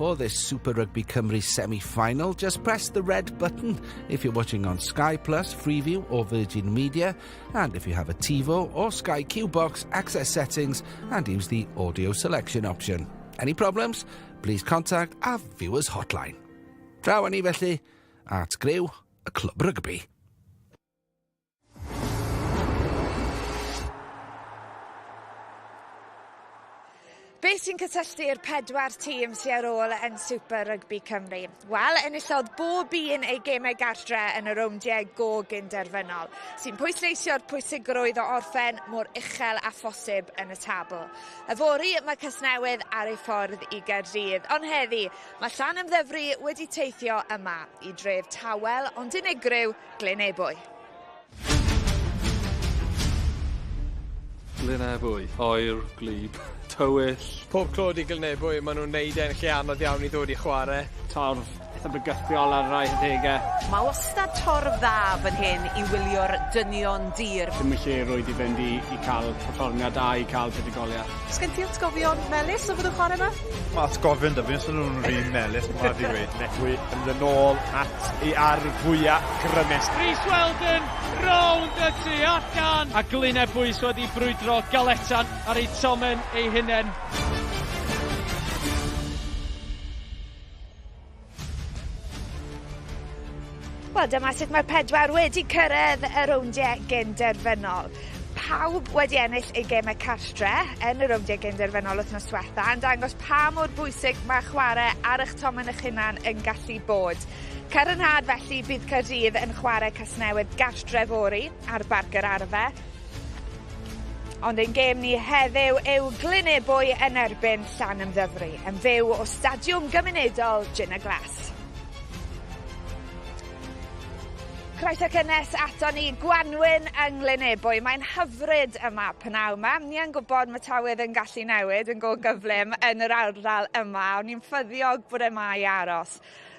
for this Super Rygbi Cymru semi-final, just press the red button if you're watching on Sky Plus, Freeview or Virgin Media, and if you have a TiVo or Sky Q Box, access settings and use the audio selection option. Any problems? Please contact our viewers hotline. Draw ni felly at Grew, y Clwb Rygbi. Be sy'n cysylltu'r 4 tîm sy'n ar ôl yn Super Rygbi Cymru? Wel, enillodd bob un ei gemau gartre yn y rowndiau Gyn-derfynol, sy'n pwysleisio'r pwysigrwydd o orffen mor uchel a phosib yn y tabl. Yfory, mae Casnewydd ar ei ffordd i Gaerdydd, ond heddi, mae Llanymddyfri wedi teithio yma i dref tawel ond unigryw Glynebwy. Lynebwy, oer, gwlyb, tywyll. Pob clod i Glynebwy, maen nhw'n neud e'n lle anodd iawn i ddod i chwarae. Torf, eitha bygythiol ar rai adegau. Mae wastad torf dda fan hyn i wylio'r dynion dir. Dim y lle roed i fynd i cael perfformiad da i cael buddugoliaeth. Sgen ti atgofion melys o fod yn chwarae yma? Mae atgofion da fi, os nhw'n rhin melys, mae fi wedi. Glynebwy yn dod nôl at ei ar fwyaf grymes. Rhys Weldon, rownd y tu allan. A Glynebwy wedi brwydro galetan ar ei tomen ei hunain. Wel, dyma sut mae'r 4 wedi cyrraedd y rowndiau Gyn-derfynol. Pawb wedi ennill ei gemau cartre yn y rowndiau Gyn-derfynol wythnos diwetha yn dangos pa mor bwysig mae chwarae ar eich tomen eich hunan yn gallu bod. Cer yn had felly bydd Caerdydd yn chwarae Casnewydd gartre fori ar barc yr arfe. Ond ein gêm ni heddiw yw Glynebwy yn erbyn Llanymddyfri, yn fyw o Stadiwm Gymunedol Ciner Glass. Croeso cynnes ato ni, Gwanwyn yng Glynebwy. Mae'n hyfryd yma pnaw yma. Ni yn gwybod mae tawydd yn gallu newid yn go gyflym yn yr ardal yma, ond ni'n ffyddiog bod yma i aros.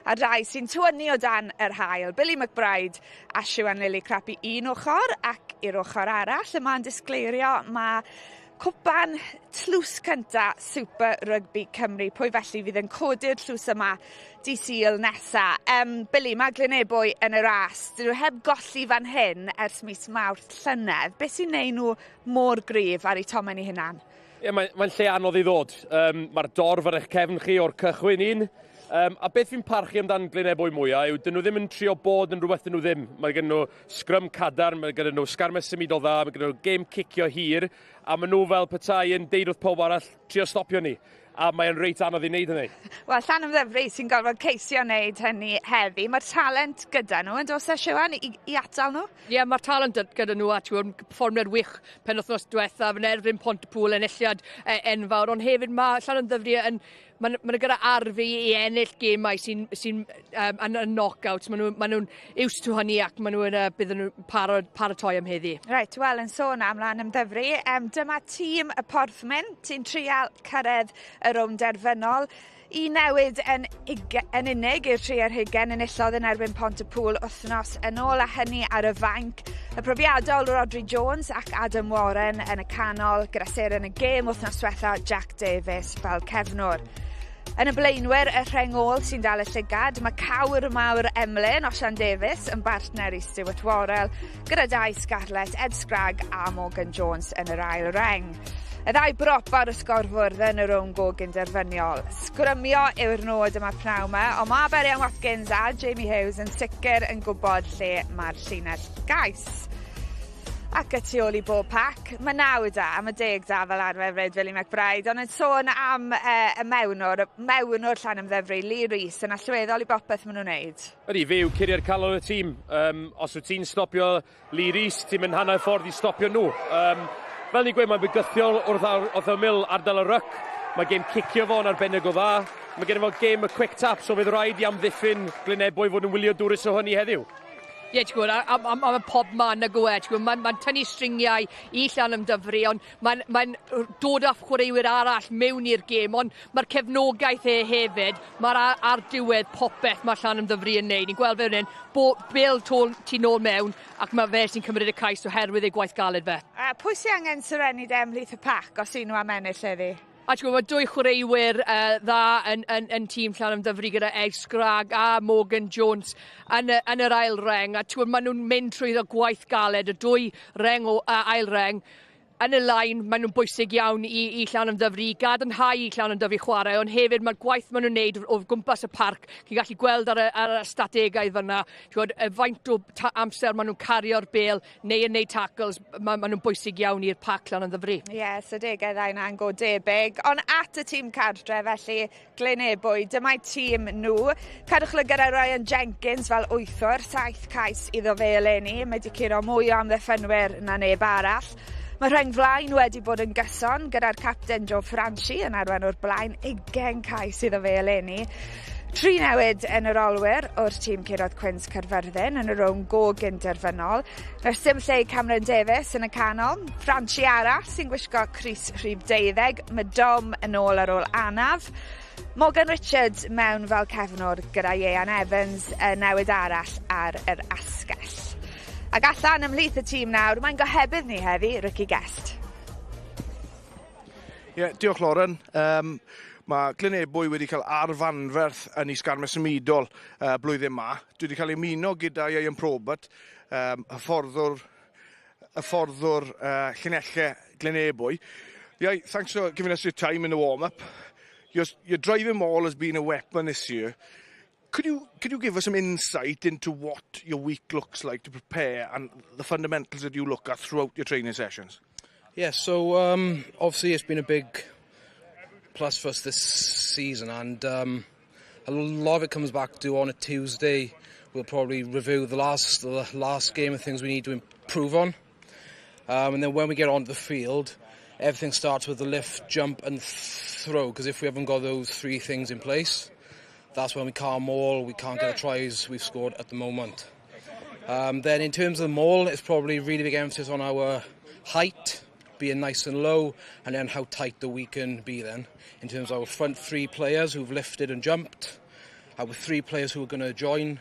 A rai sy'n tywynnu o dan yr haul. Billy McBride a Siwan Lily Crappy un ochr ac i'r ochr arall. Yma'n disgleirio mae cwpan tlws cynta Super Rygbi Cymru. Pwy felly fydd yn codi'r tlws yma di Sul nesa. Billy, mae Glynebwy yn y ras. Dyn nhw heb golli fan hyn ers mis Mawrth llynedd. Beth sy'n neud nhw mor gryf ar eu tomen eu hunan? Mae'n lle anodd i ddod. Mae'r dorf ar eich cefn chi o'r cychwyn un. A beth fi'n parchu amdan Glynebwy mwyaf yw dyn nhw ddim yn trio bod yn rhywbeth dyn nhw ddim. Mae gen nhw sgrym cadar, mae gen nhw sgarmes symudol dda, mae gen nhw gêm cicio hir, a maen nhw fel petai yn deud wrth pob arall trio stopio ni. A mae'n reit anodd i wneud hynny. Wel, Llanymddyfri sy'n gorfod ceisio wneud hynny heddi. Mae'r talent gyda nhw, yn dos e Siwan, i atal nhw? Ie, mae'r talent gyda nhw a ti'n perfformiad wych penwythnos diwethaf yn erbyn Pontypool, enilliad enfawr, ond hefyd mae Llanymddyfri yn Mae'n gyda arfi i ennill gemau sy'n yn knockouts. Maen nhw'n iwst to hynny ac maen nhw'n bydd nhw'n paratoi am heddi. Reit, wel, yn sôn am Llanymddyfri, dyma tîm y Porthmyn sy'n trial cyrraedd y Gyn-derfynol. I newid yn unig i'r 30 enillodd yn erbyn Pontypool wythnos yn ôl a hynny ar y fainc. Y profiadol Rodri Jones ac Adam Warren yn y canol gyda ser yn y gêm wythnos diwetha Jack Davies fel cefnwr. Yn y blaenwyr, y rhengol sy'n dal y llygad, mae cawr mawr Emlyn o Sian Davies yn bartner i Stuart Worrell, gyda dau Scarlett, Ed Scragg a Morgan Jones yn yr ail reng. Y ddau brop ar y sgorfwrdd yn y Rownd Gyn-derfynol. Sgrymio yw'r nod yma pnaw yma, ond mae Berian Watkins a Jamie Hughes yn sicr yn gwybod lle mae'r llinell gais. Ac y tu ôl i bob pac, mae 9 da, a mae 10 da fel arfer Billy McBride, ond yn sôn am y mewnwr Llanymddyfri, Lee Rhys, yn allweddol i bopeth maen nhw'n wneud. Ydy, fe yw curiau'r calon y tîm. Os wyt ti'n stopio Lee Rhys, ti'n mynd hanner ffordd i stopio nhw. Fel ni'n gweud, mae'n bygythiol wrth ymyl ardal y ryc. Mae gêm cicio fo'n arbennig o dda. Mae gen i fod gêm y quick tap, so fydd rhaid i amddiffyn Glynebwy fod yn wylio dwrus o hynny heddiw. Ie, ti'n gwybod, am y pob man y gwe, ti'n gwybod, mae'n tynnu stringiau i Llanymddyfri, ond mae'n dod â chwaraewyr arall mewn i'r gêm, ond mae'r cefnogaeth hefyd, mae'r ar diwedd popeth mae Llanymddyfri yn neud. Ni'n gweld fe hyn, Bill tu nôl mewn, ac mae fe sy'n cymryd y cais oherwydd ei gwaith galed fe. Pwy sy'n angen syrenu dem ymhlith y pac os un nhw am ennill heddi? A ti'n gwybod, mae dwy chwaraewyr dda yn tîm Llanymddyfri gyda Esgrag a Morgan Jones yn yr ail reng. A ti'n gwybod, maen nhw'n mynd trwy gwaith galed, y dwy reng o ail reng. Yn y lain, maen nhw'n bwysig iawn i Llanymddyfri, i gadarnhau i Llanymddyfri chwarae, ond hefyd mae'r gwaith maen nhw'n neud o gwmpas y parc. Chi'n gallu gweld ar y strategaidd fyna, faint o amser maen nhw'n cario'r bêl neu yn neud tackles, maen nhw'n bwysig iawn i'r parc Llanymddyfri. Ie, strategaidd a'n go debyg. Ond at y tîm cadre, felly Glynebwy, dyma'i tîm nhw. Cadwch le gyda Ryan Jenkins fel wythwr, 7 cais iddo fe eleni. Mae wedi curo mwy o amddiffynwyr na neb arall. Mae rheng flaen wedi bod yn gyson gyda'r capten Joe Franchi yn arwain o'r blaen 20 cais iddo fe eleni. 3 newid yn yr olwyr o'r tîm Curodd Cwins Caerfyrddin yn y Rownd Gyn-derfynol. Mae'r sim lle Cameron Davies yn y canol. Franchi arall sy'n gwisgo crys rhif 12. Mae Dom yn ôl ar ôl anaf. Morgan Richards mewn fel cefnwr gyda Ian Evans newid arall ar yr asgell. Ac allan ymhlith y tîm nawr, mae'n gohebydd ni heddi, Ricky Guest. Diolch Lauren. Mae Glynebwy wedi cael arfanferth yn Ysgarmes Ymudol blwyddyn yma. Dwi wedi cael ymuno gyda Ian Probert, hyfforddwr llinellau Glynebwy. Thanks for giving us your time in the warm-up. Your driving maul has been a weapon this year. Could you give us some insight into what your week looks like to prepare and the fundamentals that you look at throughout your training sessions? Yeah, so obviously it's been a big plus for us this season, and a lot of it comes back to on a Tuesday. We'll probably review the last game of things we need to improve on, and then when we get onto the field, everything starts with the lift, jump, and throw. Because if we haven't got those 3 things in place, that's when we can't maul, we can't get the tries we've scored at the moment. Then in terms of the maul, it's probably really big emphasis on our height, being nice and low, and then how tight the we can be then. In terms of our front 3 players who've lifted and jumped, our 3 players who are going to join,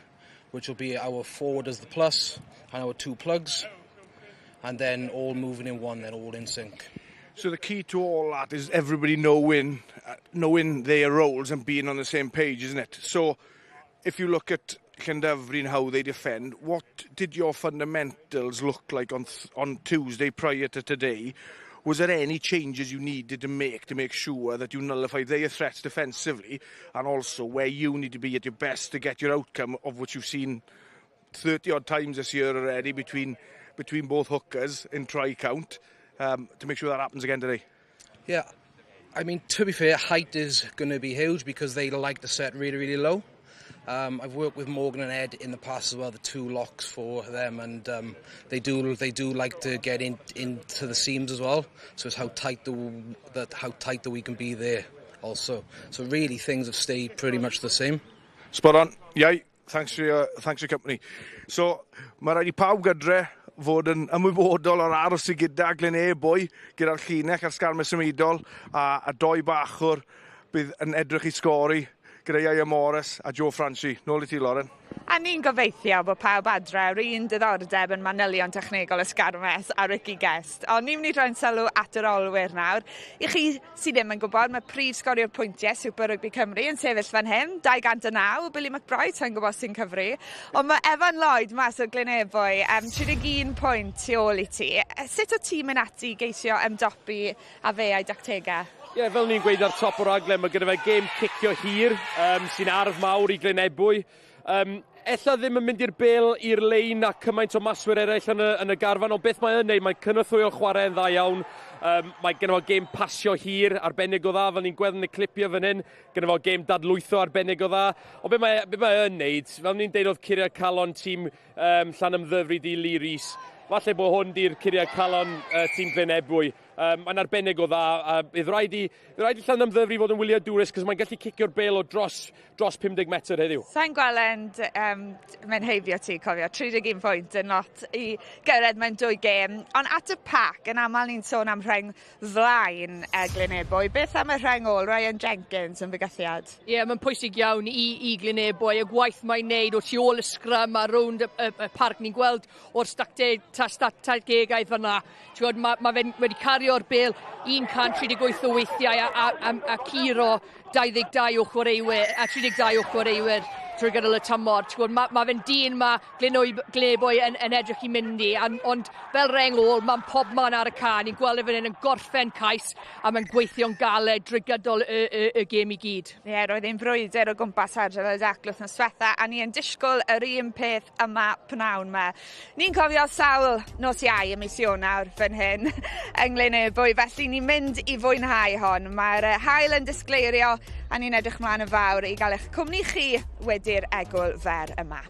which will be our forward as the plus, and our 2 plugs, and then all moving in one, then all in sync. So the key to all that is everybody knowing their roles and being on the same page, isn't it? So if you look at Llandovery and how they defend, what did your fundamentals look like on Tuesday prior to today? Was there any changes you needed to make sure that you nullify their threats defensively, and also where you need to be at your best to get your outcome of what you've seen 30-odd times this year already between both hookers in try count? To make sure that happens again today? Yeah, I mean, to be fair, height is going to be huge because they like to set really, really low. I've worked with Morgan and Ed in the past as well, the 2 locks for them, and they do like to get into the seams as well. So it's how tight the we can be there also. So really, things have stayed pretty much the same. Spot on. Yeah, thanks for your company. So mae rhaid I pawb gydre fod yn ymwybodol o'r aros sy gyda Glynebwy, gyda'r llinell ar Sgarmes Ymudol, a 2 bachwr bydd yn edrych I sgori gyda Ian Morris a Joe Franchi. Nôl I ti, Lauren. A ni'n gobeithio bod pawb adre yr un diddordeb yn manylion technegol Ysgarmes a Ricky Guest. Ond ni'n mynd I roi'n sylw at yr olwyr nawr. I chi sydd ddim yn gwybod, mae prif sgorio'r pwyntiau Super Rygbi Cymru yn sefyll fan hyn, 209, Billy McBride, sa'n gwybod sy'n cyfri. Ond mae Evan Lloyd mas o Glynebwy, 31 pwynt tu ôl I ti. Sut o ti'n mynd ati geisio ymdopi a fe a'i dactegau? Ie, fel ni'n gweud ar top o'r raglen, mae gyda fe gêm cicio hir sy'n arf mawr I Glynebwy. Ella ddim yn mynd i'r bêl i'r lein a cymaint o maswyr eraill yn y garfan, ond beth mae'n neud, mae'n cynyddwyo chwarae'n dda iawn. Mae gyda fo gêm pasio hir arbennig o dda, fel ni'n gweld yn y clipio fan hyn. Gyda fo gêm dadlwytho arbennig o dda. Ond beth mae'n neud, fel ni'n deud oedd Curiad Calon tîm Llanymddyfri Di Liris. Falle bod hwn di'r Curiad Calon tîm Glynebwy. Mae'n arbennig o dda, a bydd rhaid I Llanymddyfri fod yn wyliadwrus, cos mae'n gallu cicio'r bêl o dros 50 metr heddiw. Sa'n gweld mae'n heibio ti, cofio, 31 pwynt yn lot I gyrraedd mewn 2 gêm. Ond at y pac, yn aml ni'n sôn am rheng flaen Glynebwy. Beth am y rheng ôl, Ryan Jenkins yn fygythiad? Ie, mae'n pwysig iawn I Glynebwy, y gwaith mae'n neud o tu ôl y sgrym a rownd y parc. Ni'n gweld o'r strategaeth fyna. Mae fe wedi cario'r bel 138 o weithiau a curo 22 o chwaraewyr, a 32 o chwaraewyr trwy gydol y tymor. Mae fe'n dyn mae Glynebwy yn edrych i mynd i, ond fel reng ôl, mae'n pob man ar y can. Ni'n gweld efo'n yn gorffen cais a mae'n gweithio'n galed drwy gydol y gêm i gyd. Ie, roedd ein brwydr o gwmpas Darllediad wythnos diwetha, a ni'n disgwyl yr un peth yma pnawn yma. Ni'n cofio sawl nos Iau ym mis Ionawr fan hyn yng Glynebwy, felly ni'n mynd i fwynhau hon. Mae'r haul yn disgleirio a ni'n edrych mlaen yn fawr i gael eich cwmni chi wedi'r egwl fer yma.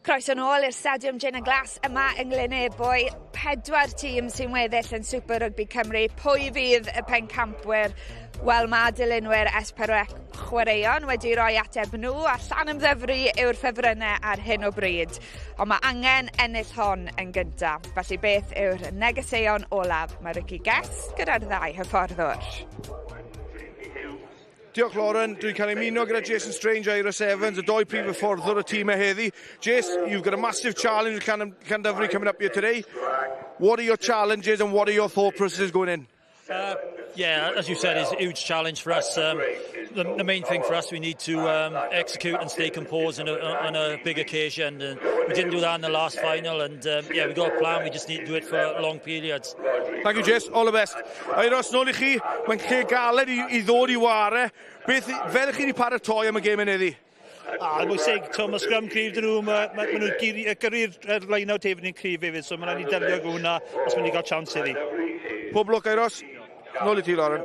Croeso nôl i'r Stadiwm Gymunedol Glass yma yng Glynebwy. 4 tîm sy'n weddill yn Super Rygbi Cymru. Pwy fydd y pencampwyr? Wel, mae dilynwyr S4C chwaraeon wedi rhoi ateb nhw a Llanymddyfri yw'r ffefrynnau ar hyn o bryd. Ond mae angen ennill hon yn gyntaf. Felly beth yw'r negeseuon olaf? Mae Ricky Guess gyda'r ddau hyfforddwr. Diolch Lauren, dwi'n cael ymuno gyda Jason Strange a Iris Evans, y doi prif hyfforddwr y tîm heddi. Jace, you've got a massive challenge with Llandovery coming up here today. What are your challenges and what are your thought processes going in? Yeah, as you said, it's a huge challenge for us. The main thing for us, we need to execute and stay composed on a big occasion. And we didn't do that in the last final. And yeah, we got a plan. We just need to do it for long periods. Thank you, Jess. All the best. Eiros, nôl I chi. Mae'n lle galed I ddod I ware. Beth, fel chi wedi paratoi am y gêm yn eddi? Bwysig, mae scrum cryf dyn nhw, mae nhw'n gyrru'r line-out hefyd yn cryf hefyd, so mae'n rhaid I delio ag hwnna os mae'n I gael chance iddi. Pob lwc, Eiros. Nôl I ti, Lauren.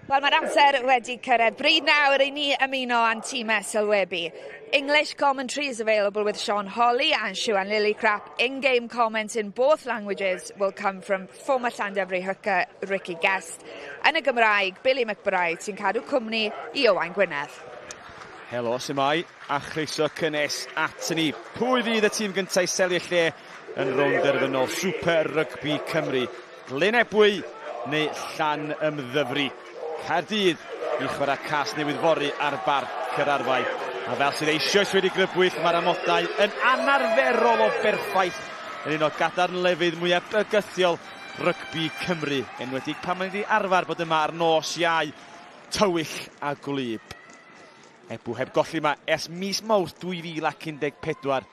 Wel, mae'r amser wedi cyrraedd. Bryd nawr I ni ymuno â'n tîmau sylwebu. English commentary is available with Sean Holly and Siwan Lillycrap. In-game comments in both languages will come from former Llandovery hooker Ricky Guest. Yn y Gymraeg, Billy McBride sy'n cadw cwmni I Owain Gwynedd. Helo, symai, a chroeso cynnes at ni. Pwy fydd y tîm gyntaf I selio lle yn Rownd Gyn-derfynol Super Rygbi Cymru? Glynebwy neu Llanymddyfri? Caerdydd I chwarae cas newydd fori ar barc yr arfau. A fel sydd eisoes wedi grybwyll, mae'r amodau yn anarferol o berffaith yn un o gadarnlefydd mwyaf bygythiol Rygbi Cymru. Enwedig pan mae'n wedi arfer bod yma ar nos Iau, tywyll a gwlyb. Ebbw heb golli yma ers mis Mawrth 2014,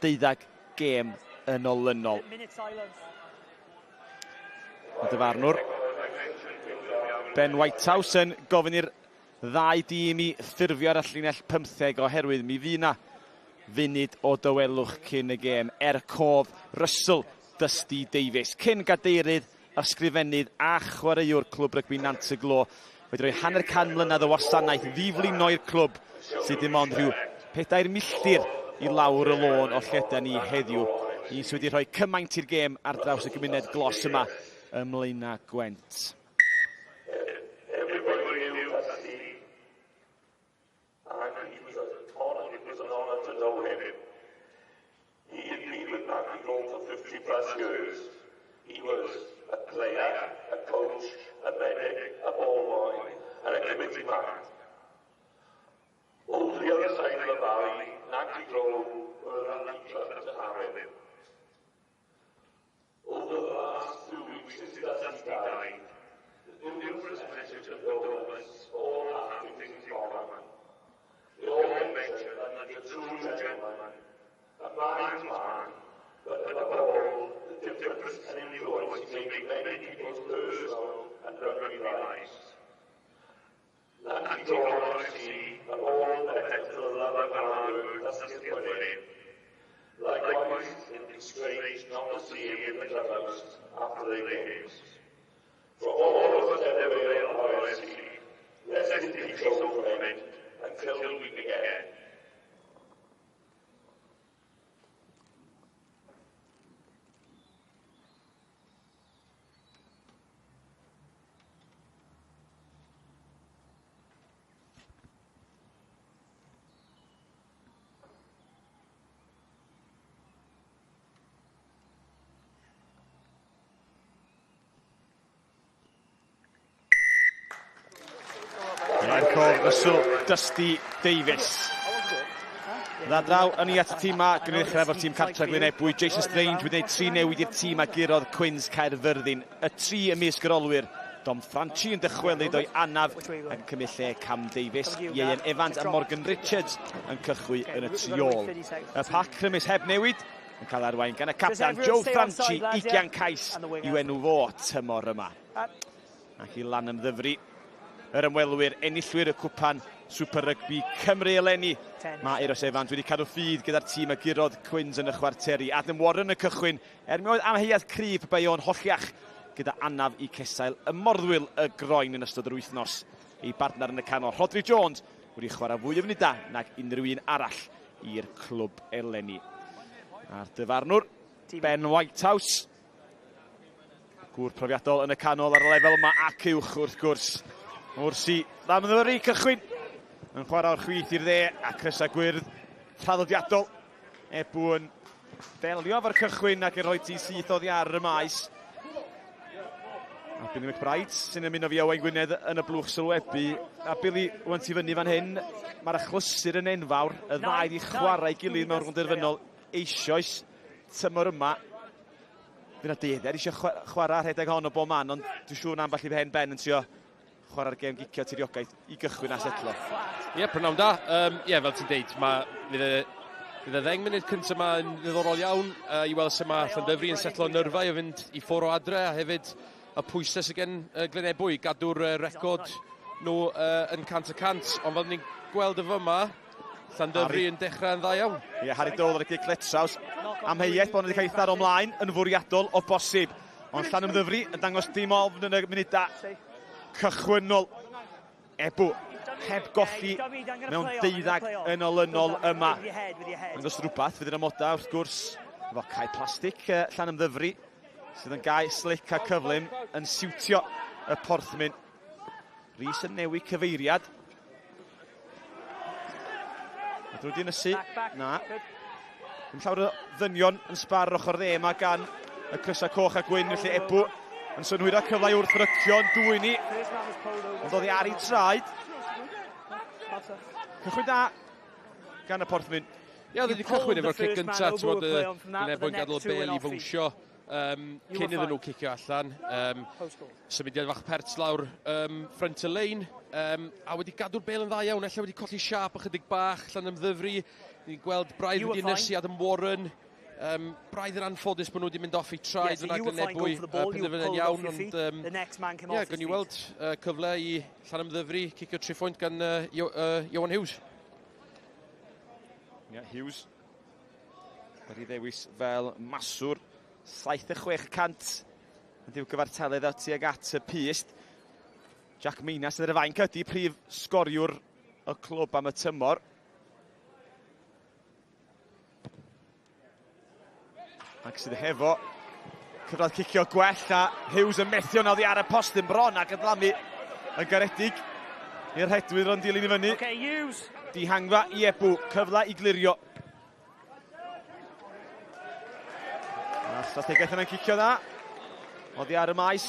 12 gêm yn olynol. Y dyfarnwr Ben Whitehouse yn gofyn i'r ddau dîm I ffurfio ar y llinell 15 oherwydd mi fydd na funud o dywelwch cyn y gêm. Cof, Russell, Dusty Davies. Cyn gadeirydd, ysgrifennydd a chwaraewr clwb rygbi Nant y Glo. Wedi rhoi hanner can mlynedd o wasanaeth ddiflino'r clwb sydd dim ond rhyw 4 milltir I lawr y lôn o lleden ni heddiw. Un sydd wedi rhoi cymaint i'r gêm ar draws y gymuned glos yma ym Mlaena Gwent. Years. He was a player, a coach, a medic, a ball boy, and a committee man. Over the other side of the valley, Nancy Grove were a lucky club to have him. Over the last 2 weeks since Dusty died, the numerous messages of governments all have things in common. They all mention that he's a true gentleman, a man's man, but above all, the difference and influence he made in many people's personal and rugby lives. Nancy Grove and all the heads of the love and hard work that still put in. Likewise, it is strange not to see him in the clubhouse after the games. For all of us at Ebbw Vale, let's be so from it until we meet again. Cof, Russell, Dusty Davies. Dda draw yn I at y tîm ma, gynnwys efo'r tîm cartra Glynebwy. Jason Strange wedi gwneud 3 newid i'r tîm a gurodd Quins Caerfyrddin. Y 3 ymysg gyrolwyr. Dom Franchi yn dychwelyd o'i anaf yn cymryd lle Cam Davies. Ieuan Evans a Morgan Richards yn cychwy yn y tu ôl. Y pac crymus heb newid yn cael arwain gan y capten Joe Franchi, 20 cais I enw fo tymor yma. Ac I Llanymddyfri. Yr ymwelwyr enillwyr y cwpan Super Rygbi Cymru eleni. Mae Eros Evans wedi cadw ffydd gyda'r tîm a gurodd Quins yn y chwarteri. Adam Warren y cychwyn. Mi oedd amheuaeth cryf pe o'n holliach gyda anaf I cesail y morddwyl y groen yn ystod yr wythnos. Ei bartner yn y canol, Rodri Jones, wedi chwarae fwy o fnyda nag unrhyw un arall i'r clwb eleni. A'r dyfarnwr, Ben Whitehouse. Gŵr profiadol yn y canol ar y lefel yma ac uwch wrth gwrs. Wrsi, Llanymddyfri cychwyn yn chwarae o'r chwith i'r dde a Crysa Gwyrdd traddodiadol. Ebbw yn delio efo'r cychwyn ac yn rhoi ti syth oddi ar y maes. A Billy McBride sy'n ymuno fi Owain Gwynedd yn y blwch sylwebu. A Billy, wwan ti fyny fan hyn, mae'r achlysur yn enfawr. Y ddau di chwarae I gilydd mewn Rownd Gyn-derfynol eisoes tymor yma. Fyna Deidded eisiau chwarae rhedeg hon o bob man, ond dwi'n siŵr na ambell i hen ben yn trio chwarae'r gêm gicio tiriogaeth i gychwyn a setlo. Ie, prynawn da. Ie, fel ti'n deud, fydd y 10 munud cyntaf yma yn ddiddorol iawn i weld sut mae Llandovery yn setlo nyrfau o fynd i ffwr o adre, a hefyd y pwysau sydd gen Glynebwy, gadw'r record nhw yn 100%, ond fel ni'n gweld y fyma, Llandovery yn dechrau yn dda iawn. Ie, Harry Dole ar y gig Gletsaws. Amheuaeth bod nhw wedi cael ei tharo ymlaen yn fwriadol o bosib. Ond Llanymddyfri yn dangos dim ofn yn y munudau cychwynnol. Ebbw heb golli mewn 12 yn olynol yma. Ond os rhywbeth fydd yr amodau wrth gwrs efo cae plastig Llanymddyfri sydd yn gau slic a cyflym yn siwtio y porthmyn. Rhys yn newid cyfeiriad. Ydw wedi ynysu? Na. Yn llawer o ddynion yn sbar ochr dde yma gan y crysau coch a gwyn, felly Ebbw yn synhwyro cyfle wrth rycio yn dwy'n ni. Ond oedd hi ar ei traed. Cychwyn da gan y porthmyn. Ie, oedd wedi cychwyn efo'r cic gyntaf, ti'n bod y Glynebwy'n gadael o bel i fwnsio cyn iddyn nhw cicio allan. Symudiad fach perts lawr ffrant y lein, a wedi gadw'r bel yn dda iawn, ella wedi colli siap ychydig bach, Llanymddyfri. Ni'n gweld braidd wedi nysu Adam Warren. Braidd yn anffodus bod nhw wedi mynd off i traed fyna Glynebwy penderfynu'n iawn, ond gawn ni weld cyfle i Llanymddyfri cicio 3 phwynt gan Iwan Hughes. Hughes wedi ddewis fel maswr 76% yn diw gyfartaledd at tuag at y pyst. Jack Minas yn yr Efainc ydi prif sgoriwr y clwb am y tymor. Ac sydd hefo cyfradd cicio gwell a Hughes yn methu o'n oddi ar y postyn bron ac yn dlamu yn garedig i'r hedwydd ro'n dilyn i fyny. Dihangfa i Ebbw, cyfle i glirio. A strategaeth yna'n cicio dda. Oddi ar y maes.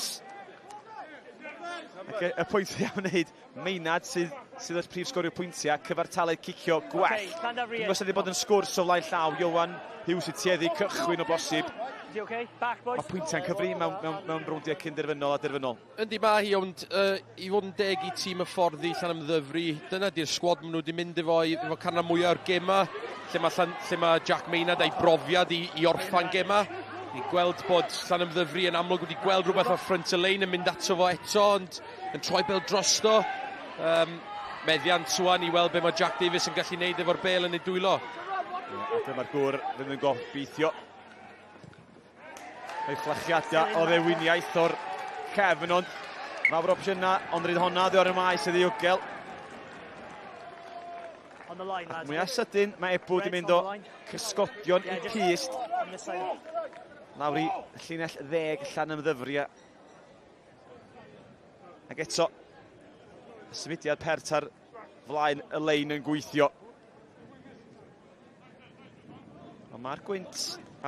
Ac y pwyntiau am wneud Meinad sydd y prif sgoriwr pwyntiau, cyfartaledd cicio gwell. Dwi'n gwybod wedi bod yn sgwrs o flaen llaw, Iwan Hughes i tueddu cychwyn o bosib. Mae pwyntiau'n cyfri mewn rowndiau cyn-derfynol a derfynol. Yndi ma hi, ond i fod yn deg i tîm y fforddi Llanymddyfri, dyna di'r sgwad maen nhw wedi mynd efo canna mwyaf o'r gema, lle mae Jack Meinad a'i brofiad i orffan gema. Ni'n gweld bod Llanymddyfri yn amlwg wedi gweld rhywbeth o'r ffrant y lein yn mynd ato fo eto, ond yn troi bel drosto. Meddiant swan i weld be mae Jack Davies yn gallu neud efo'r bel yn ei dwylo. A dyma'r gŵr ddim yn gobeithio. Ei fflachiadau o ddewiniaeth o'r cefn, ond mawr opsiynau, ond ryd honna ddi ar y maes y ddiogel. Mwyaf sydyn, mae Ebbw wedi mynd o cysgodion i pyst. Lawr i llinell 10 Llanymddyfri. Ac eto, y symudiad pert ar flaen y lein yn gweithio. Ond mae'r gwynt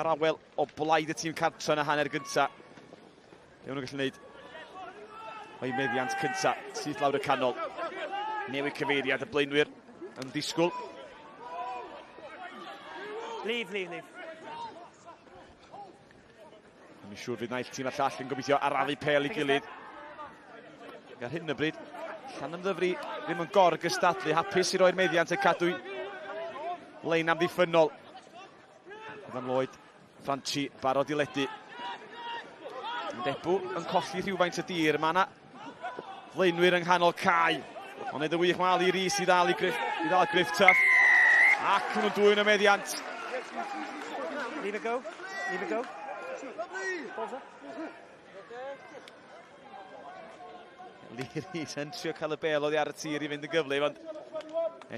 ar awel o blaid y tîm cartra yn y hanner gynta. Ewn nhw'n gallu gwneud o'i meddiant cynta, sydd lawr y canol. Newid cyfeiriad y blaenwyr yn disgwyl. Leave. Mi'n siŵr fydd naill tîm a llall yn gobeithio arafu pel i gilydd. Ar hyn y bryd, Llanymddyfri ddim yn gystadlu, hapus i roi'r meddiant yn cadw lein am ddiffynol. Evan Lloyd, Franchi, barod i ledu. Ebbw yn colli rhywfaint y dir, mae yna flaenwyr yng nghanol cae. Ond neud y wych mal i Rhys i ddal Griff Tuff. Ac nhw'n dwy'n y meddiant. Leave it go. Lee Rhys yn trio cael y bel oddi ar y tir i fynd yn gyflym, ond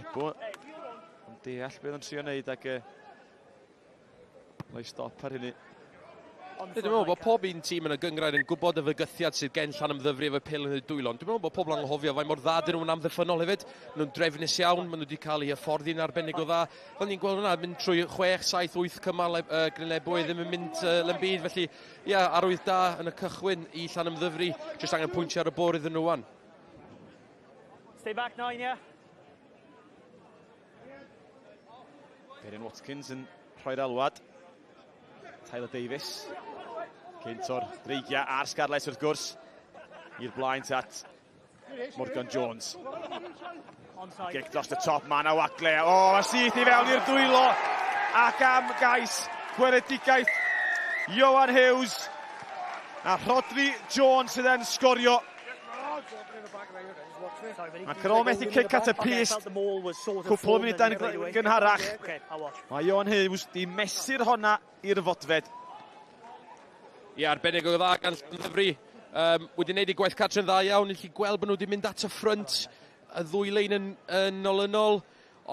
Ebbw yn deall beth yn trio wneud ac rhoi stop ar hynny. Dwi'n meddwl bod pob un tîm yn y gyngrair yn gwybod y fygythiad sydd gen Llanymddyfri efo pel yn y dwylo. Dwi'n meddwl bod pobl yn anghofio faint mor dda dyn nhw'n amddiffynol hefyd. Nhw'n drefnus iawn, maen nhw wedi cael eu hyfforddi'n arbennig o dda. Fel ni'n gweld hwnna, mynd trwy 6, 7, 8 cymal Glynebwy ddim yn mynd yn byd. Felly, arwydd da yn y cychwyn i Llanymddyfri. Jyst angen pwyntio ar y bwrdd iddyn nhw wan. Stay back 9, yeah? Beryn Watkins yn rhoi'r alwad. Tyler Davies. Cynt o'r dreigia a'r sgarles wrth gwrs. I'r blaen at Morgan Jones. Gic dros y top, ma' 'na wagle. O, a syth i fewn i'r dwylo. Ac am gais gweredigaeth Ioan Hughes. A Rodri Jones sydd yn sgorio. Mae Carol methu cic at y pist. Cwpl o munudau'n gynharach. Mae Ioan Hughes di mesur honna i'r fodfed. Ie, arbennig o dda gan Llanymddyfri. Wedi wneud ei gwaith cartre'n dda iawn. Ni'n gweld bod nhw wedi mynd at y ffrynt. Y ddwy lein yn olynol.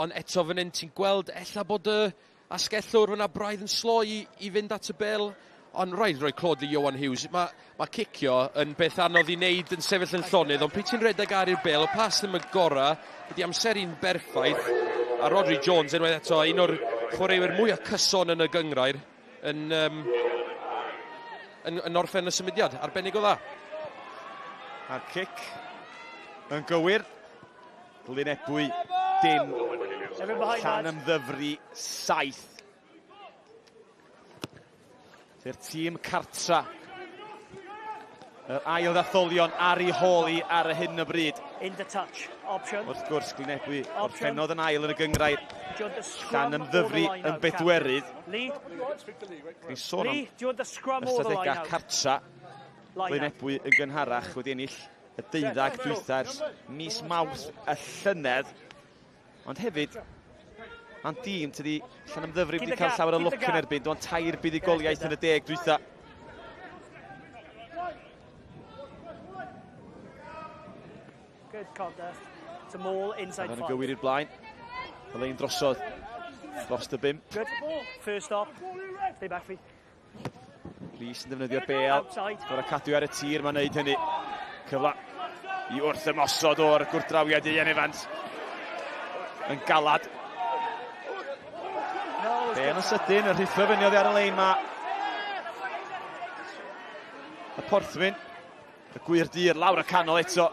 Ond eto fan hyn ti'n gweld ella bod y asgellwr fyna braidd yn slo i fynd at y bel. Ond rhaid rhoi clod i Ioan Hughes. Mae cicio yn beth anodd i wneud yn sefyll yn llonydd, ond pryd ti'n redeg ar i'r bel, y pas ddim yn gora, wedi amseru'n berffaith. A Rodri Jones, unwaith eto, un o'r chwaraewyr mwyaf cyson yn y gyngrair, yn orffen y symudiad. Arbennig o dda. A'r cic yn gywir. Glynebwy dim. Llanymddyfri 7. Dy'r tîm cartra. Yr ail ddatholion ar ei holi ar y hyn o bryd. In the touch, option. Wrth gwrs, Glynebwy orffennodd yn ail yn y gyngrair. Llanymddyfri yn bedwerydd. Ni'n sôn am ystadegau cartra. Glynebwy yn gynharach wedi ennill y 12 dwythars mis Mawrth y llynedd. Ond hefyd, mae'n dîm tydi Llanymddyfri wedi cael llawer o lwc yn erbyn. Dwi'n tair buddigoliaeth yn y 10 dwytha. Good contest. It's a maul inside 5. Yn gywir i'r blaen. Y lein drosodd dros y 5. Good. First stop. Stay back feet. Rhys yn defnyddio bel. Gwrdd a cadw ar y tir, mae'n neud hynny. Cyfla i wrth ymosod o'r gwrthdrawiad i Ian Evans. Yn galad. Be yn y sydyn, y rhithfa fyniodd ar y lein ma. Y porthwyn. Y gwir dir lawr y canol eto.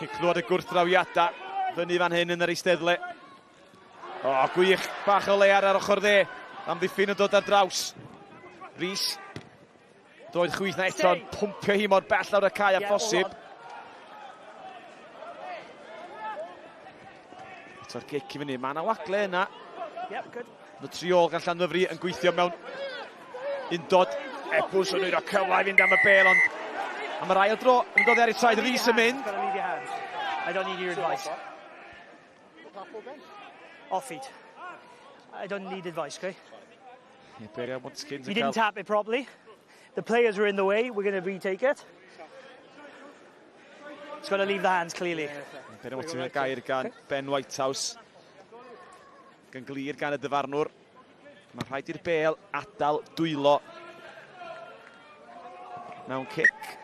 Chi'n clywed y gwrthdrawiadau. Fyny fan hyn yn yr eisteddle. O, gwych bach o lear ar ochr dde. Amddiffyn yn dod ar draws. Rhys. Doedd chwyth na eto yn pwmpio hi mor bell lawr y cae a phosib. Eto'r gic i fyny. Mae yna wagle yna. Yep, good. Y triol gan Llanymddyfri yn gweithio mewn undod. Ebbw sy'n nhw'n cyfle i fynd am y bel, ond am yr ail dro yn dod ar ei traed. Rhys yn mynd. I don't need your advice. Off feet. I don't need advice, okay? He didn't tap it properly. The players were in the way. We're going to retake it. It's got to leave the hands clearly. Berio Watson yn gair gan Ben Whitehouse. Gan glir gan y dyfarnwr. Mae rhaid i'r bel adal dwylo. Mewn cic.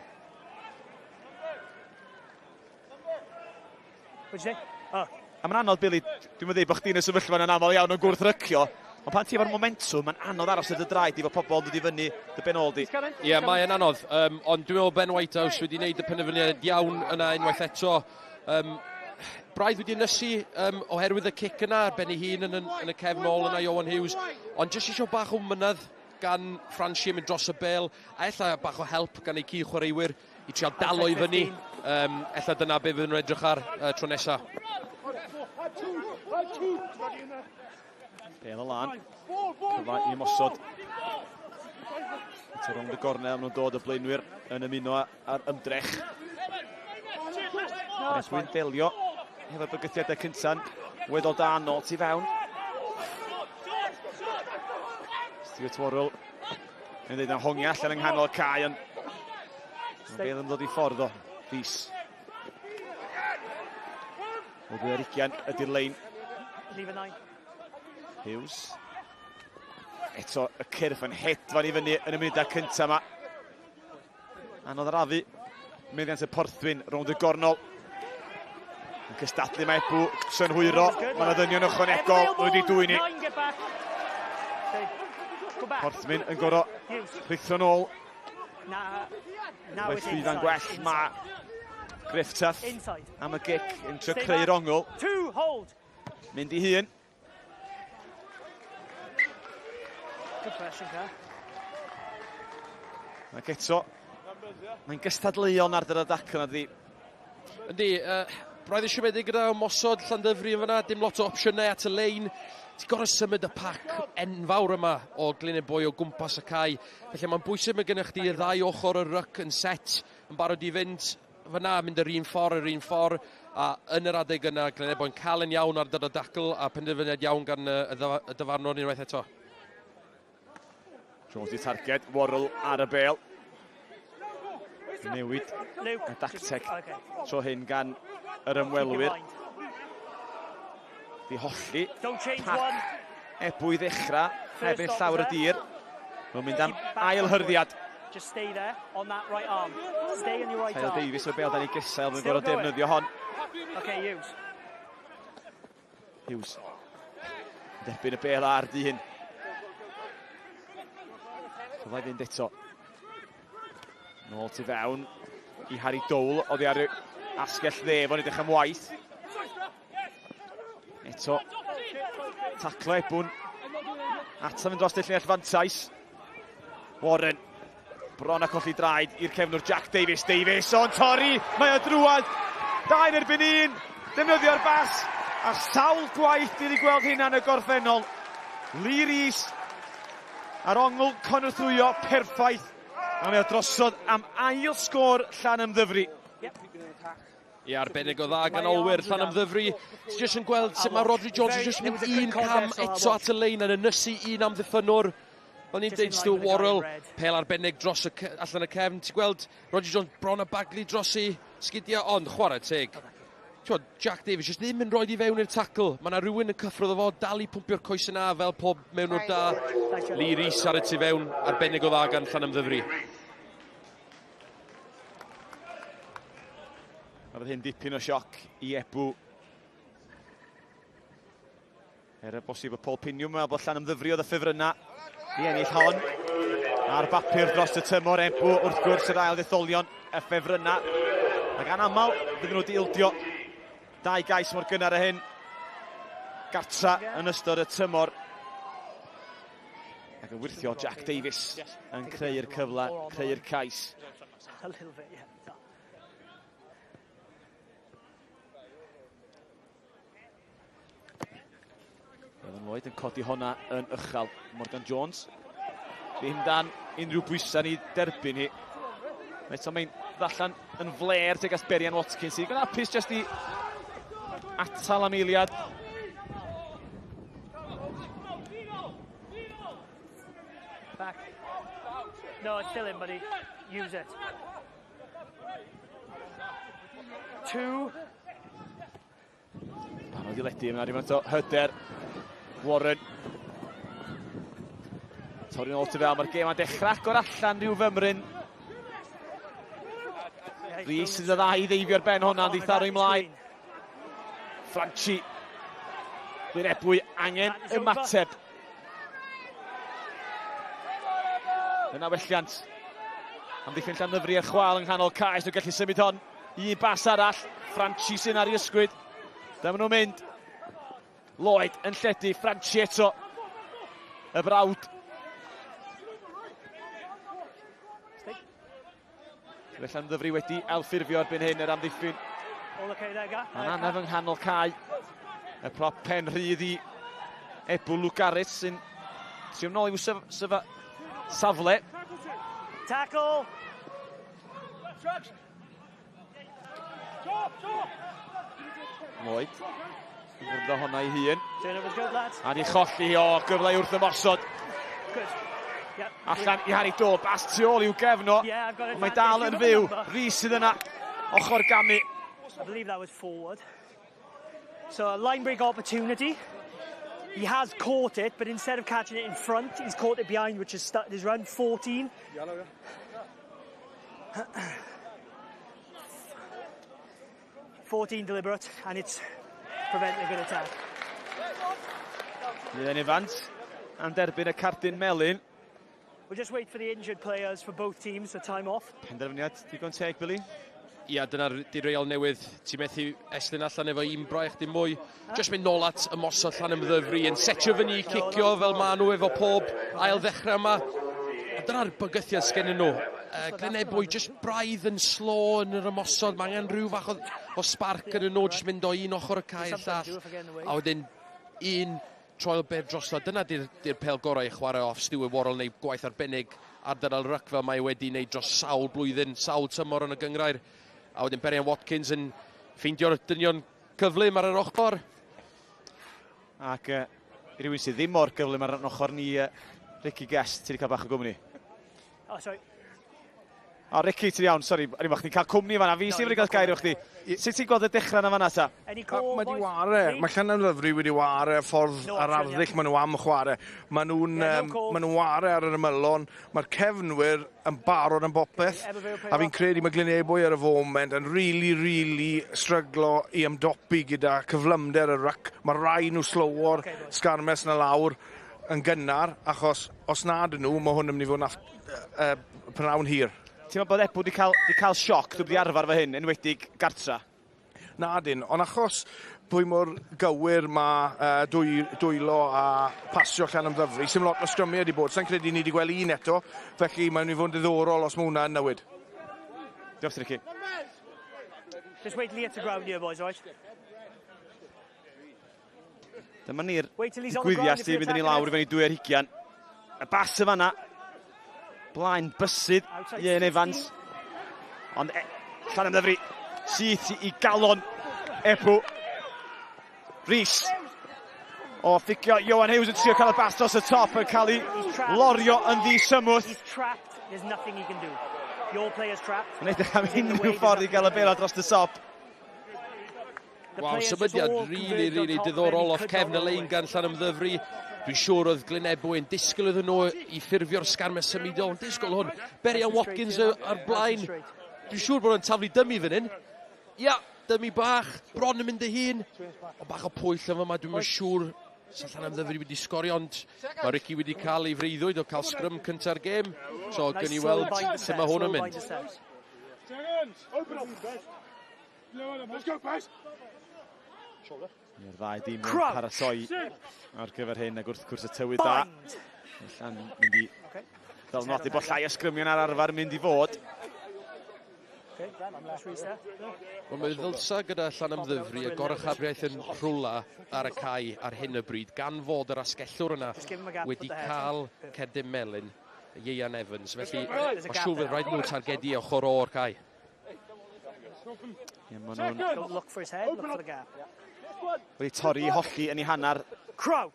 What'd you say? Oh. A mae'n anodd, Billy, dwi'n meddwl bod chdi'n y sefyllfa yn aml iawn yn gwrthrycio. Ond pan ti efo'r momentum, mae'n anodd aros y draed i fod pobl dod i fyny dy benoldi. Ie, mae'n anodd. Ond dwi'n meddwl Ben Whitehouse wedi gwneud y penderfyniad iawn yna unwaith eto. Braidd wedi nysu oherwydd y cic yna, ben ei hun yn y cefn ôl yna Ioan Hughes. Ond jyst eisiau bach o mynydd gan Francie mynd dros y bel, a ella bach o help gan ei ci chwaraewyr i trial dalo i fyny. Ella dyna be fydd yn edrych ar tro nesa. Bel o lan. Cyfla i ymosod. Eto rownd y gornel, maen nhw'n dod y blaenwyr yn ymuno ar ymdrech. Reswyn delio efo'r bygythiadau cynta'n weddol da nôl tu fewn. Stuart Worrell yn dweud am hongia allan yng nghanol y cae, ond bel yn dod i ffordd o Rhys. O bydd yr 20 ydy'r lein. Hughes. Eto y cyrff yn hedfan i fyny yn y munudau cyntaf yma. Anodd ar afu. Meddiant y porthwyn rownd y gornol. Yn cystadlu mae Ebbw synhwyro. Mae'n ddynion ychwanegol wedi dwyni. Porthwyn yn gor'o rhithro nôl. Mae llwyfan gwell ma Griff Tuff am y gic yn trio creu'r ongl. Mynd i hun. Ac eto, mae'n gystadleuol na'r dyradacl yna di. Yndi, braidd eisiau meddwl gyda ymosod Llandovery yn fyna, dim lot o opsiynau at y lein. Ti'n gorau symud y pac enfawr yma o Glynebwy o gwmpas y cae. Felly mae'n bwysig mae gennych chdi y ddau ochr y ryc yn set, yn barod i fynd fyna, mynd yr un ffordd, a yn yr adeg yna Glynebwy'n cael yn iawn ar dyradacl a penderfyniad iawn gan y dyfarnwr unwaith eto. Jones di targed, Worrell ar y bel. Newid y dacteg tro hyn gan yr ymwelwyr. Di holli pac Ebbw i ddechrau, hefyd llawr y dir. Mae'n mynd am ail hyrddiad. Just stay there on that right arm. Stay on your right Kyle arm. Davies o bel da ni gysel, mae'n gorau defnyddio hon. Okay, Hughes. Hughes. Derbyn y bel ar dyn. Cyfle fynd eto. Nôl tu fewn i Harry Dole, oddi ar y asgell ddef o'n edrych am waith. Eto, tacle Ebbwn. Atam yn dros llinell fantais. Warren. Bron a colli draed i'r cefnwr Jack Davies. Davies o'n torri. Mae o drwad. 2 erbyn 1. Defnyddio'r bas. A sawl gwaith i ni gweld hynna yn y gorffennol. Lee Rees. Ar ongl conwthwyo perffaith. A mae o drosodd am ail sgôr Llanymddyfri. Ie, arbennig o dda gan olwyr Llanymddyfri. Ti jyst yn gweld sut mae Rodri Jones yn jyst mynd un cam eto at y lein yn ynysu un amddiffynwr. O'n i'n deud Stuart Worrell, pel arbennig dros allan y cefn. Ti'n gweld Rodri Jones bron a baglu dros i sgidio, ond chwarae teg. Jack Davies jyst ddim yn rhoi i fewn i'r tacl. Mae yna rhywun yn cyffrodd o fo, dal i pwmpio'r coes yna fel pob mewnwr da. Lee Rees ar y tu fewn, arbennig o dda gan Llanymddyfri. A fydd hyn dipyn o sioc i Ebbw. Y bosib y Paul Piniwn, mewn bod Llanymddyfri oedd y ffefryna i ennill hon. Ar bapur dros y tymor, Ebbw wrth gwrs yr ail ddetholion y ffefryna. Ac anaml, bydden nhw di ildio 2 gais mor gynnar y hyn. Gartra yn ystod y tymor. Ac yn wirthio Jack Davies yn creu'r cyfle, creu'r cais. A little bit, yeah. Evan Lloyd yn codi honna yn uchel. Morgan Jones. Ddim dan unrhyw bwysan i derbyn hi. Eto mae'n ddallan yn fler tuag at Berian Watkins. Digon hapus jyst i atal am eiliad. Back. No, it's still in, buddy. Use it. 2. Anodd i ledu yma, rhywun o hyder. Warren. Torri nôl tu fel, mae'r gêm yn dechrau agor allan rhyw fymryn. Rhys sydd y dda i ddeifio'r ben hwnna, di tharo i mlaen. Franchi. Glynebwy angen ymateb. Yna welliant. Amddiffyn Llanymddyfri ar chwal yng nghanol caes, nhw'n gallu symud hon. Un bas arall, Franchi sy'n ar ei ysgwyd. Dyma nhw'n mynd. Lloyd yn lledu, Franchi eto. Y brawd. Felly Llanymddyfri wedi alffurfio erbyn hyn yr amddiffyn. Mae'n anaf yng nghanol cae. Y prop pen rhydd i Ebbw Lugaris sy'n trio nôl i'w safle. Tackle! Lloyd. Gwrdd o honna i hun. Turnover's good, lads. A ni cholli o gyfle wrth ymosod. Good. Yep. Allan i Harry Dole, bas tu ôl i'w gefno. Ond mae dal yn fyw. Rhys sydd yna, ochr gamu. I believe that was forward. So a line break opportunity. He has caught it, but instead of catching it in front, he's caught it behind, which has started his run. 14. 14 deliberate, and it's preventing a good attack. Ian Evans, and derbyn y cardyn melyn. We'll just wait for the injured players for both teams to time off. Penderfyniad digon teg, Billy. Ia, dyna'r direol newydd. Ti'n methu estyn allan efo un braich dim mwy. Just mynd nôl at ymosod Llanymddyfri yn setio fyny, cicio fel maen nhw efo pob ail ddechrau yma. A dyna'r bygythiad sgennyn nhw. Glynebwy jyst braidd yn slo yn yr ymosod. Mae angen rhyw fath o sparc yn y nhw, jyst mynd o un ochr y cae i'r llall. A wedyn un troel bedd drosodd. Dyna di'r pel gorau i chwarae off Stewart Worrell neu gwaith arbennig ar dynol ryc fel mae wedi wneud dros sawl blwyddyn, sawl tymor yn y gyngrair. A wedyn Berian Watkins yn ffeindio'r dynion cyflym ar yr ochr. Ac rhywun sydd ddim mor gyflym ar yr ochr ni, Ricky Guest, ti wedi cael bach o gwmni. Oh, sorry. O, Ricky, ti'n iawn, sori, rhaid chdi'n cael cwmni fanna. Fi sydd wedi cael gair o chdi. Sut ti'n gweld y dechrau na fanna ta? Mae Llanymddyfri wedi ware ffordd ar arddull maen nhw am chwarae. Maen nhw'n ware ar yr ymylon. Mae'r cefnwyr yn barod yn bopeth. A fi'n credu mae Glynebwy ar y foment yn really stryglo i ymdopi gyda cyflymder y ryc. Mae rai nhw slower, sgarmes na lawr yn gynnar, achos os nad nhw, mae hwn yn mynd i fod yn pnawn hir. Ti'n meddwl bod Ebbw wedi cael sioc, dwi wedi arfer fy hyn, enwedig gartra? Nadyn, ond achos pwy mor gywir mae dwylo a pasio Llanymddyfri, sy'n lot o sgrymiau wedi bod, sa'n credu ni wedi gweld un eto, felly mae'n mynd i fod yn ddiddorol os mae hwnna yn newid. Diolch, Ricky. Just wait till he hits the ground here, boys, right? Dyma ni'r gwyddiau sydd mynd yn ei lawr i fyny 220. Y bas y fanna. Blaen bysydd, Ian Evans. Ond Llanymddyfri syth i galon Ebbw. Rhys. O fficio Ioan Hughes yn trio cael y bas dros y top yn cael ei lorio yn ddisymwth. He's trapped, there's nothing he can do. Your player's trapped. Yn edrych am unrhyw ffordd i gael y bela dros y top. Waw, symudiad really diddorol off cefn y lein gan Llanymddyfri. Dwi'n siŵr oedd Glynebwy yn disgwyl iddyn nhw i ffurfio'r sgarmes symudol. Yn disgwyl hwn. Berian Watkins ar blaen. Dwi'n siŵr bod yn taflu dymu fan hyn. Ia, dymu bach. Bron yn mynd y hun. O bach o pwyll yn fyma. Dwi'n siŵr sy'n Llanymddyfri wedi sgorio, ond mae Ricky wedi cael ei freuddwyd o cael sgrym cynta'r gêm. So, gyn i weld sut mae hwn yn mynd. Mae'r ddau dîm yn paratoi ar gyfer hyn ac wrth gwrs y tywydd da. Llan mynd i ddelnodi bod llai o sgrymion ar arfer mynd i fod. Mae ddylsa gyda Llanymddyfri y gorychabriaeth yn rhwla ar y cae ar hyn y bryd, gan fod yr asgellwr yna wedi cael cerdyn melyn, Ian Evans. Felly mae siŵr fydd rhaid nhw targedu ochr o'r cae. Don't look for his head, look for the gap. Wedi torri i holli yn ei hannar.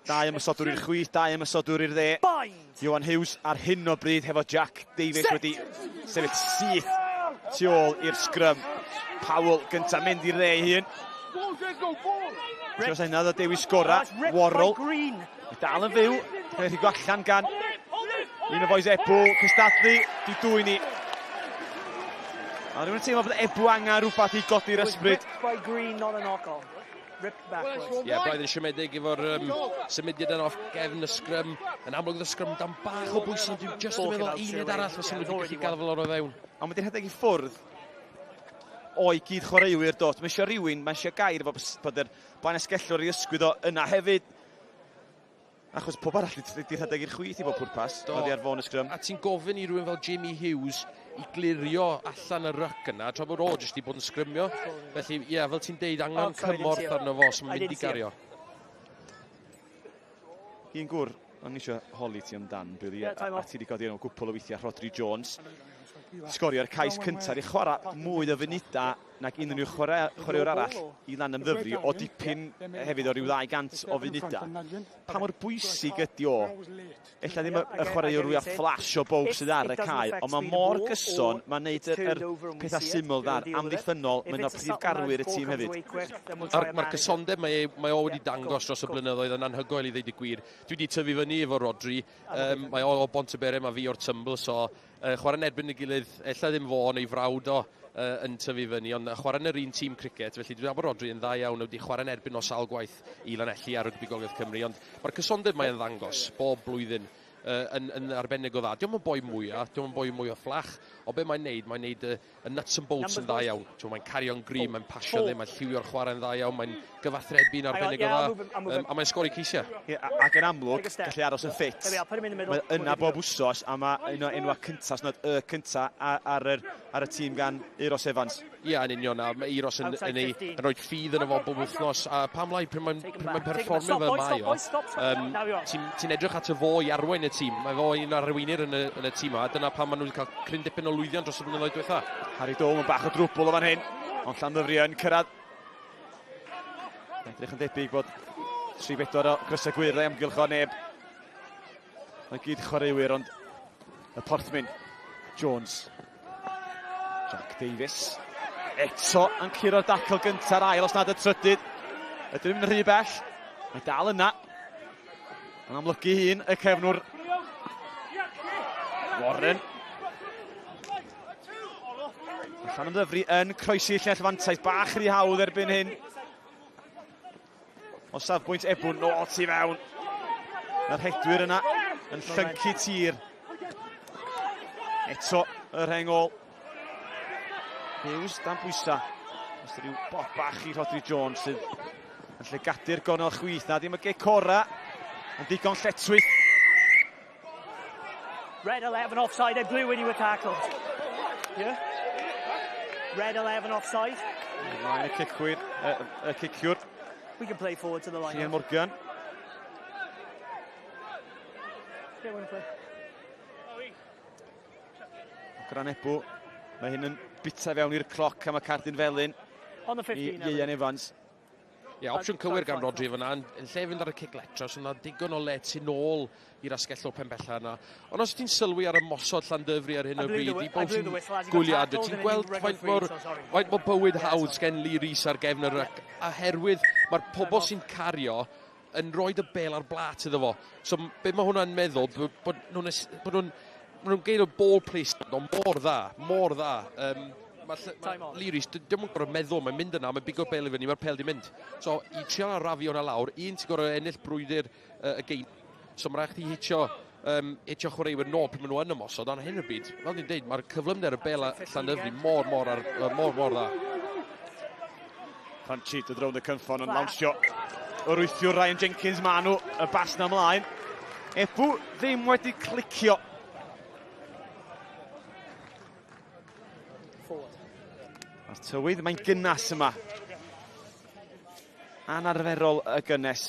Dau ymysodwr i'r chwith, dau ymysodwr i'r dde. Ioan Hughes ar hyn o bryd hefo Jack Davies wedi sefyll syth tu ôl i'r sgrym. Powell gynta mynd i'r dde i hun. Tros yna dda Dewis Gora, Worrell. Dal yn fyw, gwneud i gwallan gan un o boes Ebbw, cystadlu, di dwy ni. A rwy'n teimlo bod Ebbw angen rhywbeth i godi'r ysbryd. Ie, braidd yn siomedig efo'r symudiad yn off gefn y sgrym. Yn amlwg y sgrym dan bach o bwysig, dwi'n just yn meddwl uned arall os ydyn nhw wedi gallu gael fel o'r o fewn. Ond mae di'n rhedeg i ffwrdd o'i gyd chwaraewyr dot. Mae eisiau rhywun, mae eisiau gair bod yr blaen esgellwr i ysgwyd o yna hefyd. Achos pob arall wedi rhedeg i'r chwith i bob pwrpas, oddi ar fôn y sgrym. A ti'n gofyn i rhywun fel Jamie Hughes i glirio allan y ryc yna, tra bod o jyst i bod yn sgrymio. Felly, ie, fel ti'n deud, angen cymorth arno fo, sy'n mynd i gario. Un gwr, o'n eisiau holi ti amdan, Billy, a ti wedi godi enw gwpl o weithiau Rodri Jones. Sgorio'r cais cyntaf i chwarae mwy o funuda nag unrhyw chwaraewr arall i Llanymddyfri o dipyn hefyd o ryw 200 o funuda. Pa mor bwysig ydi o? Ella ddim y chwaraewr rwyaf flash o bowb sydd ar y cae, ond mae mor gyson, mae'n neud yr pethau syml dar, amddiffynol, mae'n o'r prif garwyr y tîm hefyd. Mae'r cysondeb mae o wedi dangos dros y blynyddoedd yn anhygoel i ddeud y gwir. Dwi wedi tyfu fyny efo Rodri, mae o Bontebere, mae fi o'r Tymble, so chwarae'n erbyn y gilydd, ella ddim fo neu frawd o yn tyfu fyny, ond chwarae'n yr un tîm cricet, felly dwi'n abod Rodri yn dda iawn, wedi chwarae'n erbyn o sawl gwaith i Lanelli a Rygbi Gogledd Cymru, ond mae'r cysondeb mae'n ddangos bob blwyddyn yn arbennig o dda. Diolch yn boi mwyaf, diolch yn boi mwy o fflach, o be mae'n neud y nuts and bolts yn dda iawn. Mae'n cario'n grim, mae'n pasio ddim, mae'n lliwio'r chwarae'n dda iawn, mae'n gyfathrebu'n arbennig o dda, a mae'n sgori ceisiau. Ac yn amlwg, gallu aros yn ffit. Mae yna bob wsos, a mae un o enwau cyntaf, snod y cyntaf ar y tîm gan Euros Evans. Ie, yn union, a mae Euros yn rhoi ffydd yn y bob wythnos, a pam lai, pryd mae'n perfformio fel mae o, ti'n edrych at y fo i arwain y tîm, mae fo un arweinir yn y tîm a dyna pam maen nhw wedi cael cryn dipyn o lwyddiant dros y blynyddoedd diwetha. Harry Dole yn bach o drwbl o fan hyn, ond Llandovery yn cyrraedd. Edrych yn debyg bod 3-4 o grysau gwyrau amgylch o neb. Mae gyd chwaraewyr, ond y porthmin, Jones. Jack Davies. Eto yn curo'r dacl gyntaf ail os nad y trydydd. Ydyn nhw'n rhy bell. Mae dal yna. Yn amlygu hun y cefnwr. Warren. Llanymddyfri yn croesi llell fantaith bach rhy hawdd erbyn hyn. O safbwynt Ebbw, no tu fewn. Yr hedwyr yna yn llyncu tir. Eto yr hengol. Hughes dan bwysa. Os ydy rhyw bot bach i Rodri Jones sydd yn lle gadu'r gonol chwith na. Dim y ge cora. Yn digon lletwyth. Red 11 offside, and blue when you were tackled. Yeah? Red 11 offside. Ymlaen y ciciwr. We can play forward to the line. Ian Morgan. Yeah, we're going to play. Gran Ebbw. Mae hyn yn bita fewn i'r cloc am y cardyn felyn. On the 15. I Ian Evans. Ie, opsiwn cywir gan Rodri fyna, yn lle fynd ar y cic letro, so yna digon o le tu nôl i'r asgello pen bella yna. Ond os ti'n sylwi ar y mosod Llandovery ar hyn o bryd, i bod ti'n gwyliad, ti'n gweld faint mor bywyd hawdd sgen Lee Rees ar gefn a herwydd mae'r pobl sy'n cario yn rhoi y bel ar blat iddo fo. So be mae hwnna'n meddwl, bod nhw'n geid o ball placement, ond mor dda. Lee Rees, dim yn gorau meddwl, mae'n mynd yna, mae'n bigo bel i fyny, mae'r pel di mynd. So, i trio arafu hwnna lawr, ti'n gorau ennill brwydr y gein. So, mae'n rhaid chdi hitio chwaraewyr nôl pryd maen nhw yn ymosod, ond hyn y byd, fel ni'n deud, mae'r cyflymder y bel a Llandovery mor dda. Franchi, dod rownd y cynffon yn lawnsio. Yr wythiwr Ryan Jenkins ma nhw, y bas na ymlaen. Ebbw ddim wedi clicio. A'r tywydd, mae'n gynnas yma. Anarferol y gynnes.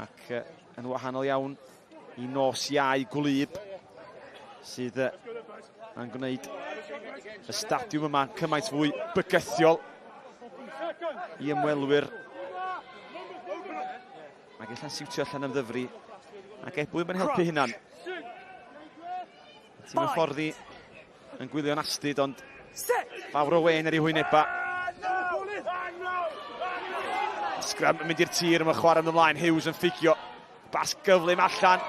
Ac yn wahanol iawn i nos iau gwlyb sydd yn gwneud y stadiwm yma cymaint fwy bygythiol i ymwelwyr. Ac ella'n siwtio Llanymddyfri. Ac Ebbw yn helpu hynna'n. Tîm y fforddi yn gwylio'n astyd, ond fawr o wen ar ei hwyneba. Sgram yn mynd i'r tir yma chwarae ymlaen. Hughes yn ffigio. Bas gyflym allan.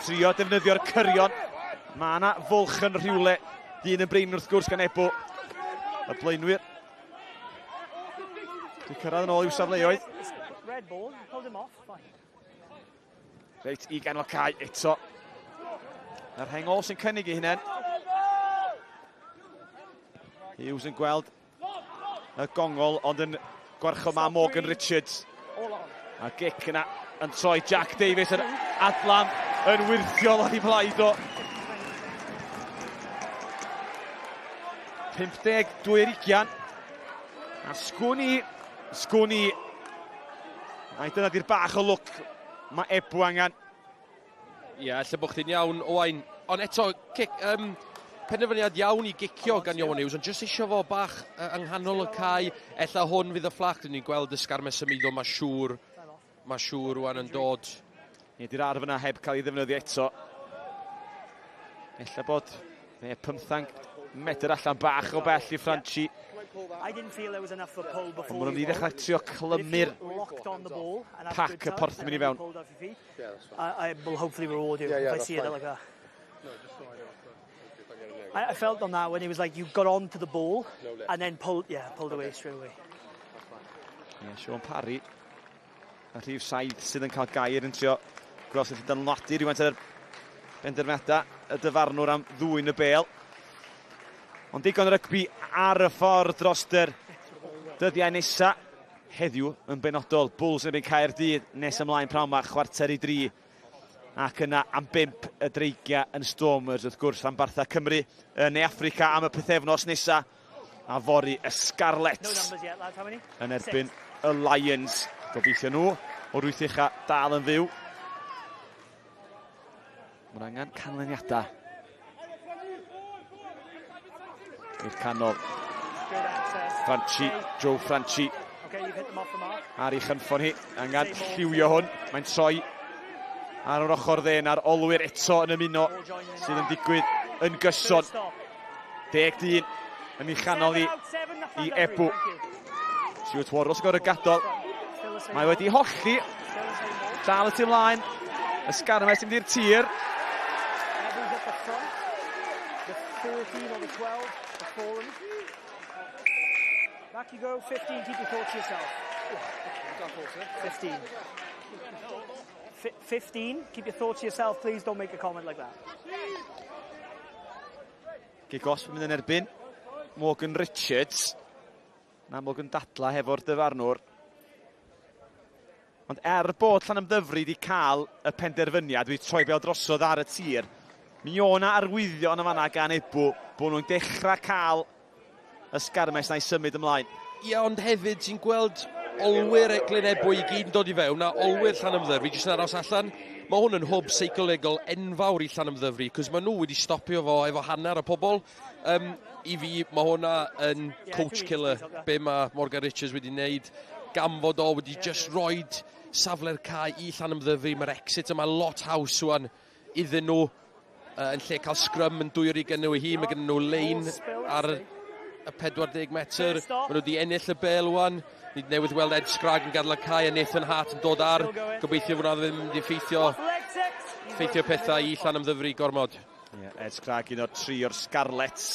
Trio defnyddio'r cyrion. Mae yna fwlch yn rhywle. Dyn yn brein wrth gwrs gan Ebbw. Y blaenwyr. Dwi'n cyrraedd yn ôl i'w safleoedd. Reit, i ganol cae eto. Yr hengol sy'n cynnig i hynny. Hughes yn gweld y gongol, ond yn gwarcho ma Morgan Richards. A gic yna yn troi Jack Davies yn adlan yn wirthiol o'i blaid o. 52-20. A sgwni. A dyna di'r bach o lwc mae Ebbw angen. Ie, lle bod chdi'n iawn, Owain. Ond eto, penderfyniad iawn i gicio gan Iowan Hughes, ond jyst eisiau fo bach yng nghanol y cae, ella hwn fydd y fflac, dyn ni'n gweld y sgarme symudo, mae siŵr rwan yn dod. Di'r arf yna heb cael ei ddefnyddio eto. Ella bod 15 metr allan bach o bell i Franchi. Ond maen nhw'n ddechrau trio clymu'r pac y porthmin i fewn. I will hopefully reward you if I see it like that. I felt on that when he was like, you got on to the ball and then pulled away straight away. Sean Parry, y rhif 7 sydd yn cael gair yn trio gweld sydd yn dynlodi rhywun ar Benderfyniadau y dyfarnwr am ddwyn y bêl. Ond digon rygbi ar y ffordd dros yr dyddiau nesa. Heddiw yn benodol, Bulls yn erbyn Caerdydd nes ymlaen prawn 2:45. Ac yna am 5 y dreigia yn Stormers wrth gwrs am Bartha Cymru yn Africa am y pythefnos nesa. A fori y Scarlets yn erbyn y Lions. Gobeithio nhw o'r wyth ucha dal yn fyw. Mae'n angen canlyniadau. I'r canol. Franchi, Joe Franchi. Ar ei chynffon hi, angen lliwio hwn. Mae'n troi ar yr ochr dde na'r olwyr eto yn ymuno sydd yn digwydd yn gyson. 10-1 yn ei chanol i Ebbw. Stuart Worrell sy'n gorau gadol. Mae wedi holli. Dal y tu ymlaen. Ysgarmes yn di'r tir. 14 or the 12, the fallen. Back you go, 15, keep your thoughts to yourself. 15. 15, keep your thoughts to yourself, please don't make a comment like that. Gigos yn mynd yn erbyn. Morgan Richards. Na Morgan dadla hefo'r dyfarnwr. Ond bod Llanymddyfri wedi cael y penderfyniad wedi troi bel drosodd ar y tir, mi o 'na arwyddion yn fanna gan Ebbw bod nhw'n dechrau cael y sgarmes na i symud ymlaen. Ie, ond hefyd ti'n gweld olwyr Glynebwy i gyd yn dod i fewn, a olwyr Llanymddyfri jyst yn aros allan. Mae hwn yn hwb seicolegol enfawr i Llanymddyfri, cos maen nhw wedi stopio fo efo hanner y pobl. I fi, mae hwnna yn coach killer, be mae Morgan Richards wedi wneud, gan fod o wedi just roed safle'r cae i Llanymddyfri. Mae'r exit yma lot haws wan iddyn nhw, yn lle cael scrum yn dwyr i gynnw hi, mae gynnyn nhw lane ar y 40 metr. Maen nhw wedi ennill y bel wan. Ni newydd weld Ed Scrag yn gadael y cae a Nathan Hart yn dod ar. Gobeithio fod hwnna ddim wedi ffeithio pethau i Llanymddyfri gormod. Ed Scrag un o'r 3 o'r Scarlets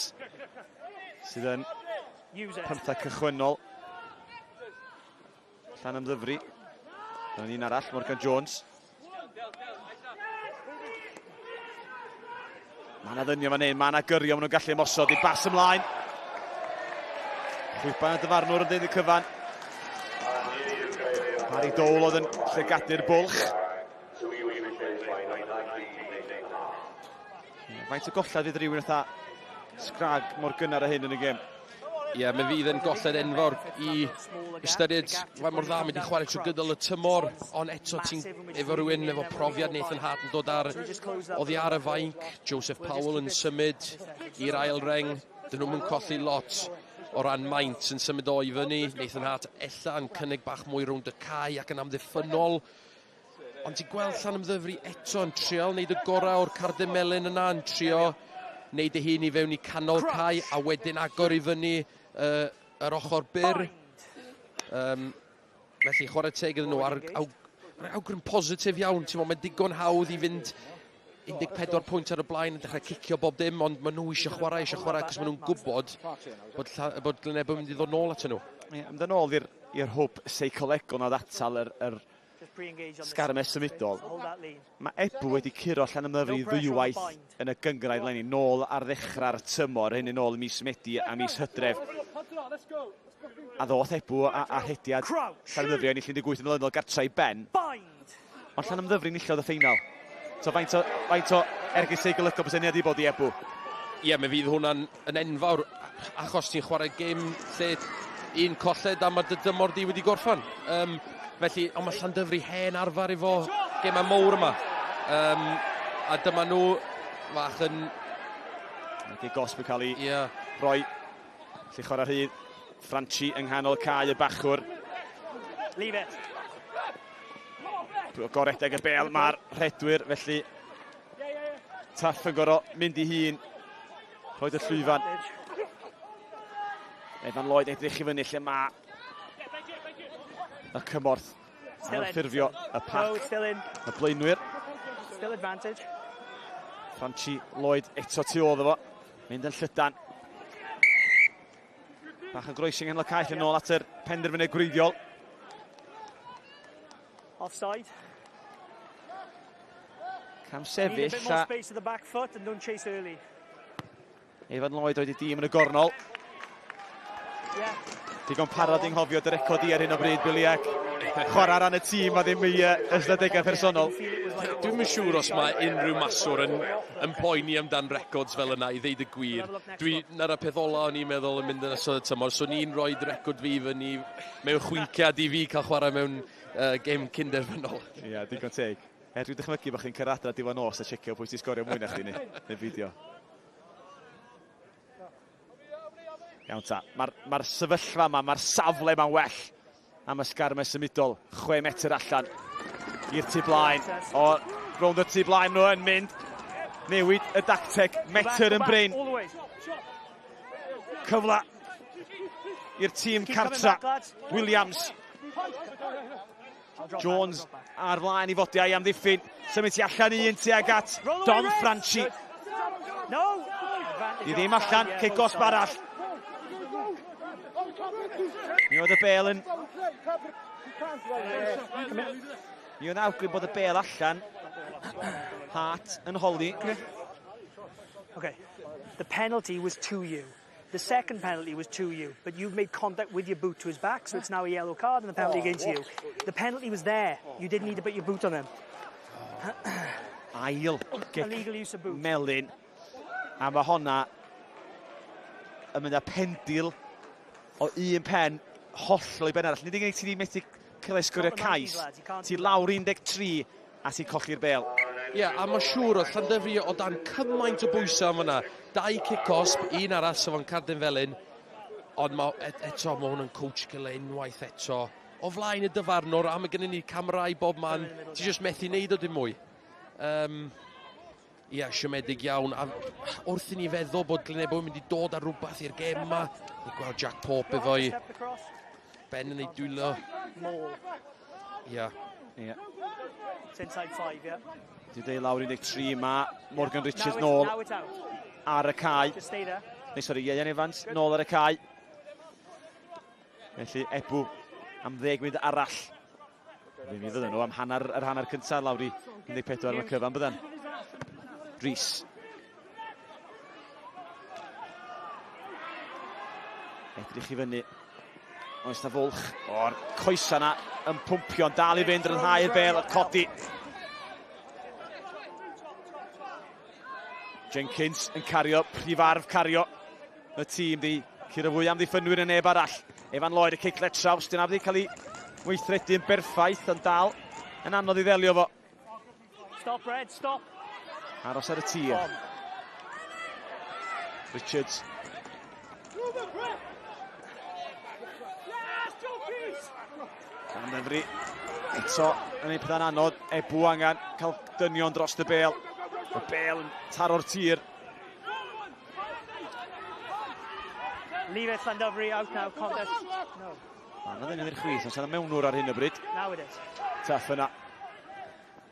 sydd yn 5 cychwynnol. Llanymddyfri. Dyna'n un arall, Morgan Jones. Mae yna ddynion fan hyn, mae yna gyrio maen nhw'n gallu ymosod i bas ymlaen. Chwypan y dyfarnwr yn dweud y cyfan. Harry Dole oedd yn llygadu'r bwlch. Faint o gollad fydd rhywun eitha Scrag mor gynnar a hyn yn y gêm? Ie, mae fydd yn golled enfawr i ystyried faint mor dda mae wedi chwarae trwy gydol y tymor, ond eto ti'n efo rhywun efo profiad Nathan Hart yn dod ar oddi ar y fainc, Joseph Powell yn symud i'r ail reng, dyn nhw'n colli lot o ran maint yn symud o i fyny. Nathan Hart ella yn cynnig bach mwy rownd y cae ac yn amddiffynol, ond ti'n gweld Llanymddyfri eto yn trio wneud y gorau o'r cardyn melyn yna, yn trio wneud ei hun i fewn i canol cae a wedyn agor i fyny yr ochr byr. Felly chwarae teg iddyn nhw ar awgrym positif iawn. Mae'n digon hawdd i fynd 14 pwynt ar y blaen yn dechrau cicio bob dim, ond maen nhw eisiau chwarae, cos maen nhw'n gwybod bod Glynebwy yn mynd i ddod nôl at nhw. Mynd yn ôl i'r hwb seicolegol na ddatal yr sgarmes symudol. Mae Ebbw wedi curo Llanymddyfri ddwywaith yn y gyngrair leni, nôl ar ddechrau'r tymor, hyn yn ôl mis Medi a mis Hydref. A ddoth Ebbw a hediad Llanymddyfri yn 18 mlynedd gartra i ben. Ond Llanymddyfri nillodd y ffeinal. So faint o ergys seicolegol bysyniad i bod i Ebbw? Ie, mae fydd hwnna'n enfawr, achos ti'n chwarae gêm lle un colled a mae dy dymor di wedi gorffan. Felly, ond mae Llandyfri hen arfer efo gemau mowr yma. A dyma nhw fach yn... Wedi gosb yn cael ei roi. Lle chwarae rhydd Franchi yng nghanol cae y bachwr. Leave it. Goredeg y bel mae'r rhedwyr, felly Taff yn gorau mynd i hun. Rhoed y llwyfan. Evan Lloyd edrych i fyny lle mae y cymorth yn ffurfio y pac y blaenwyr. Still advantage. Franchi Lloyd eto tu ôl efo. Mynd yn llydan. Bach yn groesing yn lycaeth yn ôl at yr penderfynu gwreiddiol. Offside. Cam Need a sefyll bit more space to the back foot and don't chase early. Evan Lloyd wedi dîm yn y gornol. Digon parod i'n nghofio dy record i ar hyn o bryd, Billy, ac chwarae ran y tîm a ddim ei ystadegau personol. Dwi'n yn siŵr os mae unrhyw maswr yn poeni amdan records fel yna i ddeud y gwir. Na'r peth ola o'n i'n meddwl yn mynd yn ystod y tymor, so ni'n rhoi record fi fyny mewn chwinciad i fi cael chwarae mewn gêm cyn-derfynol. Ia, digon teg. Dwi'n dychmygu bod chi'n cyrraedd difo nos a checio pwy ti'n sgorio mwy na chdi neu fideo. Iawn ta, mae'r sefyllfa yma, mae'r safle yma'n well am y sgarmau symudol. 6 metr allan i'r tu blaen. O, rownd y tu blaen nhw yn mynd. Newid y dacteg, metr yn brein. Cyfla i'r tîm cartra. Williams. Jones ar flaen i fodiau am ddiffyn. Symud ti allan un tuag at Don Franchi. Di ddim allan, cegosb arall. Mi oedd y bel yn... Mi oedd awgrym bod y bel allan. Hart yn holi. Okay, the penalty was to you. The second penalty was to you, but you've made contact with your boot to his back, so it's now a yellow card and the penalty against you. The penalty was there. You didn't need to put your boot on him. Ail Illegal use of boot. melyn. A mae honna yn mynd â pendil o un pen hollol i ben arall. Nid ydych chi methu cael sgorio cais. Ti lawr 13 a ti'n colli'r bel. Ie, a mae siŵr oedd Llandovery o dan cymaint o bwysau am hwnna. 2 kick-osb, un arall sef o'n cardyn felyn. Ond eto mae hwn yn coach gael unwaith eto. O flaen y dyfarnwr, a mae gennym ni camerau bob man. Ti jyst methu neud o dim mwy. Ie, siomedig iawn. A wrth i ni feddwl bod Glynebwy yn mynd i dod ar rhywbeth i'r gêm yma. Ni gweld Jack Pope efo'i ben yn ei dwylo. Ie. It's inside 5, yeah. Di dweud lawr 13 ma. Morgan Richards nôl ar y cae. Neu, sori, Ian Evans nôl ar y cae. Felly, Ebbw am 10 munud arall. Fe mi ddyn nhw am yr hanner cyntaf lawr i 14 ar y cyfan bydden. Rhys. Edrych i fyny. Oes na fwlch o'r coesa na yn pwmpio'n dal i fynd yn rhai'r bel at codi. Jenkins yn cario, prifarf cario. Y tîm di curo fwy am ddiffynwyr yn neb arall. Evan Lloyd y ciclet traws, dyna wedi cael ei weithredu'n berffaith, yn dal yn anodd i ddelio fo. Stop, Red, stop. Aros ar y tir. Richards. Llanymddyfri eto yn ei pethau'n anodd. Ebbw angen cael dynion dros y bel. Y bel yn taro'r tir. Leave it, Llandovery, out now, contest. No. Anodd yn i'r chwith, os yna mewnwr ar hyn o bryd. Now it is. Tuff yna.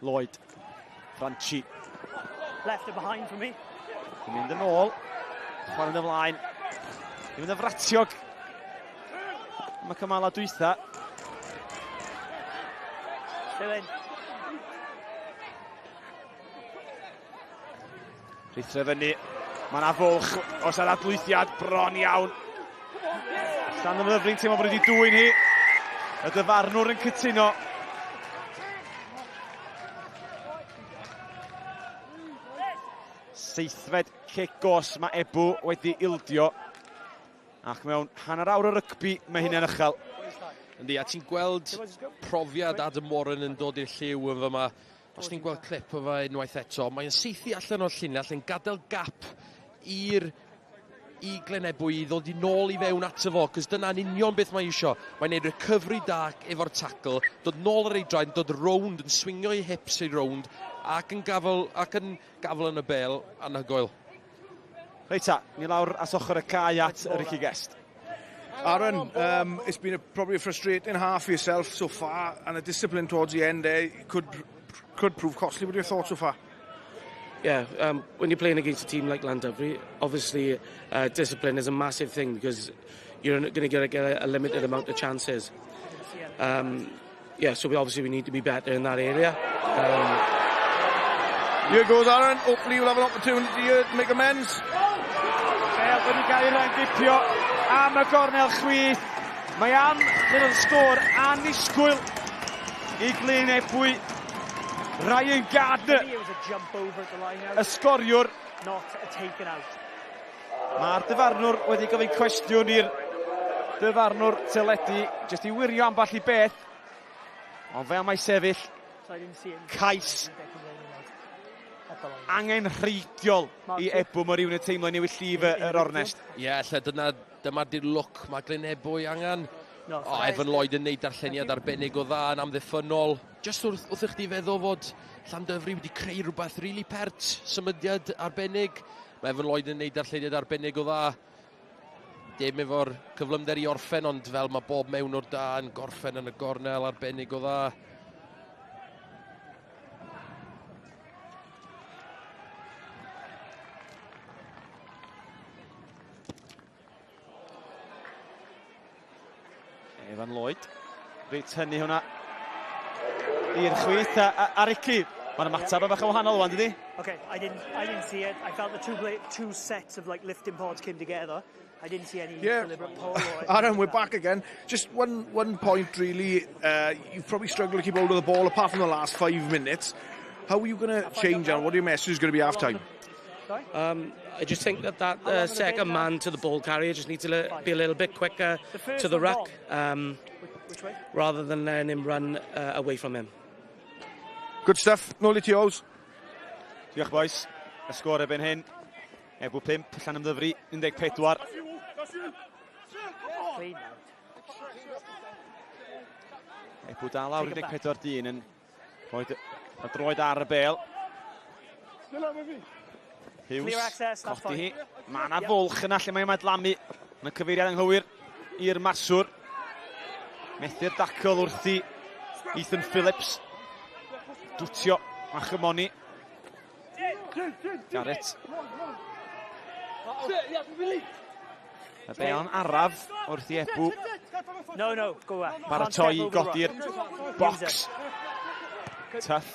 Lloyd. Franchi. Left it behind for me. Yn mynd yn ôl. Chwarae yn ymlaen. Yn mynd yn fratiog. Mae cymala dwytha. Still in. Rhythre fyny. Mae yna fwlch os yna dwythiad bron iawn. Llanymddyfri'n teimlo bod wedi dwyn hi. Y dyfarnwr yn cytuno. Seithfed cegos mae Ebbw wedi ildio. Ac mewn hanner awr o rygbi mae hyn yn uchel. Yndi, a ti'n gweld profiad Adam Warren yn dod i'r lliw yn fyma. Os ti'n gweld clip o fe unwaith eto, mae'n seithi allan o'r llinell yn gadael gap i Glynebwy i ddod i nôl i fewn ato fo, cos dyna'n union beth mae eisiau. Mae'n neud recovery da efo'r tackle, dod nôl ar ei draed, dod rownd, yn swingio ei hips ei rownd, ac yn gafel yn y bel anhygoel. Reita, ni lawr as ochr y cae at Ricky Guest. Aaron, it's been probably a frustrating half for yourself so far, and a discipline towards the end there could prove costly. What are your thoughts so far? Yeah, when you're playing against a team like Llandovery, obviously discipline is a massive thing because you're going to get a limited amount of chances. Yeah, so we need to be better in that area. Here goes Aaron. Hopefully we'll have an opportunity here to make amends. Bale wedi cael ei rengipio am y gornel chwith. Mae am fydd yn sgôr annisgwyl I Glynebwy. Ryan Gardner. It was a jump over at the line out. Y sgoriwr. Not a taken out. Mae'r dyfarnwr wedi gofyn cwestiwn i'r dyfarnwr teledu jyst I wirio amball I beth. Ond fel mae sefyll, cais angen rheidiol I Ebbw mor yw'n y teimlo newid llif yr Ornest. Ie, lle dyma di'r look mae Glynebwy angen. Evan Lloyd yn neud darlleniad arbennig o dda yn amddiffynol. Just wrth I chdi feddwl fod Llandovery wedi creu rhywbeth really pert, symudiad arbennig. Mae Evan Lloyd yn neud darlleniad arbennig o dda. Dim efo'r cyflymder I orffen, ond fel mae bob mewn o'r da yn gorffen yn y gornel arbennig o dda. Evan Lloyd, reit hynny hwnna i'r chwith a Ricky. Mae'n ymateb yn bach yn wahanol wan, dydi? Okay, I didn't see it. I felt the two sets of like lifting pods came together. I didn't see any deliberate pull. Aaron, we're back again. Just one point really. You've probably struggled to keep hold of the ball apart from the last 5 minutes. How are you going to change that? What are your messages going to be half time? I just think that second man to the ball carrier just needs to be a little bit quicker to the ruck, rather than letting him run away from him. Good stuff. Nôl I ti Ows. Diolch boys. Y sgôr erbyn hyn. Ebbw 5, Llanymddyfri 14. Ebbw dal lawr 14 yn droed ar y bel. Hughes, codi hi. Mae yna fwlch yna lle mae'n madlamu. Mae'n cyfeiriad anghywir i'r maswr. Methu'r dacl wrthi Ethan Phillips. Dwtio a chymoni. Garrett. Y beon araf wrthi Ebbw. No, go back. Baratoi I godi'r box. Tuff.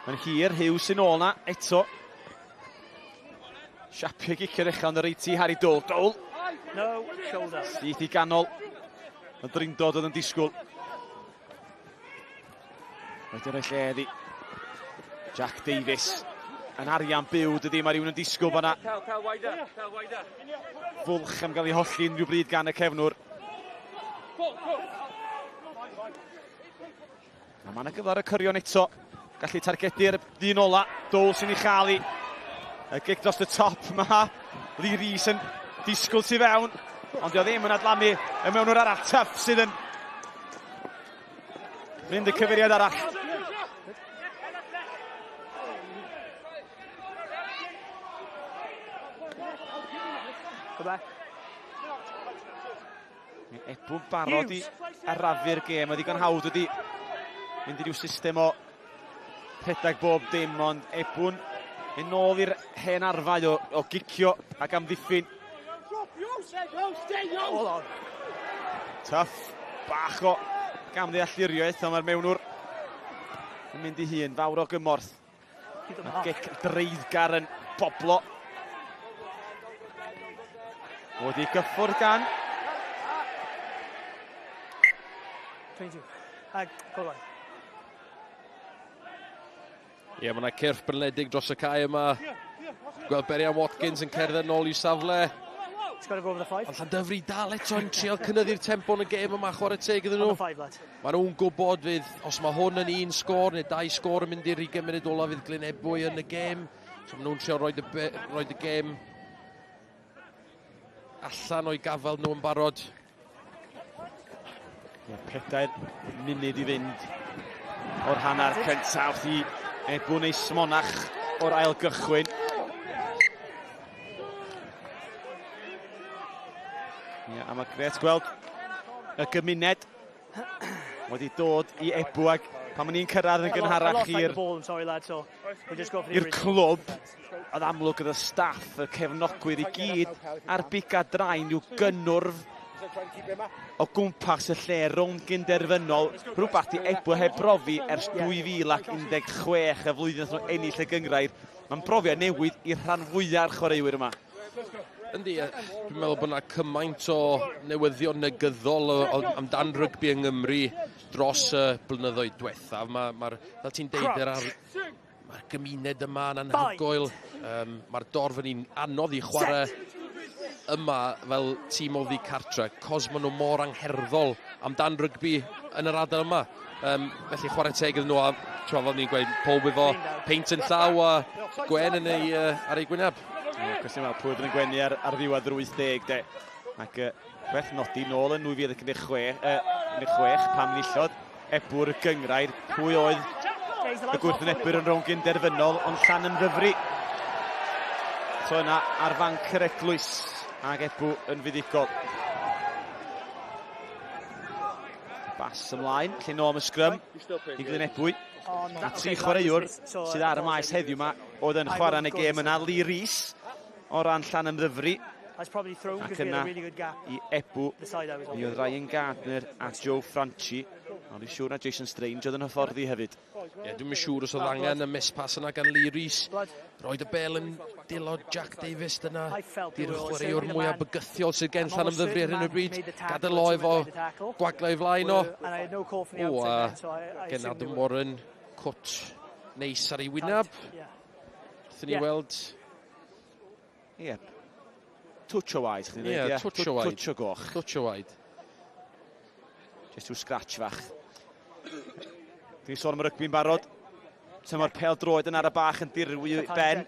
Mae'n hir, Hughes yn ôl na, eto. Siapio gicio ddechrau yn yr eiti Harry Dole. Dole. No, shoulder. Syth I ganol. Y drindod oedd yn disgwyl. Wedyn y lleddi. Jack Davis. Yn arian byw dydy, mae rhywun yn disgwyl fyna. Fwlch am gael ei holli unrhyw bryd gan y cefnwr. A mae yna gyfer y cyrion eto. Gallu targedu'r dyn ola. Dole sy'n ei chael I. Y gig dros y top yma. Lee Rees yn disgwyl tu fewn. Ond dio ddim yn adlamu y mewnwr arall. Tuff sydd yn mynd y cyfeiriad arall. Ebbw'n barod I arafu'r gêm. Mae ddigon hawdd wedi mynd I ryw system o rhedeg bob dim, ond Ebbw'n mynd nôl i'r hen arfau o gicio ac amddiffyn. Tuff, bach o gamddealluriaeth, ond mae'r mewnwr yn mynd I hun, fawr o gymorth. Mae gic dreiddgar yn boblo. Wedi gyffwrdd gan. 22. Go on. Ie, mae yna cyrff byrledig dros y cae yma. Gweld Berian Watkins yn cerdded nôl I safle. It's got to go over the 5. Ond Llandovery dal eto yn trial cynyddu'r tempo yn y gêm yma, chwarae teg iddyn nhw. Mae nhw'n gwybod fydd, os mae hwn yn 1 sgôr neu 2 sgôr yn mynd i'r 20 munud ola fydd Glynebwy yn y gêm. So mae nhw'n trial roed y gêm allan o'i gafel nhw yn barod. 4 munud I fynd o'r hanner cyntaf I Ebbw neu smonach o'r ail gychwyn. A mae gret gweld y gymuned wedi dod I Ebbw ag pan ma'n ni'n cyrraedd yn gynharach i'r clwb. Oedd amlwg oedd y staff, y cefnogwyr I gyd ar bigad draen i'w gynnwrf o gwmpas y lle rownd gyn-derfynol, rhywbeth i Ebbw heb brofi ers 2016 y flwyddyn nhw ennill y gyngrair. Mae'n brofiad newid i'r rhan fwyaf chwaraewyr yma. Yndi, dwi'n meddwl bod yna cymaint o newyddion negyddol amdan rygbi yng Nghymru dros y blynyddoedd diwethaf. Fel ti'n deud, mae'r gymuned yma yn anhygoel. Mae'r dorf yn un anodd i chwarae yma fel tîm o ddi cartre, cos maen nhw mor angherddol amdan rygbi yn yr ardal yma. Felly chwarae teg iddyn nhw, a fel ni'n gweud, pob efo peint yn llaw a gwen yn ar ei gwyneb. Cwestiwn fel pwy yn gwenu ar ddiwedd yr 80 de. Ac werth nodi nôl yn 2016 pam nillodd Ebbw'r gyngrair. Pwy oedd y gwrthwynebwyr yn rownd gyn-derfynol, ond Llanymddyfri. So yna ar fanc yr eglwys ac Ebbw yn fuddigol. Bas ymlaen, lle nôl am y sgrym i Glynebwy. A 3 chwaraewr sydd ar y maes heddiw yma oedd yn chwarae yn y gêm yna. Lee Rees o ran Llanymddyfri. Ac yna i Ebbw, mi oedd Ryan Gardner a Joe Franchi. Ond dwi'n siŵr na Jason Strange oedd yn hyfforddi hefyd. Dwi'n siŵr os oedd angen y mispas yna gan Lee Rees. Roed y bel yn dilod Jack Davis dyna. Di'r chwaraewr mwyaf bygythiol sydd gen Llanymddyfri ar hyn o bryd. Gadael o efo gwaglau i flaen o. Gen Adam Warren, cwt neis ar ei wyneb. Thyn ni weld... Ie, twtch o waed, chdi'n dweud? Ie, twtch o waed. Twtch o goch. Twtch o waed. Just yw scratch fach. Dwi'n sôn am y rygbi'n barod. Tymor pêl droed yn ar y bach yn dirwy ben.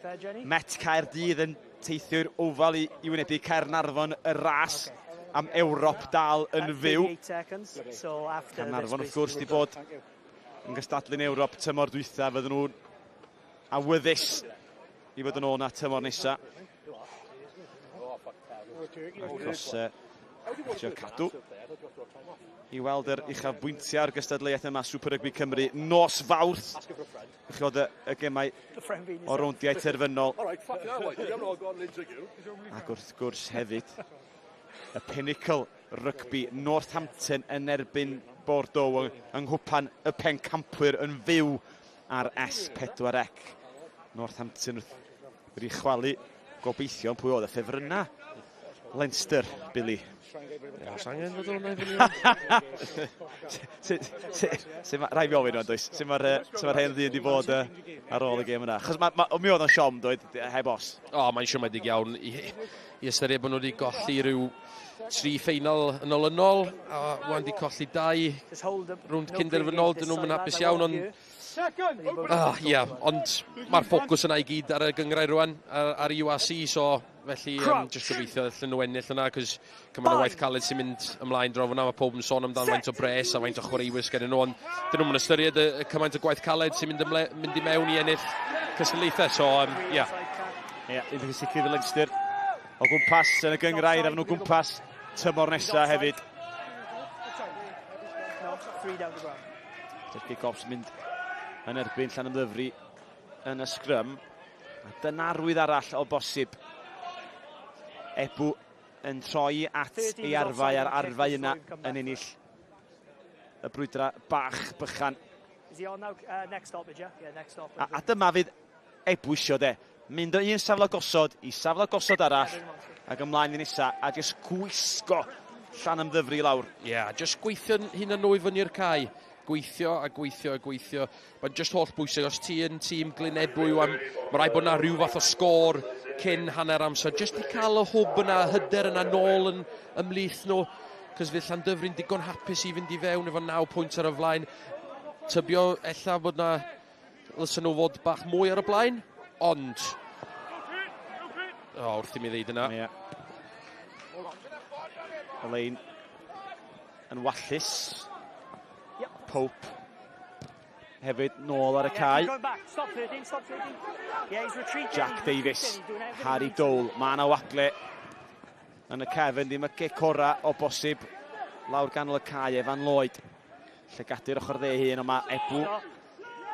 Met Caerdydd yn teithio'r ofal i wynebu Caernarfon y ras am Ewrop dal yn fyw. Caernarfon wrth gwrs di bod yn gystadlu'n Ewrop tymor dwytha, fydden nhw'n awyddus i fod yn ôl na tymor nesa. Achos trio cadw i weld yr uchafbwyntiau ar gystadleuaeth yma Super Rygbi Cymru nos Fawrth. Ych oedd y gemau o rowndiau terfynol. Ac wrth gwrs hefyd y Pinnacle Rugby Northampton yn erbyn Bordeaux yng nghwpan y pencampwyr yn fyw ar S4C. Northampton wedi chwalu gobeithio pwy oedd y ffefrynna. Leinster, Billy. Os angen fod hwnna i fyny. Rai fi ofyn o'n does? Sut mae'r hen ddyn wedi bod ar ôl y gêm yna? Chos mi oedd o'n siom, doedd, heb os? Mae'n siomedig iawn i ystyried bod nhw wedi golli rhyw 3 ffeinal yn olynol, a wan wedi colli 2 rownd gyn-derfynol. Dyn nhw'n hapus iawn, ond... ond mae'r ffocws yna i gyd ar y gyngrair rwan, ar URC, so felly jyst gobeithio allan nhw ennill yna, cos cymaint o waith caled sy'n mynd ymlaen drof yna, mae pob yn sôn amdano faint o bres a faint o chwaraewyr gen nhw, ond dyn nhw'n ystyried y cymaint o gwaith caled sy'n mynd i mewn i ennill cystadlaethau, so ia. Ie, un sicr y Leinster o gwmpas yn y gyngrair, a nhw gwmpas tymor nesa hefyd. Sergi Goffs mynd yn erbyn Llanymddyfri yn y sgrym. A dyna arwydd arall o bosib. Ebbw yn troi at ei arfau a'r arfau yna yn ennill y brwydra bach bychan. A dyma fydd Ebbw isio de. Mynd o un safle gosod i safle gosod arall ac ymlaen i nesa a jyst gwisgo Llanymddyfri lawr. Jyst gweithio'n hyn yn nwy fyny'r cae. Gweithio a gweithio a gweithio. Mae'n jyst holl bwysig. Os ti yn tîm Glynebwy, mae rhaid bod yna rhyw fath o sgôr cyn hanner amser. Jyst i cael y hwb yna, hyder yna nôl yn ymlith nhw. Cos fydd Llandyfri'n digon hapus i fynd i fewn efo 9 pwynt ar y flaen. Tybio ella bod yna lysyn nhw fod bach mwy ar y blaen. Ond... wrth i mi ddeud yna. Y lein yn wallus. Pope hefyd nôl ar y cae. Jack Davis, Harry Dole, mae yna wagle yn y cefn, ddim y gic ora o bosib lawr ganol y cae Evan Lloyd. Llygadi'r ochr dde hun, ond mae Ebbw.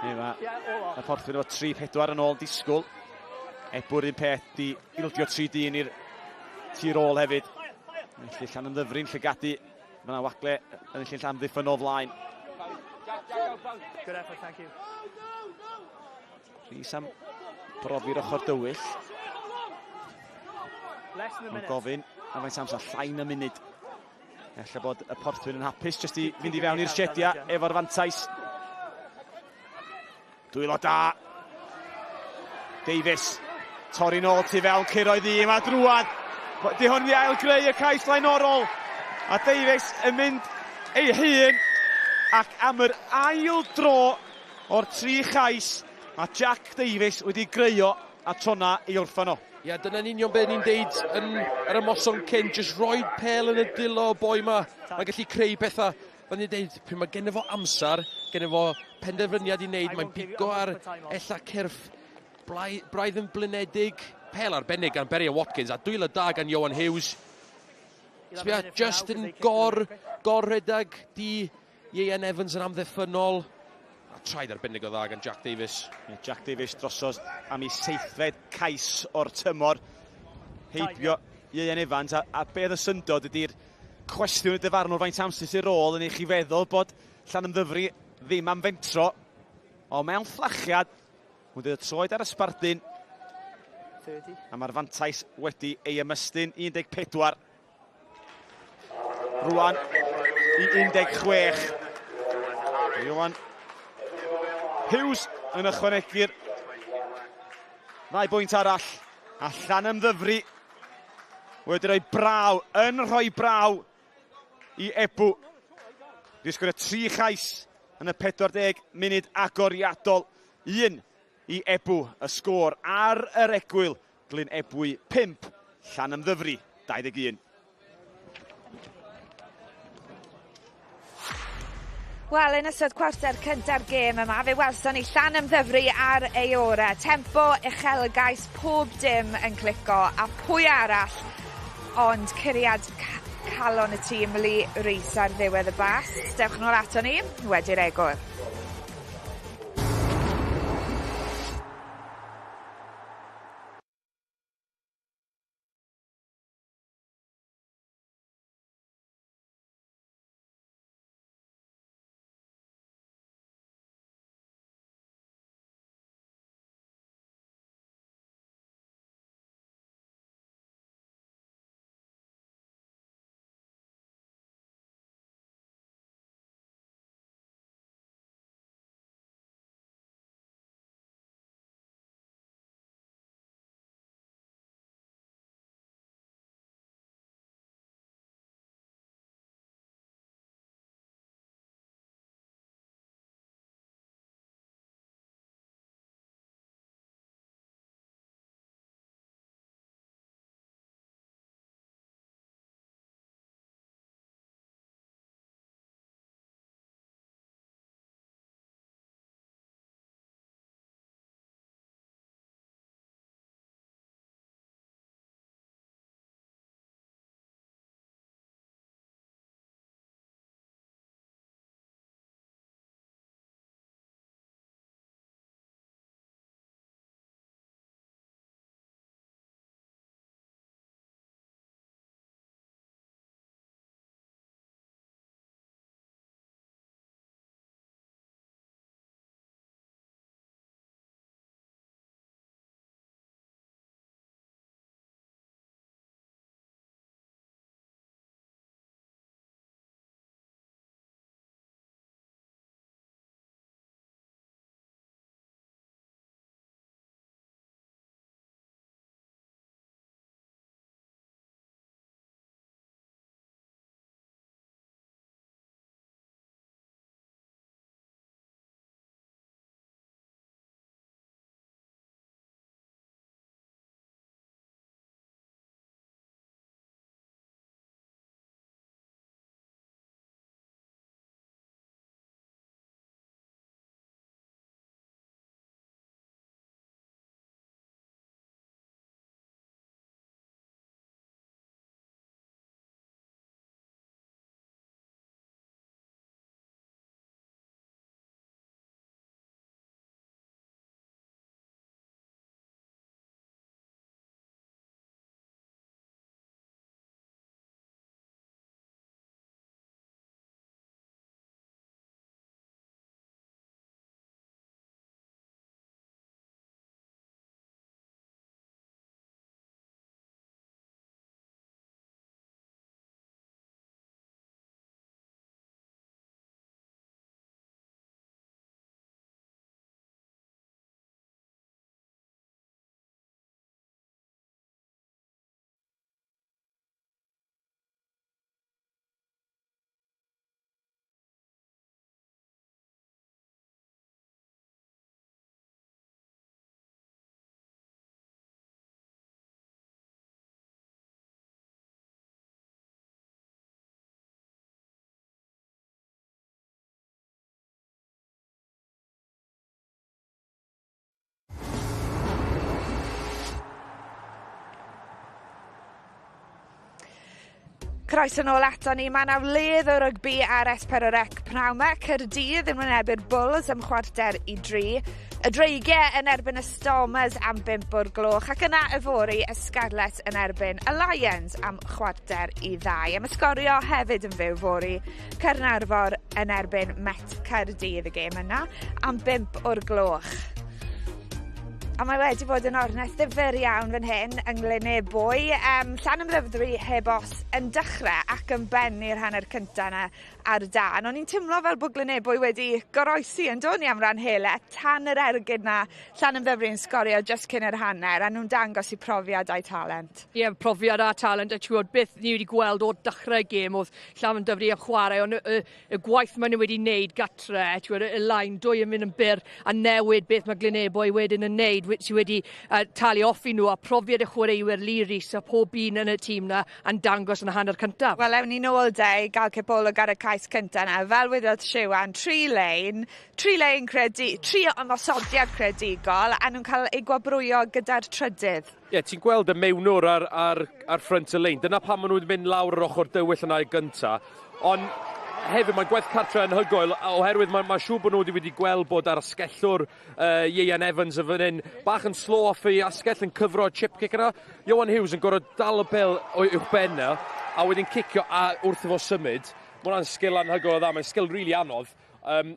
Y porthwyn efo 3-4 yn ôl disgwyl. Ebbw'r un peth di ildio 3 dyn i'r tir ôl hefyd. Felly Llanymddyfri'n llygadu. Mae yna wagle yn y Llanymddyfri flaen. Good effort, thank you. Rhys am brofi'r ochr dywyll. Mae'n gofyn, a faint amser llain y munud. Ella bod y porthwyn yn hapus jyst i fynd i fewn i'r shedia efo'r fantais. Dwylo da. Davies. Torri nôl tu fewn, curoedd i yma drwad. Di hwn i ail greu y cais flaenorol. A Davies yn mynd ei hun. Ac am yr ail dro o'r 3 chais, mae Jack Davies wedi greu a trona i wrthon o. Ia, dyna'n union beth ni'n deud yn yr ymosod cyn, jyst rhoi pel yn y dilo o boi yma. Mae'n gallu creu pethau. Fan ni'n deud, pryd mae gen fo amser, gen fo penderfyniad i wneud, mae'n bigo ar ella cyrff braidd yn blinedig. Pel arbennig gan Berry Watkins a dwylo da gan Iowan Hughes. Just yn gorredag di Ian Evans yn amddiffynol. A traed arbennig o dda gan Jack Davies. Jack Davies drosodd am ei 7fed cais o'r tymor. Heibio Ian Evans a beth y syndod ydy'r cwestiwn y dyfarnwr faint amser sy'n rôl yn eich i feddwl bod Llanymddyfri ddim am fentro. O mewn fflachiad, wedi y troed ar ysbardun. A mae'r fantais wedi ei ymystyn 14. Rwan i 16. Iowan Hughes yn ychwanegu'r 2 bwynt arall. A Llanymddyfri wedi rhoi braw, yn rhoi braw i Ebbw. Wedi sgorio 3 chais yn y 40 munud agoriadol. 1 i Ebbw, y sgôr ar yr egwyl. Glynebwy 5, Llanymddyfri 21. Wel, yn ystod cwarter cynta'r gêm yma, fe welson ni Llanymddyfri ar ei ore. Tempo, uchelgais, pob dim yn clico, a pwy arall ond curiad calon y tîm Lee Rhys ar ddiwedd y bas. Dewch nôl ato ni, wedi'r egwyl. Croeso nôl ato ni, mae 'na wledd o rygbi ar S4C pnawn 'ma. Caerdydd yn wynebu'r Bulls am chwarter i 3. Y Dreigiau yn erbyn y Stormers am 5 o'r gloch, ac yna yfori y Scarlets yn erbyn y Lions am chwarter i 2. Am ysgorio hefyd yn fyw fori Caernarfon yn erbyn Met Caerdydd y gêm yna am 5 o'r gloch. A mae wedi bod yn ornest ddifyr iawn fan hyn yng Glynebwy. Llanymddyfri heb os yn dechrau ac yn bennu'r hanner cynta yna ar dan. O'n i'n teimlo fel bod Glynebwy wedi goroesi yn dod ni am ran hele tan yr ergyd na Llanymddyfri yn sgorio just cyn yr hanner, a nhw'n dangos i profiad a'u talent. Ie, profiad a talent, a ti'n beth ni wedi gweld o'r dechrau gêm oedd Llanymddyfri am chwarae, ond y gwaith maen nhw wedi wneud gatre, y lain dwy yn mynd yn byr, a newid beth mae Glynebwy wedyn yn wneud, sydd wedi talu off i nhw, a profiad y chwaraewyr Lee Rees a pob un yn y tîm na yn dangos yn y hanner cyntaf. Wel, ewn ni nôl de, gael cipolwg ar y cais cynta yna. Fel wedodd Siwan, 3 lein ymosodiad credigol, a nhw'n cael eu gwabrwyo gyda'r trydydd. Ie, ti'n gweld y mewnwr ar ffront y lein. Dyna pan maen nhw'n mynd lawr yr ochr dywyll yna i gynta. Ond hefyd mae'n gwaith cartre yn hygoel, oherwydd mae'n siŵr bod nhw wedi gweld bod ar asgellwr Ieuan Evans yn fan hyn bach yn slow off i asgell yn cyfro chip kick yna. Ioan Hughes yn gorfod dal y bel uwch benna a wedyn cicio wrth i fo symud. Mae hwnna'n sgil anhygoel o dda, mae'n sgil rili anodd.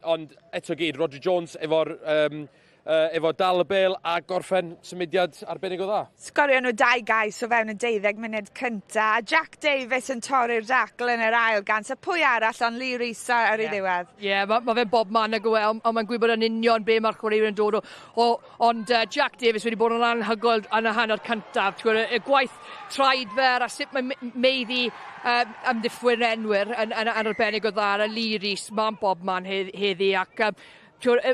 Ond eto gyd, Roger Jones efo dal y bel a gorffen symudiad arbennig o dda. Sgorio nhw 2 gais o fewn y 12 munud cynta. Jack Davies yn torri'r dacl yn yr ail gant, a pwy arall ond Lee Rees ar ei ddiwedd? Ie, mae fe'n bob man ag ond mae'n gwybod yn union be mae'r chwaraewyr yn dod o. Ond Jack Davies wedi bod yn anhygoel yn y hanner cyntaf. Y gwaith traed fer a sut mae'n meiddi amddiffwyr enwyr yn arbennig o dda, a Lee Rees, mae'n bob man heddi, ac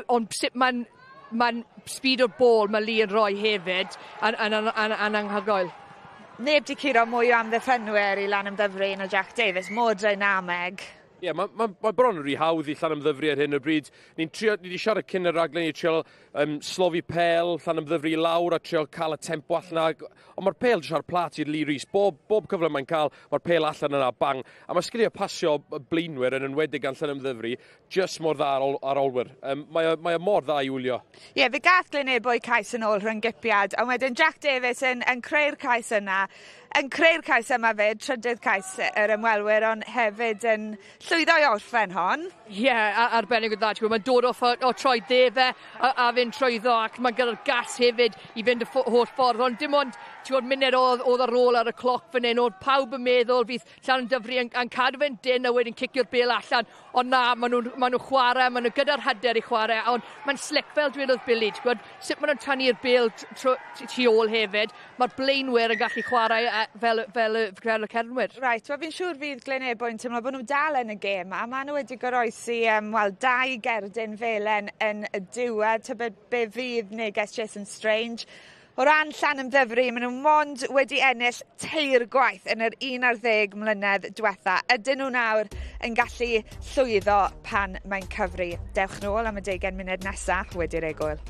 ond sut mae'n speed o'r bôl mae Lee yn rhoi hefyd yn anhygoel. Neb di curo mwy o amddiffynwyr i Llanymddyfri na Jack Davies, mor dynameg. Ie, mae bron yn rhy hawdd i Llanymddyfri ar hyn o bryd. Ni wedi siarad cyn y raglen i trio slofi pel, Llanymddyfri i lawr a trio cael y tempo allan. Ond mae'r pel jyst ar plat i'r Lee Rees. Bob cyfle mae'n cael, mae'r pel allan yna, bang. A mae sgiliau pasio blaenwyr yn enwedig gan Llanymddyfri, just mor dda ar olwyr. Mae mor dda i wylio. Ie, fe gath Glynebwy cais yn ôl rhwng gipiad, ond wedyn Jack Davies yn creu'r cais yna. Yn creu'r cais yma fyd, trydydd cais yr ymwelwyr, ond hefyd yn llwyddo i orffen hon. Ie, arbennig o dda. Mae'n dod o troi ddefe a fynd trwyddo, ac mae gyda'r gas hefyd i fynd y holl ffordd. Ond dim ond munud oedd ar ôl ar y cloc fan hyn, oedd pawb yn meddwl fydd Llanymddyfri yn cadw fe'n dyn a wedyn cicio'r bel allan. Ond na, maen nhw chwarae, maen nhw gyda'r hyder i chwarae, ond mae'n slick fel dwedodd Billy. Sut maen nhw'n tynnu'r bel tu ôl hefyd, mae'r blaenwyr yn gallu chwarae fel y cernwyr. Right, wel fi'n siŵr fydd Glynebwy'n teimlo bod nhw dal yn y gêm, a maen nhw wedi goroesi 2 gerdyn felen yn y diwedd, tybed be fydd neges Jason Strange. O ran Llanymddyfri, maen nhw mond wedi ennill teir gwaith yn yr 11 mlynedd diwetha. Ydyn nhw nawr yn gallu llwyddo pan mae'n cyfri. Dewch nôl am y 20 munud nesaf wedi'r egwyl.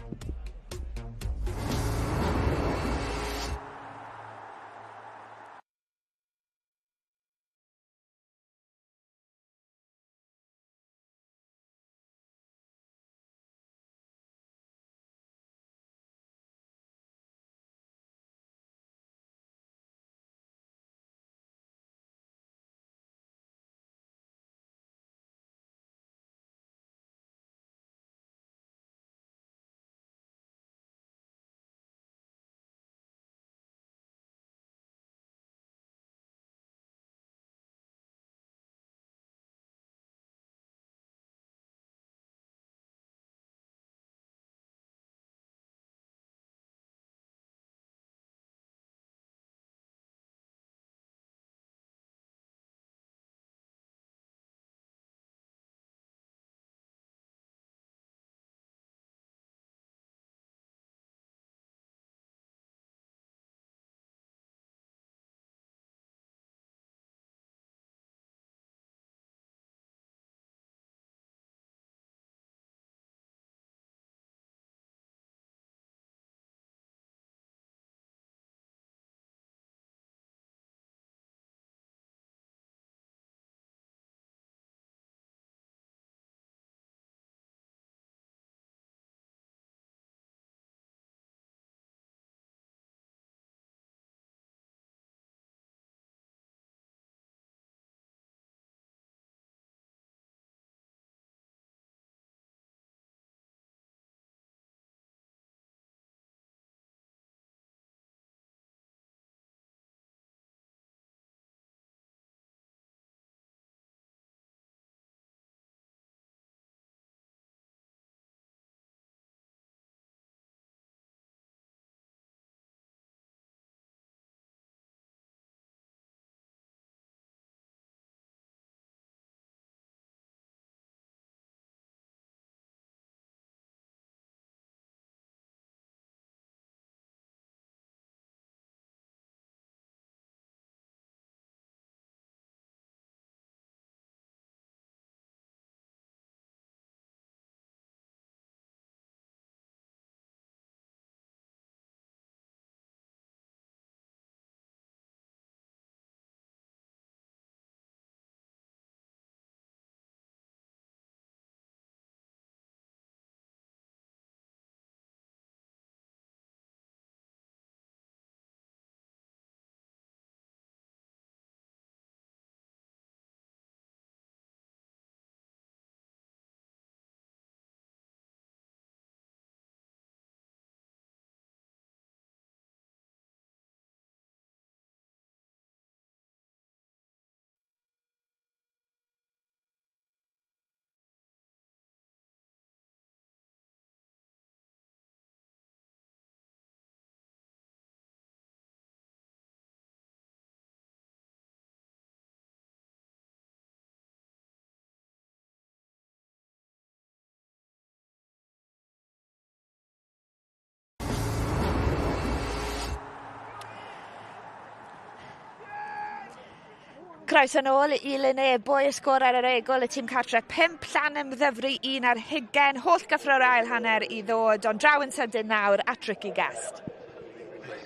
Croeso nôl I Lynebwy, y sgôr ar yr egol, y tîm cartre 5, Llanymddyfri 1 ar 20, holl gyffro'r ail hanner I ddod, ond draw yn sydyn nawr at Ricky Guest.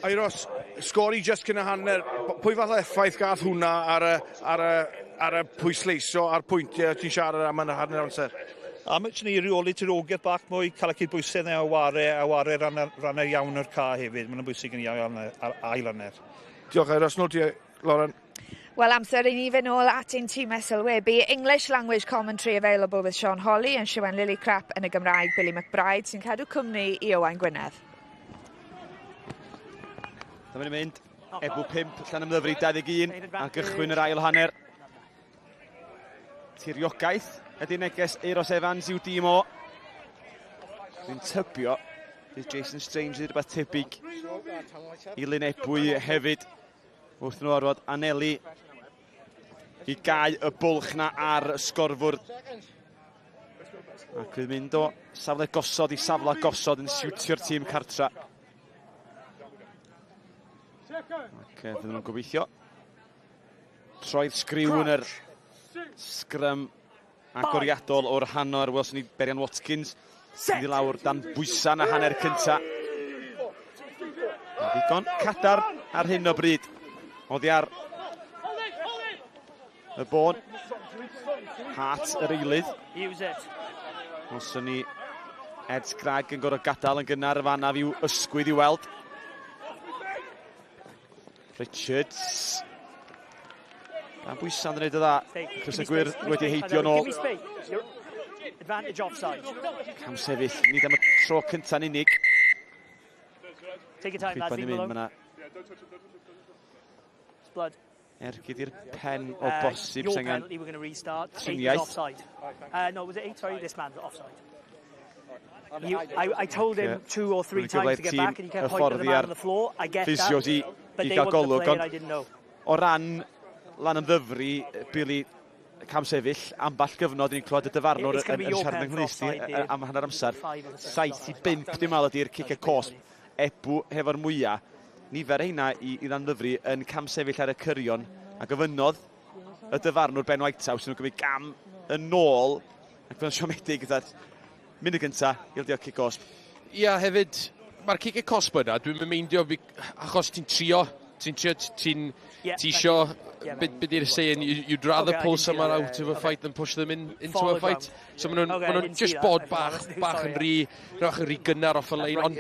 Eiros, sgor I just cyn y hanner, pwy fath o effaith gath hwnna ar y pwysleisio a'r pwyntiau ti'n siarad am yn y hanner amser? A mae ni reoli tirogeth bach mwy, cael ac I bwysedd neu awaru ran iawn o'r ca hefyd. Mae'n bwysig yn iawn ar ail hanner. Diolch Eiros, nôl ti, Lauren. Well, amser I ni fynd nôl at ein tîm sylwebu. English language commentary available with Sean Holly and Siwan Lily Crap yn y Gymraeg, Billy McBride sy'n cadw cwmni I Owain Gwynedd. Dyma'n mynd, Ebbw 5, Llanymddyfri 21, a gychwyn yr ail hanner. Tiriogaeth ydy neges Eiros Evans i'w dîm o. Dwi'n tybio, bydd Jason Strange yn rhywbeth tebyg I Lynebwy hefyd. Wrth nhw orfod anelu I gau y bwlch na ar sgorfwr. Ac fydd mynd o safle gosod I safle gosod yn siwtio'r tîm cartra. Ac fydd nhw'n gobeithio. Troi'r sgriw yn yr sgrym agoriadol o'r hanner. Welson ni Berian Watkins. Mynd I lawr dan bwysa na hanner cynta. Digon cadar ar hyn o bryd. Oddi ar y bôn. Hart yr eilydd. Welson ni Ed Scragg yn gorau gadael yn gynnar y fanaf i'w ysgwydd I weld. Richards. Dan bwysa yn gwneud y dda. Chris y gwir wedi heidio nôl. Advantage offside. Cam sefyll, nid am y tro cynta'n unig. Take your time, lads. Leave him alone. It's blood. Ergyd i'r pen o bosib Your sengen. penalty, we're going to restart. 8 is Triniaeth. offside. No, was it 8? Sorry, this man's offside. I told him 2 or 3 times to get back, and he kept pointing at the man on the floor. I get that, but they wanted to play it, I didn't know. O ran Llanymddyfri, Billy, cam sefyll, amball gyfnod ni'n clywed y dyfarnwr yn siarad yng Nghymru am hanner amser. 7-5 dim al ydy'r cic y cosp. Ebbw hefo'r mwyaf. Nifer heina I Llanymddyfri yn cam sefyll ar y cyrion a gyfynodd y dyfarnwr Ben Whitehouse yn gwneud gam yn ôl ac fy'n siomedig gyda'r munud gynta i'r diolch cic cosp. Ia, hefyd, mae'r cic y cosp yna, dwi'n meindio achos ti'n trio, ti'n tisio, beth yw'r saying, you'd rather pull someone out of a fight than push them into a fight. So maen nhw'n just bod bach yn rhy gynnar off y lein, ond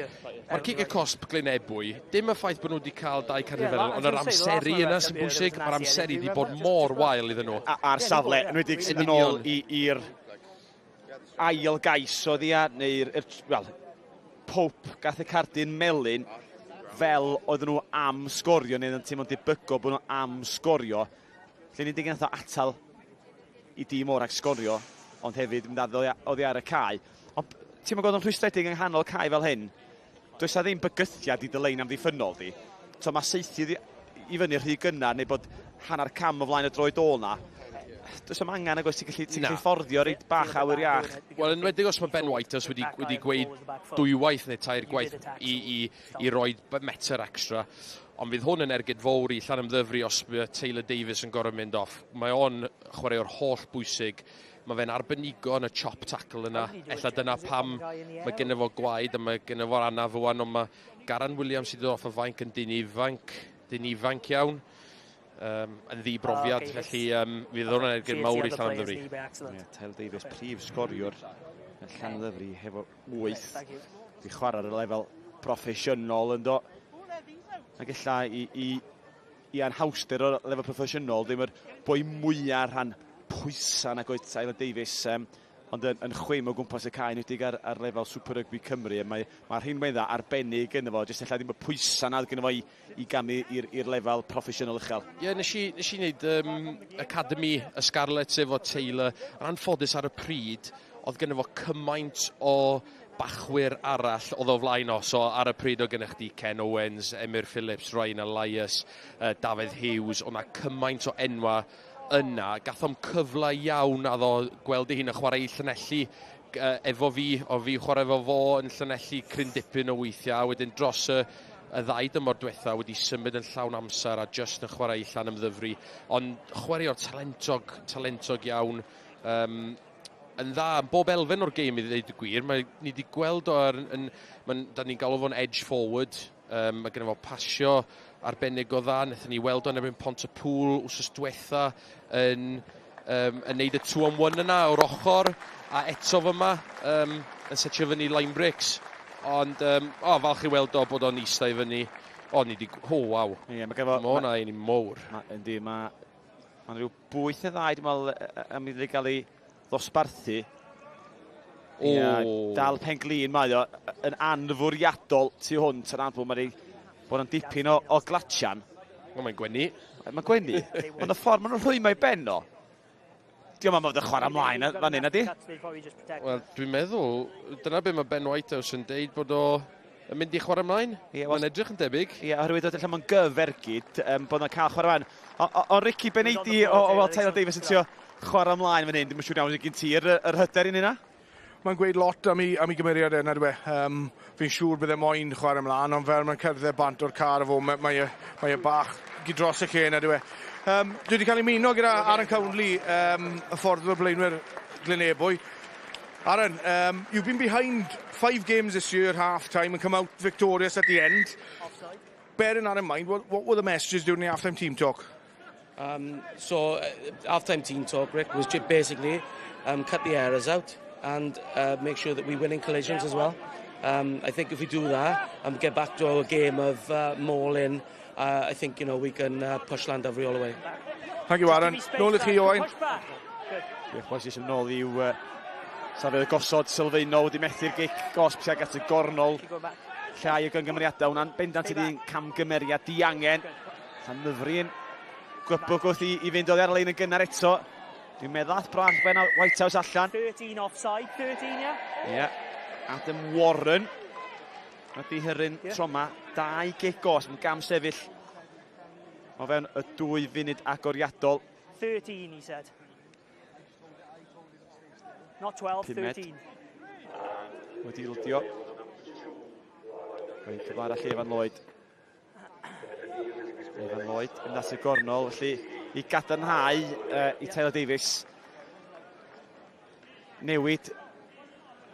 mae'r cic y cosp Glynebwy, dim y ffaith bod nhw wedi cael 2 carnifel, ond yr amseru yna sy'n bwysig, mae'r amseru wedi bod mor wael iddyn nhw. A'r safle, yn wedi'i sydd yn ôl i'r ail gais o ddia, neu'r, wel, Pope gath y cardyn melyn, fel oedden nhw am sgorio, neu yn teimlo'n debygol bod nhw am sgorio. Lle ni'n digyn atho atal I dîm o'r ag sgorio, ond hefyd mynd oddi ar y cae. Ond ti'n gwybod yn rhwystredig yng nghanol cae fel hyn, does na ddim bygythiad I dylein am ddiffynol di. So mae seithi I fyny rhy gynnar, neu bod hanner cam o flaen y droed ôl na. Does am angen ag oes ti'n gallu fforddio reit bach awyr iach. Wel, yn wedig os mae Ben Whitehouse wedi gweud 2 waith neu 3 gwaith I roi metr extra. Ond fydd hwn yn ergyd fawr I Llanymddyfri os mae Taylor Davies yn gorau mynd off. Mae o'n chwaraeo'r holl bwysig. Mae fe'n arbenigo yn y chop tackle yna. Ella dyna pam mae gennym fo gwaed a mae gennym fo'r anaf wan, ond mae Garan Williams sydd off y fainc yn dyn ifanc iawn. Yn ddibrofiad, felly fydd hwn yn ergyd mawr I Llanymddyfri. Taylor Davies, prif sgoriwr Llanymddyfri, hefo 8. Di chwarae ar y lefel proffesiynol yn do. Ac illa I anhawster o'r lefel proffesiynol, ddim yr boi mwyaf rhan pwysa nag oedd Taylor Davies, ond yn chwym o gwmpas y cae wedig ar lefel Super Rygbi Cymru. Mae'r hyn meddwl arbennig yn efo, jyst ella ddim y pwysa nad gyda fo I gamu i'r lefel proffesiynol uchel. Ie, nes I wneud Academy y Scarlett efo Taylor. Yn anffodus ar y pryd, oedd gyda fo cymaint o bachwyr arall oedd o flaen o. So ar y pryd o gynnwch chi Ken Owens, Emyr Phillips, Ryan Elias, Dafydd Hughes. O'na cymaint o enwa yna. Gath o'm cyfle iawn a ddo gweld ei hun yn chwarae I Llanelli efo fi, o fi chwarae efo fo yn Llanelli cryn dipyn o weithiau. Wedyn dros y y ddau dymor diwetha wedi symud yn llawn amser a just yn chwarae i Llanymddyfri, ond chwarae o'r talentog iawn, yn dda, yn bob elfen o'r gêm i ddweud y gwir. Ni wedi gweld o, da ni'n galw fo'n edge forward, mae gen i fo pasio arbennig o dda, wnaethon ni weld o'n erbyn Pontypool wsos diwetha yn neud y 2-on-1 yna o'r ochr, a eto fyma yn setio fyny line breaks. Ond, falch i weld o bod o'n eistedd i fyny. Ni wedi... waw. Ie, mae hwnna un i mowr. Yndi, mae'n rhyw bwyth y ddau, dwi'n meddwl, am iddi gael ei ddosbarthu. Dal Penglin mae o, yn anfwriadol tu hwnt yn anfwr. Mae'n bod yn dipyn o glatsian. Mae'n gwenu. Mae'n gwenu. Ond y ffordd maen nhw'n rhoi mae ben o. Diolch yn fawr chwarae ymlaen fan hyn, ydi? Wel, dwi'n meddwl, dyna be mae Ben Whitehouse yn deud bod o yn mynd i chwarae ymlaen. Mae'n edrych yn debyg. Ie, oherwydd oedd mae'n gyfergyd bod nhw'n cael chwarae ymlaen. O Ricky Beneidi o Taylor Davis yn trio chwarae ymlaen fan hyn, dwi'n siŵr iawn sy'n gyn yr hyder un yna. Mae'n gweud lot am ei gymeriad yna, dwi. Fi'n siŵr bydd e moyn chwarae ymlaen, ond fel mae'n cerdded bant o'r car o fo, mae e bach gydros y lle yna, dwi. Dwi wedi cael ei muno gyda Aaron Cownley, y ffordd o'r blaenwyr Glynebwy. Aaron, you've been behind 5 games this year, half-time, and come out victorious at the end. Bearing that in mind, what were the messages during the half-time team talk? Half-time team talk, Rick, was basically cut the errors out and make sure that we win in collisions as well. I think if we do that and get back to our game of mauling, I think, we can push Llandovery all the way. Thank you, Aaron. Nôl i chi, Owain. Position nôl i'w safle y gosod sylfaenol wedi methu'r gic gosb tuag at y gornol. Llai o gymgymeriadau, hwnna'n bendant ydy'n camgymeriad diangen. Llandovery yn gwybod gwrth i fynd oddi ar y lein yn gynnar eto. Dwi'n meddwl at brach Ben Whitehouse allan. 13 offside, 13, Ie. Adam Warren. Ydy hyrryn troma, 2 gic gosb yn gam sefyll o fewn y 2 funud agoriadol. 13, he said. Not 12, 13. Wedi ildio. Mae'n cyflar allu Evan Lloyd. Evan Lloyd yn nas y gornol, felly i gadarnhau i Taylor Davis. Newid.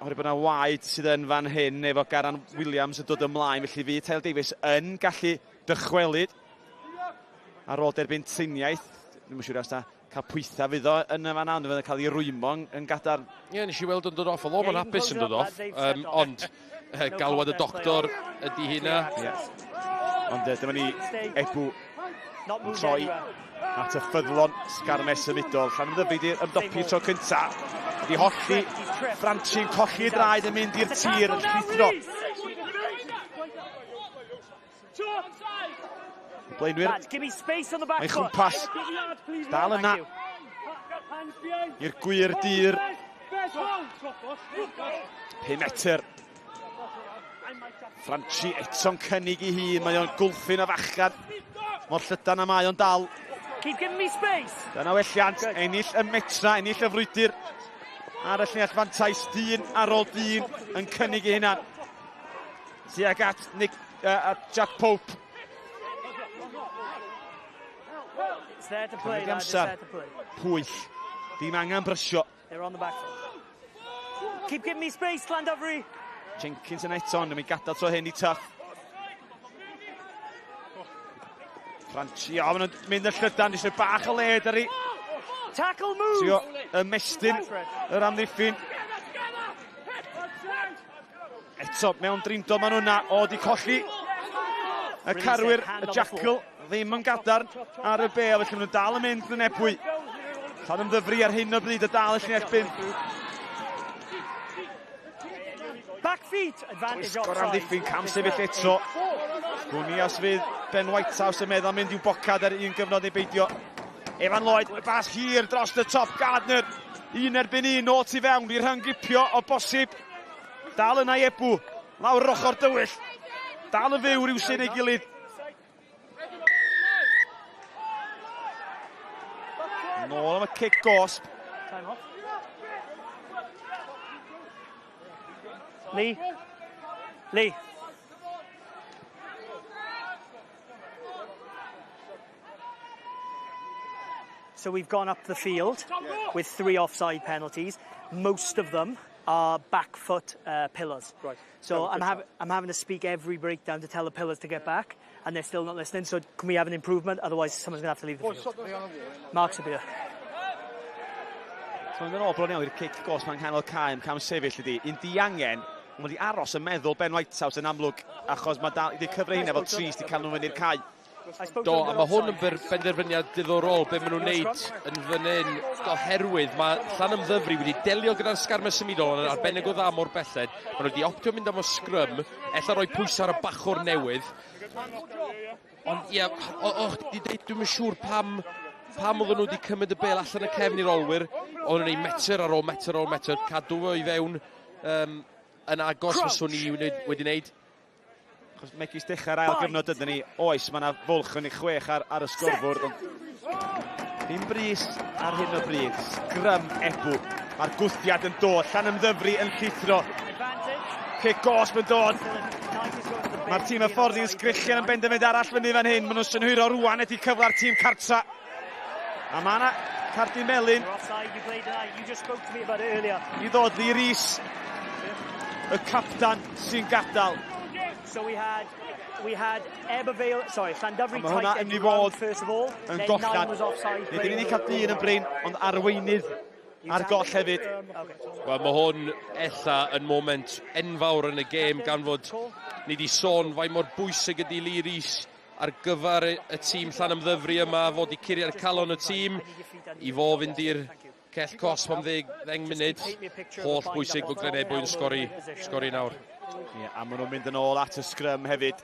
Oherwydd bod yna waed sydd yn fan hyn efo Garan Williams yn dod ymlaen, felly fi Taylor Davis yn gallu dychwelyd ar ôl derbyn triniaeth. Dwi'n yn siŵr os da cael pwytha fydd o yn y fan awn, fydd yn cael ei rwymo yn gadarn. Ie, nes i weld yn dod off, o mae'n hapus yn dod off, ond galwad y doctor ydy hynna. Ond dyma ni Ebbw yn troi at y ffyddlon sgarmes ymudol. Llanymddyfri wedi ymdopi tro cynta. Wedi holli, Franchi'n colli draed yn mynd i'r tir yn llithro. Blaenwyr, mae'n chwmpas. Dal yna. I'r gwir dyr. 5 metr. Franchi eto'n cynnig i hun, mae o'n gwlffin o fachgan. Mor llydan a mae o'n dal. Dyna welliant, ennill y metra, ennill y frwydr. Ar y llinell fantais, dyn ar ôl dyn yn cynnig i hynna. Tuag at Jack Pope. Cynnig amser. Pwyll. Dim angen brysio. Keep giving me space, Llandovery. Jenkins yn eto, ond mi gadael tro hyn i Tuff. Franchi, maen nhw'n mynd y llydan, eisiau bach o led ar ei. Tackle move! Trio ymestyn yr amddiffyn. Eto, mewn drindod maen nhw'na, di colli y carwyr, y jackal, ddim yn gadarn ar y be, felly maen nhw'n dal yn mynd yn Ebbw. Llanymddyfri ar hyn o bryd, y dal y llinell 5. Back feet, advantage offside. Sgor amddiffyn, cam sefyll eto. Gwni os fydd Ben Whitehouse yn meddwl mynd i'w bocad ar un gyfnod neu beidio. Evan Lloyd, bas hir dros y top, Gardner. 1 erbyn 1, o tu fewn i'r rhyngripio o bosib. Dal yna i Ebbw, lawr ochr dywyll. Dal y fyw rhyw sy'n ei gilydd. Nôl am y cic gosb. Lee. So we've gone up the field with 3 offside penalties. Most of them are back foot pillars. Right. So I'm having to speak every breakdown to tell the pillars to get back, and they're still not listening. So can we have an improvement? Otherwise, someone's going to have to leave the field. Mark Sabir. So yn ôl bron iawn i'r cic gos mewn nghanol cae am cam sefyll ydi. Un diangen, mae wedi aros yn meddwl Ben Whitehouse yn amlwg, achos mae wedi cyfri hynny efo Tris wedi cael nhw fyny'r cae. Do, a mae hwn yn benderfyniad diddorol be maen nhw'n neud yn fyny'n oherwydd. Mae Llanymddyfri wedi delio gyda'r sgarmes symudol yn arbennig o dda mor belled. Maen nhw wedi optio mynd am o sgrym, ella roi pwysau ar y bachwr newydd. Ond ie, dwi'n yn siŵr pam oedden nhw wedi cymryd y bel allan y cefn i'r olwyr. Oedden nhw'n ei metr ar ôl metr ar ôl metr, cadw fo i fewn yn agos fyswn i wedi wneud. Megis dechrau'r ail gyfnod ydyn ni. Oes, mae yna fwlch yn ei 6 ar y sgorfwrdd. Ddim bris ar hyn o bryd. Sgrym Ebbw. Mae'r gwthiad yn dod. Llanymddyfri yn llithro. Cic gos yn dod. Mae'r tîm y ffordd i'n sgrichian yn benderfyniad arall fyny fan hyn. Maen nhw'n synhwyro rwan ydi cyfla'r tîm cartra. A mae yna cardi melyn. I ddod i Rhys. Y capdan sy'n gadael. So we had Ebbw Vale, sorry, Llandovery tight end first of all. Yn gollan. Nid ni wedi cael dyn yn brin, ond arweinydd ar goll hefyd. Wel, mae hwn ella yn moment enfawr yn y gêm gan fod ni wedi sôn faint mor bwysig ydi Lee Rhys ar gyfer y tîm Llanymddyfri yma fod i curio'r calon y tîm i fo fynd i'r cell cosp am 10 munud. Holl bwysig bod Glynebwy yn sgori nawr. Ie, a maen nhw'n mynd yn ôl at y sgrym hefyd.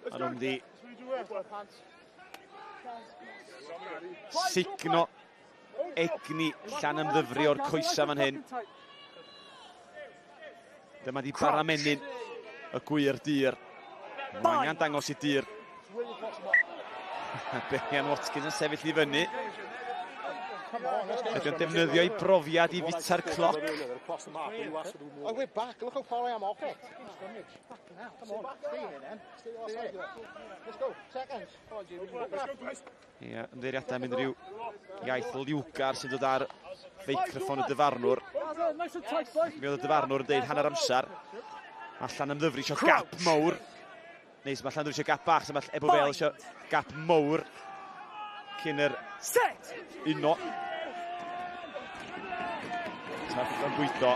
A nhw'n mynd i signo egni Llanymddyfri o'r coesa fan hyn. Dyma di baramenyn y gwir dir. Mae angen dangos i dir. Berian Watkins yn sefyll i fyny. Ydy o'n defnyddio ei brofiad i fita'r cloc. Ie, ymddeiriadau mynd rhyw iaith liwgar sy'n dod ar feicroffon y dyfarnwr. Mi oedd y dyfarnwr yn deud hanner amser. Mae Llanymddyfri eisiau gap mawr. Neis, mae Llanymddyfri eisiau gap bach, so mae Ebbw Vale eisiau gap mawr. Cyn yr uno. Tuff yn bwydo,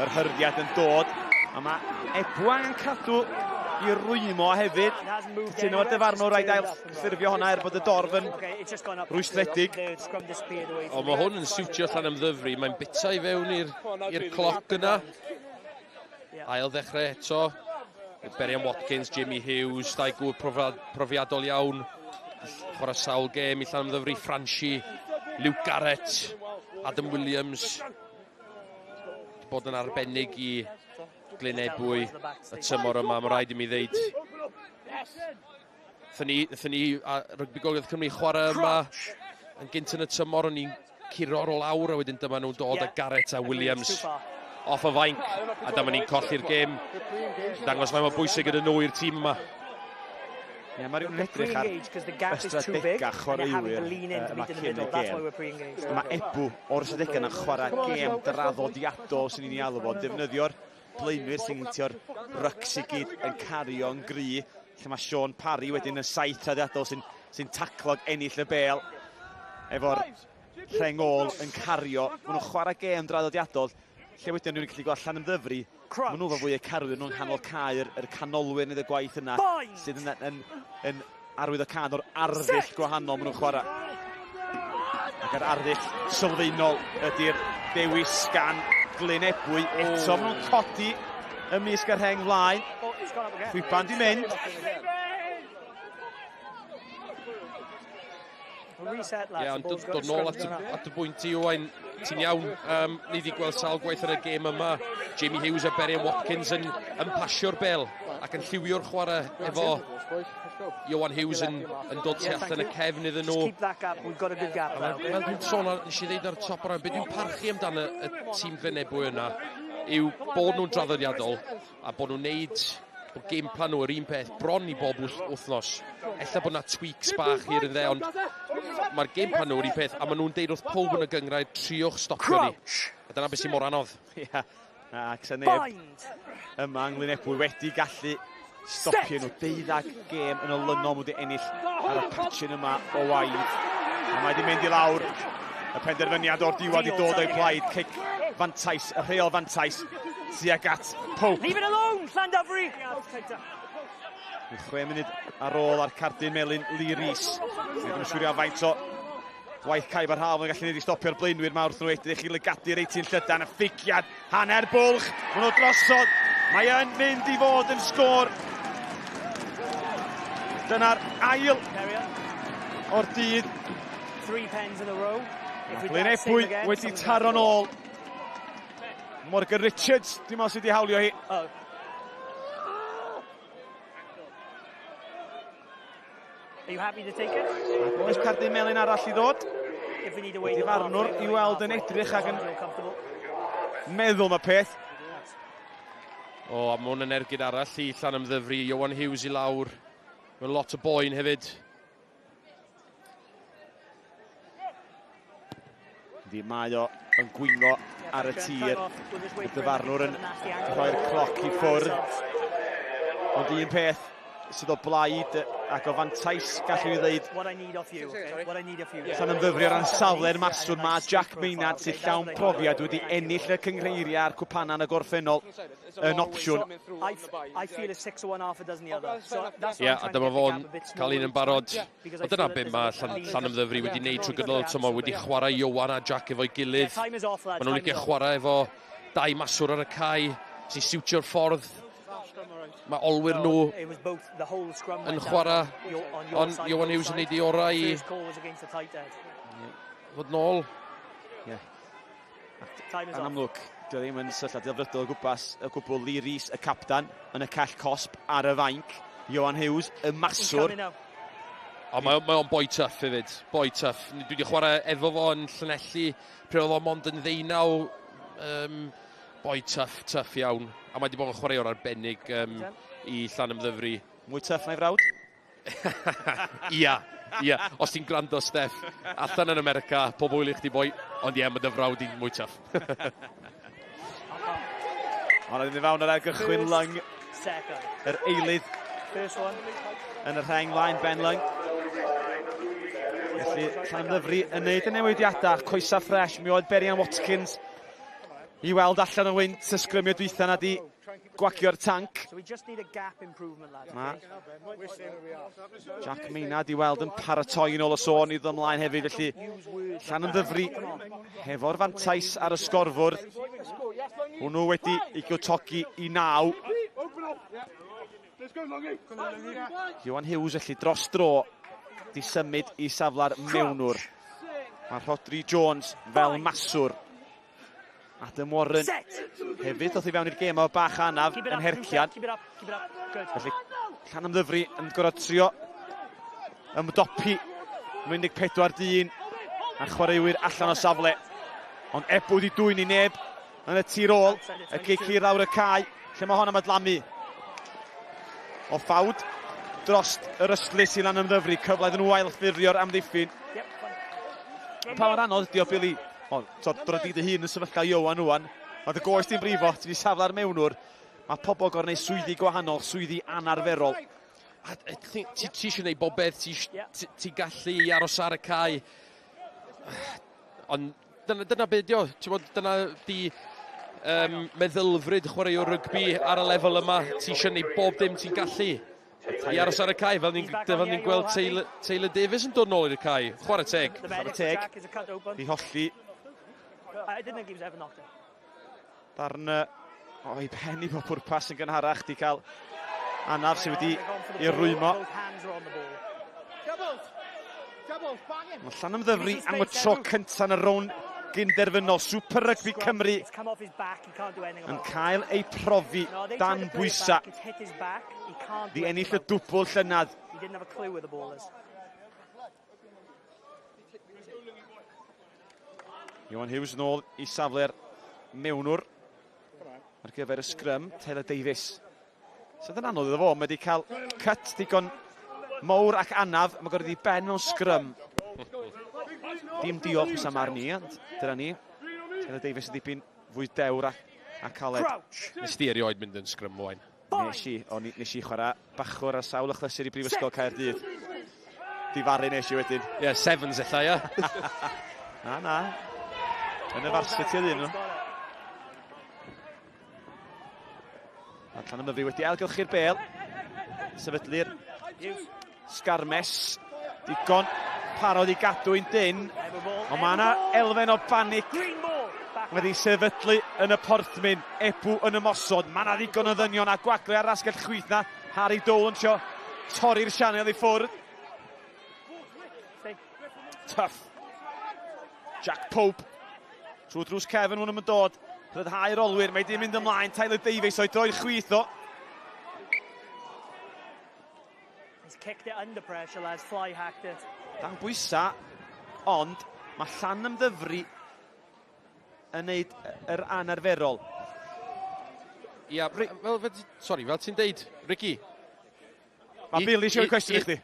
yr hyrdiad yn dod, a mae Ebbw angen cadw i rwymo hefyd. Cytuno o'r dyfarnwr rhaid ail ffurfio honna bod y dorf yn rwystredig. O, mae hwn yn siwtio Llanymddyfri, mae'n bita i fewn i'r cloc yna. Ail ddechrau eto. Berian Watkins, Jimmy Hughes, dau gwr profiadol iawn. Chwarae sawl gêm i Llanymddyfri, Franchi, Luke Garrett, Adam Williams. Bod yn arbennig i Glynebwy y tymor yma, mae'n rhaid i mi ddeud. Nethon ni a Rygbi Gogledd Cymru chwarae yma yn gynt yn y tymor, o'n i'n curo ar ôl awr, a wedyn dyma nhw'n dod â Garrett a Williams off y fainc, a dyma ni'n colli'r gêm. Dangos faint mor bwysig gyda nhw i'r tîm yma. Ie, mae rhywun edrych ar ystradegau chwaraewyr yma cyn y gêm. Mae Ebbw o'r ystradegau yna chwarae gêm draddodiadol sy'n ni'n ei alw fo. Defnyddio'r blaenwyr sy'n gyntio'r rycs i gyd yn cario'n gry. Lle mae Sean Parry wedyn yn 7 traddodiadol sy'n taclog ennill y bel. Efo'r rhengol yn cario. Maen nhw'n chwarae gêm draddodiadol. Lle wedyn nhw'n gallu gweld Llanymddyfri. Maen nhw fo fwy eu carwyr nhw'n nghanol cae'r canolwyr nid y gwaith yna sydd yn arwydd o can o'r arddull gwahanol maen nhw'n chwarae. Ac yr arddull sylfaenol ydy'r dewis gan Glynebwy. Eto maen nhw'n codi ymysg yr heng flaen. Chwiban di mynd. Ie, ond dod nôl at y bwynt i Owain, ti'n iawn, ni wedi gweld sawl gwaith ar y gêm yma. Jamie Hughes a Berian Watkins yn pasio'r bel ac yn lliwio'r chwarae efo Iwan Hughes yn dod tu allan y cefn iddyn nhw. Fel dwi'n sôn, nes i ddeud ar y top o'r be dwi'n parchu amdano y tîm Glynebwy yna yw bod nhw'n draddodiadol a bod nhw'n bod game plan nhw yr un peth bron I bob wythnos. Ella bod yna tweaks bach hir yn dde, ond mae'r game plan nhw yr un peth, a maen nhw'n deud wrth pob yn y gyngrair triwch stopio ni. A dyna beth sy'n mor anodd. Ia, ac sy'n neb yma yng Glynebwy wedi gallu stopio nhw. 12 gêm yn olynol wedi ennill ar y patchyn yma o waith. A mae wedi mynd I lawr. Y penderfyniad o'r diwedd I dod o'i blaid. Cic fantais, y rheol fantais. Tuag at Pope. Leave it alone, Llandovery! 6 munud ar ôl ar cardyn melyn Lee Rhys. Mae'n siwrio faint o waith caib ar hal. Mae'n gallu neud I stopio'r blaenwyr mawr wrth nhw wedyn. I chi lygadu'r 18 llydan. Y ffigiad, hanner bwlch. Mae nhw drosod. Mae yn mynd I fod yn sgôr. Dyna'r ail o'r dydd. 3 pens in a row. Glynebwy wedi taro nôl. Morgan Richards, dim ond sydd wedi hawlio hi. Are you happy to take it? Oes cardyn melyn arall I ddod. Wedi farnwr I weld yn edrych ac yn meddwl na peth. O, a mae hwn yn ergyd arall I Llanymddyfri. Iowan Hughes I lawr. Mae'n lot o boen hefyd. Di mae o yn gwingo ar y tir. Y dyfarnwr yn rhoi'r cloc I ffwrdd. Ond un peth sydd o blaid ac o fantais gallwn I ddeud. Llanymddyfri o ran safle'r maswr mae Jack Maynard sydd llawn profiad wedi ennill y cyngreiria a'r cwpanan y gorffennol yn opsiwn. I feel a 6 or 1 half a dozen the other. Ie, a dyma fo'n cael un yn barod. O dyna beth mae Llanymddyfri wedi wneud trwy gydol y tymor, wedi chwarae Iowan a Jack efo'i gilydd. Maen nhw'n licio chwarae efo 2 maswr ar y cae sy'n siwtio'r ffordd. Mae olwyr nhw yn chwarae, ond Iowan Hughes yn neud I orau I fod nôl. Yn amlwg, dio ddim yn sylliad delfrydol o gwbl Lee Rhys, y captan, yn y cell cosp ar y fainc. Iowan Hughes, y maswr. O, mae o'n boi tuff hefyd, boi tuff. Dwi wedi chwarae efo fo yn Llanelli, pryd oedd o mond yn 19. Boi tuff iawn. A mae wedi bod yn chwaraeo'r arbennig I Llanymddyfri. Mwy tuff na'i frawd? Ia. Os ti'n gwrando, Steff, allan yn America, pob wyl I chdi boi, ond mae dy frawd i'n mwy tuff. Ond oedd yn fawn ar argychwyn Lung. Yr eilydd yn yr rheng lain Ben Lung. Felly Llanymddyfri yn neud y newidiadau, coesa ffres, mi oedd Berian Watkins I weld allan o wynt y sgrymio dwytha na di gwagio'r tanc. Jack Maynard I weld yn paratoi yn ôl y sôn I ddod ymlaen hefyd. Felly Llanymddyfri hefo'r fantais ar y sgorfwrdd. Hwnnw wedi I gwtogi I 9. Iowan Hughes felly dros dro di symud I safla'r mewnwr. Mae Rodri Jones fel maswr. Adam Warren hefyd ddoth I fewn i'r gêm o bach anaf yn hercian. Felly Llanymddyfri yn gorfod trio ymdopi 14-1 a chwaraewyr allan o safle. Ond Ebbw di dwyn I neb yn y tir ôl. Y gic lawr y cae lle mae hon am adlamu. O ffawd drost yr ystlys I Llanymddyfri. Cyfle iddyn nhw ailffurfio'r amddiffyn. Pa mor anodd ydi o Billy? Drod I dy hun yn sefyllfa Iowan ŵan. Oedd y goes di'n brifo, ti'n safla'r mewnwr. Mae pobl gorau gwneud swyddi gwahanol, swyddi anarferol. Ti eisiau gwneud bob beth ti gallu I aros ar y cae. Ond dyna beth dio. Dyna di meddylfryd chwaraewr rygbi ar y lefel yma. Ti eisiau gwneud bob dim ti'n gallu. I aros ar y cae, fel ni'n gweld Taylor Davies yn dod nôl i'r cae. Chwarae teg. I holli. Darn o'i pen I bob pwrpas yn gynharach di cael anaf sydd wedi I rwymo. Mae Llanymddyfri am y tro cyntaf yn y Rownd Gyn-derfynol Super Rygbi Cymru yn cael ei profi dan bwysa di ennill y dwbl llynedd. Iowan Hughes nôl I safle'r mewnwr ar gyfer y sgrym. Taylor Davies So dyna'n anodd iddo fo, mae wedi cael cut digon mawr ac anaf, mae gorau wedi ben mewn sgrym. Dim diolch os am ar ni, ond dyna ni. Tyler Davies yn dipyn fwy dewr a caled. Nes di erioed mynd yn sgrym mlaen. Nes i chwarae bachwr ar sawl achlysur i Brifysgol Caerdydd. Difaru nes i wedyn. Ie, sevens ella, ie. Na. Yn y varsity oedd un nhw. Llanymddyfri wedi ailgylchu'r bêl. Sefydlu'r sgarmes. Digon parod i gadw un dyn. Ond mae yna elfen o banic wedi sefydlu yn y porthmin. Ebbw yn ymosod. Mae yna ddigon o ddynion a gwaglu ar rasgell chwith na. Harry Dole yn sio torri'r sianel i ffwrdd. Tough. Jack Pope. Trwy drws Kevin hwn yn dod. Rhyddhau'r olwyr. Mae di mynd ymlaen. Tyler Davies o'i droi'r chwith o. He's kicked it under pressure, lads. Fly hacked it. Dan bwysa, ond mae Llanymddyfri yn neud yr anarferol. Ia, fel ti'n deud, Ricky. Mae Bill eisiau cwestiwn i chdi.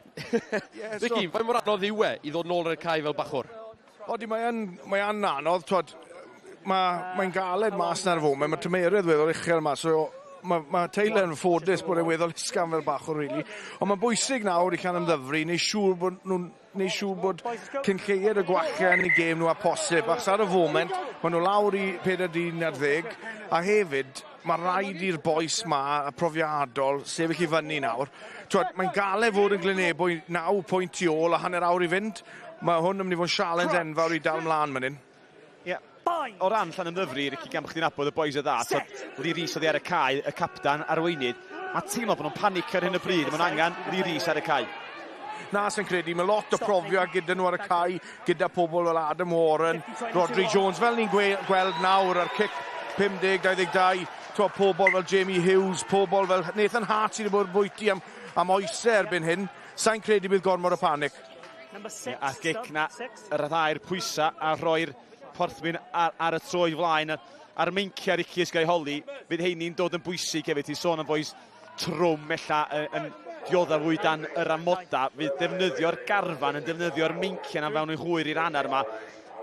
Ricky, faint mor anodd yw i ddod nôl ar y cae fel bachwr? Odi, mae'n anodd, twod. Mae'n galed mas na'r fo, mae tymerydd weddol uchel yma, so mae Taylor yn ffodus bod e'n weddol isgan fel bachwr, really. Ond mae'n bwysig nawr i Llanymddyfri, neu siŵr bod cynlleied y gwachau yn y gêm nhw a posib, achos ar y foment, maen nhw lawr i 40-10, a hefyd, mae rhaid i'r boes ma, y profiadol, sefyll i fyny nawr. Mae'n galed fod yn Glynebwy 9 pwynt i ôl a hanner awr i fynd. Mae hwn yn mynd i fod yn sialens enfawr i dal mlaen man hyn. O ran Llanymddyfri, Ricky, gan bod chdi'n nabod y boes y dda, Lee Rees oddi ar y cae, y captan arweinydd, mae teimlo bod nhw'n panic ar hyn y bryd, mae'n angen Lee Rees ar y cae. Na, sy'n credu, mae lot o profiad gyda nhw ar y cae, gyda pobl fel Adam Warren, Rodri Jones, fel ni'n gweld nawr ar cic 50-22, pobl fel Jamie Hughes, pobl fel Nathan Hart sydd wedi bod yn bwyty am oesau erbyn hyn, sa'n credu bydd gormod o panic. A gic na, yr rhyddhau'r pwysa a rhoi'r porthmin ar y troi flaen, a'r meincia Ricky ysgau holi, fydd heini'n dod yn bwysig hefyd. Ti'n sôn am boes trwm ella yn dioddar fwy dan yr amoda, fydd defnyddio'r garfan yn defnyddio'r meincia na fewn yn hwyr i'r anar yma,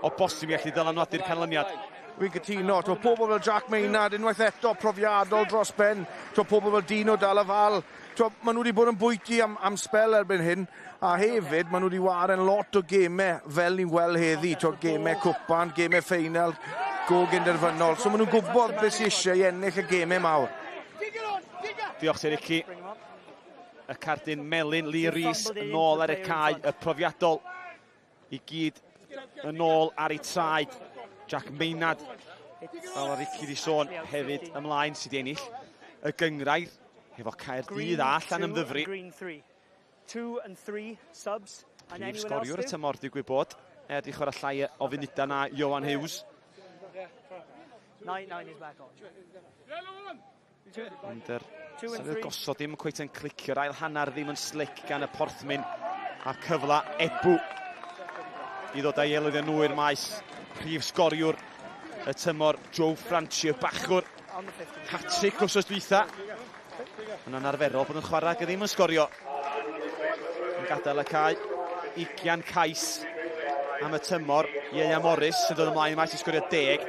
o bosib i allu dylanwadu'r canlyniad. Wy'n gytuno, pobl fel Jack Maynard, unwaith eto profiadol dros ben, pobl fel Dino Darllediad, maen nhw wedi bod yn bwyty am spel erbyn hyn, a hefyd maen nhw wedi waren lot o gemau fel ni'n gweld heddi, gemau cwpan, gemau ffeinal, Rownd Gyn-derfynol, so maen nhw'n gwybod beth sy'n eisiau i ennill y gemau mawr. Diolch ti, Ricky. Y cardyn melyn Lee Rees yn ôl ar y cae, y profiadol i gyd yn ôl ar ei traed. Jack Maynard, fel o Ricky di sôn, hefyd ymlaen sydd ennill y gyngrair, efo Caerdydd a Llanymddyfri. 2 and 3 subs. Prif sgoriwr y tymor digwydd bod. Edrych o'r llai o funuda na Johan Hughes. 9 is back on. Ond yr gosod ddim cweit yn clicio'r ail hannar ddim yn slick gan y porthmin a cyfla Ebbw i ddod â'i elydd nhw i'r maes. Prif sgoriwr y tymor Joe Franchi, y bachwr hat-trick wrsos dwytha. Yn anarferol bod yn chwarae ag ddim yn sgorio. Yn gadael y cae, 20 cais am y tymor. Iea Morris yn dod ymlaen i maes i sgorio 10.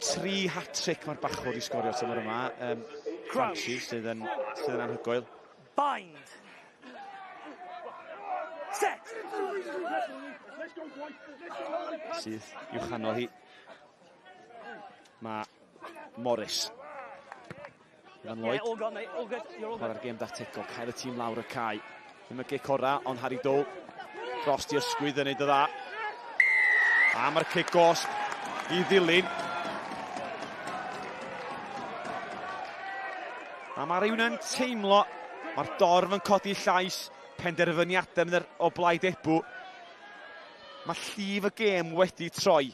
3 hat-trick mae'r bachwr i sgorio tymor yma. Franchi sydd yn anhygoel. Bind. Set. Sydd i'w chanol hi. Mae Morris. Ivan Lloyd. Chwarae'r gêm dactegol, cael y tîm lawr y cae. Ddim y gic ora, ond Harry Dole dros di ysgwydd yn neud y dda. A mae'r cic gosb i ddilyn. A mae rhywun yn teimlo, mae'r dorf yn codi llais, penderfyniadau o blaid Ebbw. Mae llif y gêm wedi troi.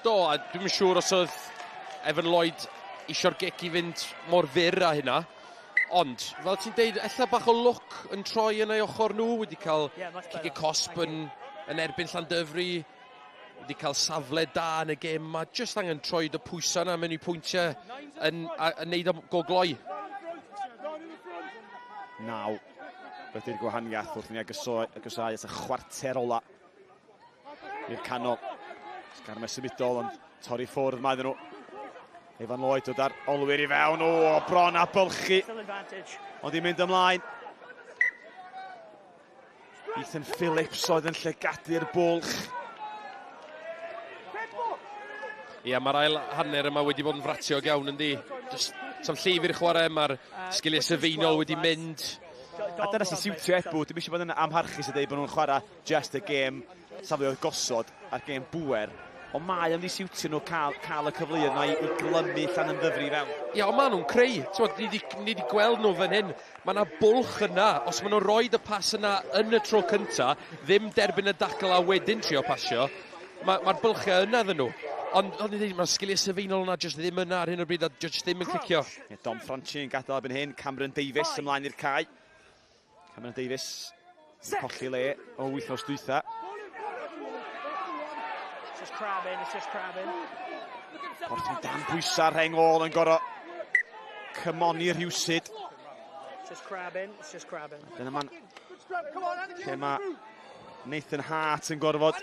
Do, a dwi'n siŵr os oedd Evan Lloyd isio'r gic i fynd mor fyr a hynna. Ond, fel ti'n deud, ella bach o look yn troi yn ei ochr nhw, wedi cael cic cosb yn erbyn Llandovery, wedi cael safle da yn y gêm, mae jyst angen troi y pwysau yna mewn i pwyntiau yn neud o go gloi. 9 ydy'r gwahaniaeth wrth ni agosau at y chwarter ola i'r canol. Sgarmes symudol ond torri ffwrdd mae nhw. Evan Lloyd dod ar olwyr i fewn. O, bron a bylchu. Ond i'n mynd ymlaen. Ethan Phillips oedd yn llygadu'r bwlch. Ie, mae'r ail hanner yma wedi bod yn fratiog iawn yndi. Sam lleifir chwarae, mae'r sgiliau syfeinol wedi mynd. A dyna sy'n siwtio Ebbw, dim eisiau bod yn amharchus a dweud bod nhw'n chwarae just y gêm safleoedd gosod a'r gêm bwer. Ond mae am siwtio nhw cael y cyfleoedd yna i glymu Llanymddyfri fewn. Ie, ond maen nhw'n creu. Ni wedi gweld nhw fan hyn. Mae yna bwlch yna. Os maen nhw'n rhoi y pas yna yn y tro cynta, ddim derbyn y dacl a wedyn trio pasio, mae'r bwlchau yna ddyn nhw. Ond mae'r sgiliau syfeinol yna jyst ddim yna ar hyn o bryd a jyst ddim yn clicio. Dom Franchi yn gadael erbyn hyn. Cameron Davies ymlaen i'r cae. Cameron Davies yn colli le o wythnos dwytha. Porth yn dan bwysa rheng ôl yn gorau cymoni rhywsyd. Dyna ma'n lle mae Nathan Hart yn gorfod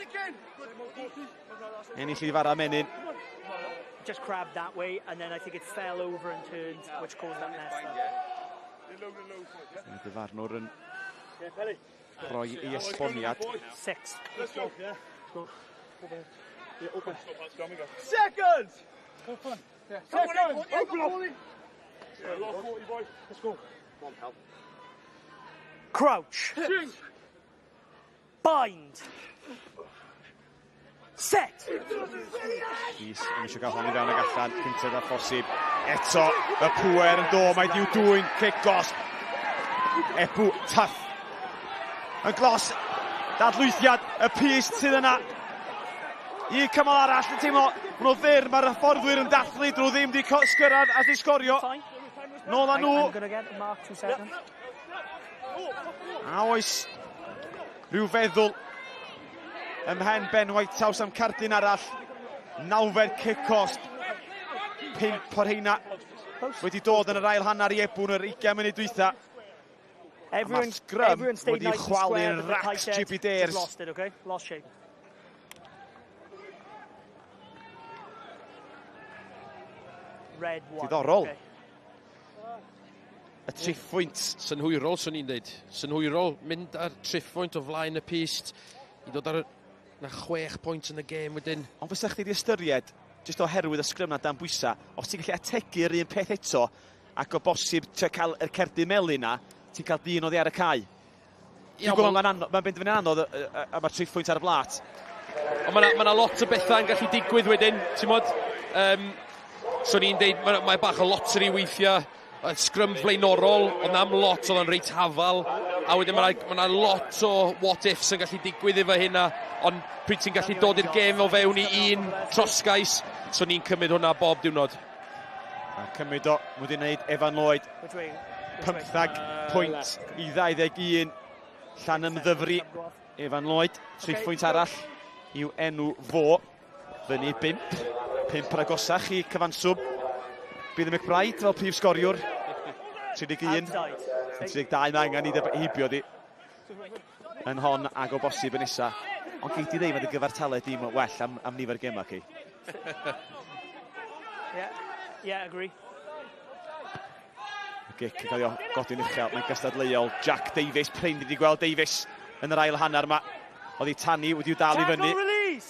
ennill i fara menyn. Just grabbed that way and then I think it fell over and turned, which caused that mess up. Dyfarnwr yn rhoi i esboniad. 6. Seconds! Crouch. Bind. Set! Rhys yn eisiau gael hon i fewn ag allan, cyntaf a phosib. Eto, y pwer yn dod, mae diw dwy'n kick-off. Ebbw, tuff. Yn glos, dadlwythiad, y pist sydd yna. I cymal arall, yn teimlo, nhw fyr, mae'r fforddwyr yn dathlu, nhw ddim di sgyrradd a di sgorio. Nôl â nhw. A oes rhyw feddwl ymhen Ben Whitehouse am cardyn arall. 9 kick-off. 5 o'r heina wedi dod yn yr ail hanner i Ebbw yn yr 20 munud dwytha. Mae'r sgrym wedi chwalu'n racs GB Dares. Lost shape. Red one. Diddorol. Y triffwynt. Synhwyrol, swn i'n dweud. Synhwyrol, mynd ar triffwynt o flaen y pist i ddod ar 6 pwynt yn y gêm wedyn. Ond fysa chdi di ystyried, jyst oherwydd y sgrym na dan bwysa, os ti'n gallu ategu'r un peth eto, ac o bosib ti'n cael y cerdyn melyn na, ti'n cael dyn oddi ar y cae. Ti'n gwybod mae'n mynd fy'n anodd a mae'r triffwynt ar y blat. Ond mae lot o bethau yn gallu digwydd wedyn, ti'n modd? Swn i'n dweud, mae bach o loteri weithiau, sgrym flaenorol, ond am lot oedd yn reit hafal, a wedyn mae yna lot o what-ifs yn gallu digwydd efo hynna, ond pryd ti'n gallu dod i'r gêm o fewn i un trosgais, so ni'n cymryd hwnna bob diwrnod. A cymryd o, mwyd i'n neud Evan Lloyd, 15 pwynt i 21, Llanymddyfri, Evan Lloyd, 3 pwynt arall i'w enw fo, fyny 5 ar agosach i cyfanswm. Bydd y McBride fel prif sgoriwr, 31, 32 mae angen i hibio di. Yn hon ag o bosib yn nesa. Ond gei ti ddeud mae dy gyfartalau dim well am nifer gema chi. Yeah, agree. Y gic yn cael ei godi'n uchel, mae'n gystadleuol. Jack Davies, Prin wedi gweld Davies yn yr ail hanner yma. Oedd ei tannu wedi'w dal i fyny.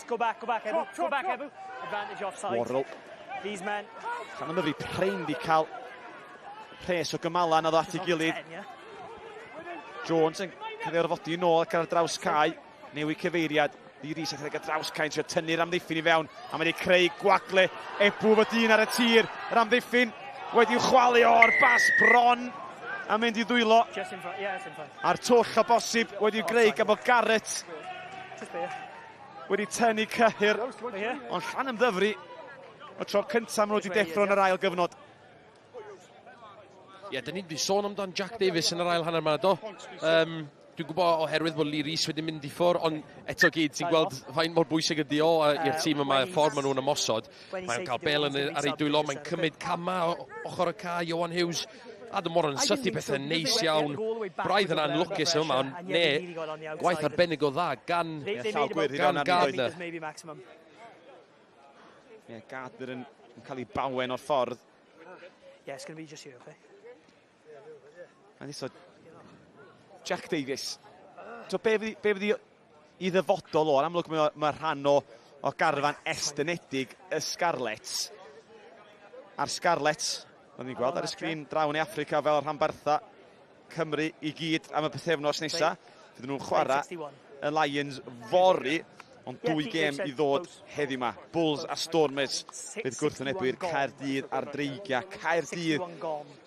Go back, Ebbw. Go back, Ebbw. Advantage offside. Worrell. These men. Llanymddyfri Prin wedi cael pres o gymalan a ddod at ei gilydd. Jones yn cael ei orfodi yn ôl ac ar draws cae. Newid cyfeiriad. Di Rhys ac ar draws cae yn trio tynnu'r amddiffyn i fewn. A mae wedi creu gwagle. Ebbw fy dyn ar y tir. Yr amddiffyn wedi'w chwalu o'r bas bron. A mynd i ddwylo. A'r twll o bosib wedi'w greu gan bod Garrett wedi tynnu cyhyr. Ond Llanymddyfri o tro cyntaf maen nhw wedi deffro yn yr ail gyfnod. Ie, dyn ni wedi sôn amdan Jack Davies yn yr ail hanner yma, do. Dwi'n gwybod oherwydd bod Lee Rhys wedi mynd i ffwr, ond eto gyd, ti'n gweld faint mor bwysig ydi o i'r tîm yma, y ffordd maen nhw'n ymosod. Mae'n cael bel ar ei dwylo, mae'n cymryd cama ochr y ca, Johan Hughes Adam Warren yn sythu pethau neis iawn. Braidd yn anlwcus yma, ond gwaith arbennig o dda gan Gardner. Ie, Gardner yn cael ei bawen o'r ffordd. Yeah, it's going to be just you, okay? A niso Jack Davies. So be fydd i ddyfodol o'r amlwg mae rhan o garfan estynedig y Scarlets. A'r Scarlets, roedd ni'n gweld ar y sgrin draw yn Africa fel rhanbartha Cymru i gyd am y bythefnos nesaf. Fydden nhw'n chwarae y Lions fori, ond 2 gêm i ddod heddi yma. Bulls a Stormers bydd gwrthwynebwyr Caerdydd a'r dreigia. Caerdydd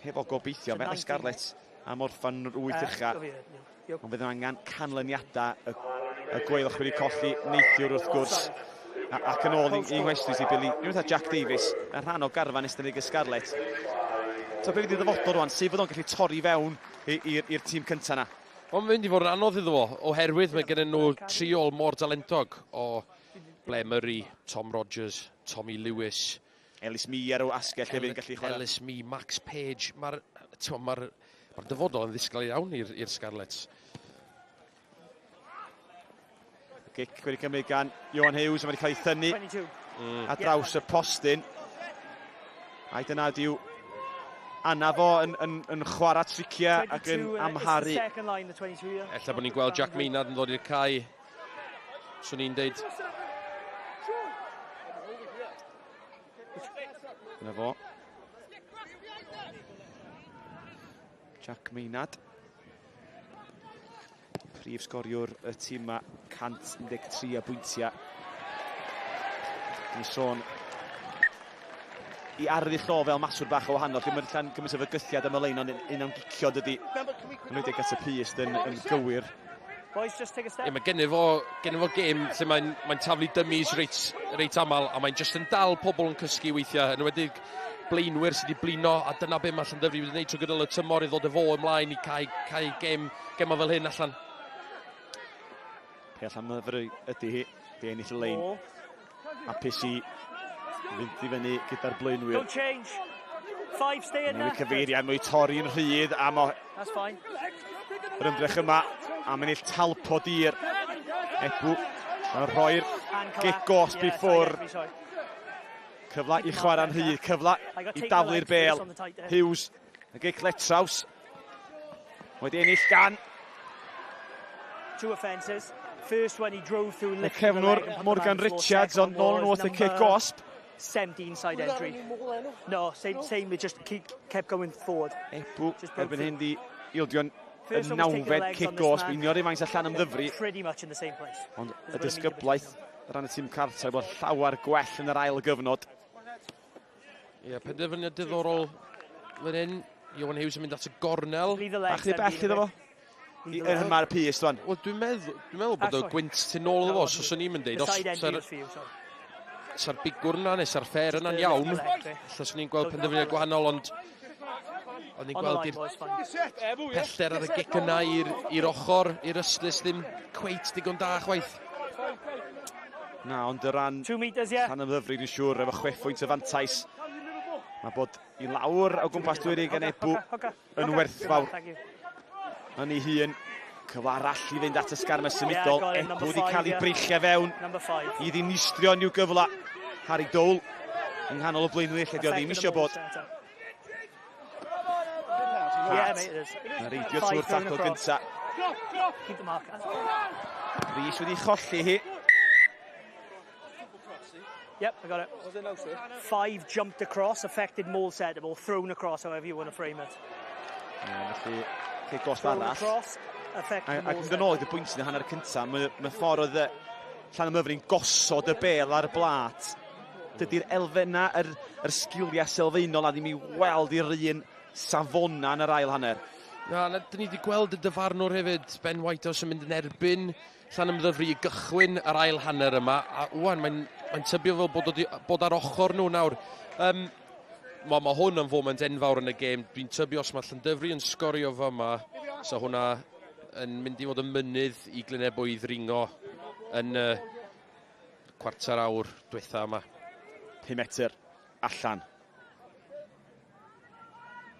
hefo gobeithio mewn y Scarlets am orffan yr 8 ucha. Ond bydd angen canlyniadau y gweilwch wedi colli neithiwr wrth gwrs. Ac yn ôl i'n gwestiwn sy'n Billy, ni'n meddwl Jack Davies, yn rhan o garfan estynedig y Scarlet. So be fydd i ddyfodol rwan, sef fydd o'n gallu torri fewn i'r tîm cyntaf na? Ond mynd i fod yn anodd iddo fo, oherwydd mae gen nhw 3 ôl mor dalentog o Blair Murray, Tom Rogers, Tommy Lewis. Ellis Mee ar o asgell hefyd yn gallu chwarae. Ellis Mee, Max Page, mae'r dyfodol yn ddisgol iawn i'r Scarlets. Gic wedi cymryd gan Johan Hughes, a wedi cael ei thynnu a draws y postyn. A dyna diw Anna fo yn chwarae tricia ac yn amharu. Ella bod ni'n gweld Jack Maynard yn ddod i'r cae. Swn i'n deud. Dyna fo. Jack Maynard. Prif sgoriwr y tîm yma, 113 bwyntiau. Ni'n sôn i arddull o fel maswr bach o wahanol, lle mae'n gymaint o fygythiad am y lein, ond un am gicio dydy. Yn wedi at y pyst yn gywir. Mae gen i fo gêm lle mae'n taflu dummies reit amal, a mae'n just yn dal pobl yn cysgu weithiau, yn wedi blaenwyr sydd wedi blino, a dyna be mae Llandovery wedi gwneud trwy gydol y tymor i ddod efo ymlaen i cael gêm fel hyn allan. Pe Llandovery ydy hi, di ennill y lein. Hapus i fynd i fyny gyda'r blaenwyr. Don't change. 5 stay in there. Ni'n cyfeiriad mwy torri'n rhydd am yr ymdrech yma. A mae'n ill talpod i'r Ebbw. Mae'n rhoi'r gigosb i ffwrdd. Cyfla i chwarae'n rhydd, cyfla i daflu'r bel. Hughes, y gic letraws. Wedi ennill gan 2 offences. First when he drove through y cefnwr Morgan Richards, ond nôl yn wrth y kick-gosb. 17 side entry. No, same, we just kept going forward. Ebbw, erbyn hyn di Ildio'n y 9fed kick-gosb, unio'r i faint a Llanymddyfri. Pretty much in the same place. Ond y disgyblaeth ran y tîm cartref bod llawer gwell yn yr ail gyfnod. Ie, penderfyniad diddorol fan hyn. Johan Hughes yn mynd at y gornel. Bach di bell iddo fo. Yn hynma'r pyst, fan. Wel, dwi'n meddwl bod y gwynt tu nôl iddo fo, so swn i'n mynd deud. Sa'r bigwr yna, neu sa'r ffer yna'n iawn. Lla swn i'n gweld penderfyniad gwahanol, ond o'n i'n gweld i'r pellter ar y gic yna i'r ochr, i'r ystlys ddim cweit digon da chwaith. Na, ond y ran Llanymddyfri dwi'n siŵr efo 6 pwynt y fantais. Mae bod i lawr o gwmpas dwyrig yn Ebbw yn werthfawr. Yn ei hun, cyfle arall i fynd at y sgarmau symudol. Ebbw wedi cael ei breichio fewn i ddinistrio i'w gyfle. Harry Dole yng nghanol y blaenwyr lle di o ddim eisiau bod. Hart, yn reidio trwy'r tacl gynta. Rhys wedi cholli hi. Yep, I got it. 5 jumped across, affected mole settable, thrown across, however you want to frame it. Felly, kick-off arall. Ac yn dyn ôl i'r bwynt yn y hanner cyntaf, mae ffordd oedd Llanymddyfri'n gosod y bel ar y blat. Dydy'r elfenna, yr sgiliau sylfaenol a ddim i weld i'r un safona yn yr ail hanner. Na, dyn ni wedi gweld y dyfarnwr hefyd, Ben Whitehouse yn mynd yn erbyn Llanymddyfri i gychwyn yr ail hanner yma, a wwan, mae'n tybio fel bod ar ochr nhw nawr. Mae hwn yn foment enfawr yn y gêm. Dwi'n tybio os mae Llandovery yn sgorio fa yma, so hwnna yn mynd i fod yn mynydd i Glynebwy ddringo yn cwarter awr diwetha yma. 5 metr allan.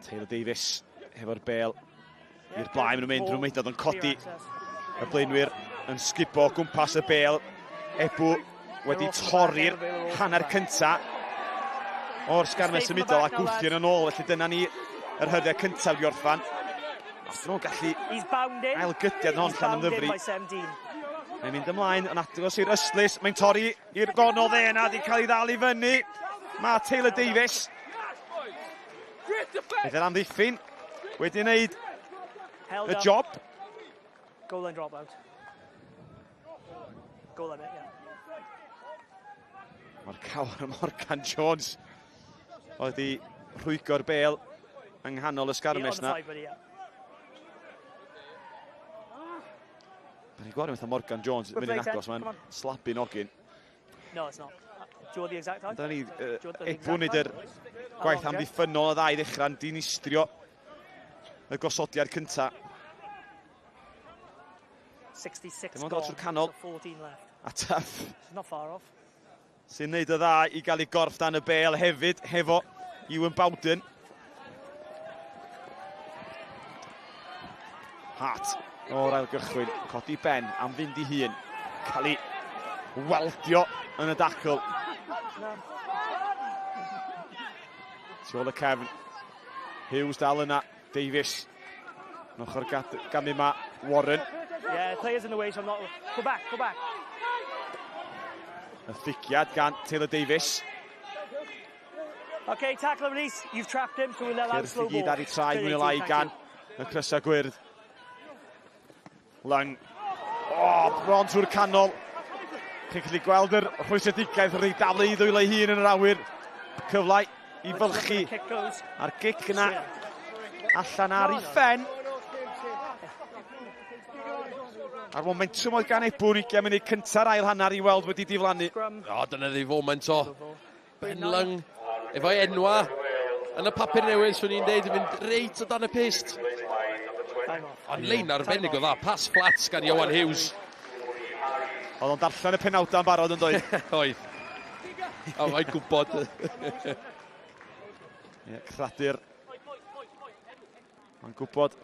Taylor Davies hefo'r bel i'r blaen. Maen nhw'n mynd, rhywun meidod yn codi y blaenwyr yn sgibo o gwmpas y bel. Ebbw wedi torri'r hanner cynta o'r sgarmes symudol a gwthio'n yn ôl. Felly dyna ni yr hyddiau cyntaf wedi orffan. Os nhw'n gallu ailgydiad hon Llanymddyfri. Mae'n mynd ymlaen yn agos i'r Yslys. Mae'n torri i'r gonol dde yna. Wedi cael ei ddal i fyny. Mae Taylor Davies. Bydd yn amddiffyn. Wedi wneud y job. Goal line drop out. Goal line, yeah. Mae'r cawr y Morgan Jones wedi rhwygo'r bel yng nghanol y sgarmes na. Mae'n ei gwario fatha Morgan Jones mynd i'n agos, mae'n slabu nogyn. No, it's not. Do you want the exact time? Dyna ni, Ebbw wneud yr gwaith amddiffynol o ddau ddechrau'n dinistrio y gosodiad cynta. 66 Dim ond o'r canol. 14 left. A Tuff. Not far off. Sy'n neud y dda i gael ei gorff dan y bel hefyd, hefo Ewan Bowden. Hart o'r ailgychwyn, codi ben am fynd i hun. Cael ei weldio yn y dacl. Tu ôl y cefn. Hughes dal yna, Davies. Yn ochr gamu ma, Warren. Yeah, players in the way, so I'm not... Go back, go back. Y ffigiad gan Taylor Davies. OK, tackle and release. You've trapped him, so we'll allow slow ball. Cyrff i gyd ar ei traed mwy o lai gan y Crysa Gwyrdd. Lang. O, bron trwy'r canol. Chi'n gallu gweld yr rhwystredigaeth rhaid daflu i ddwylo ei hun yn yr awyr. Cyflau i fylchu a'r gic yna allan ar ei ffen. A'r momentum oedd gan Ebbw yn 20 munud cynta'r ail hanner i weld wedi diflannu. O, dyna ddi foment o. Ben Lang, efo'i enwa yn y papur newydd, swn i'n deud, yn mynd reit o dan y pist. Ond lein arbennig o dda, pas flat gan Iowan Hughes. Oedd o'n darllen y penawda yn barod yn dweud. Oedd. A mae'n gwybod. Cradur. Mae'n gwybod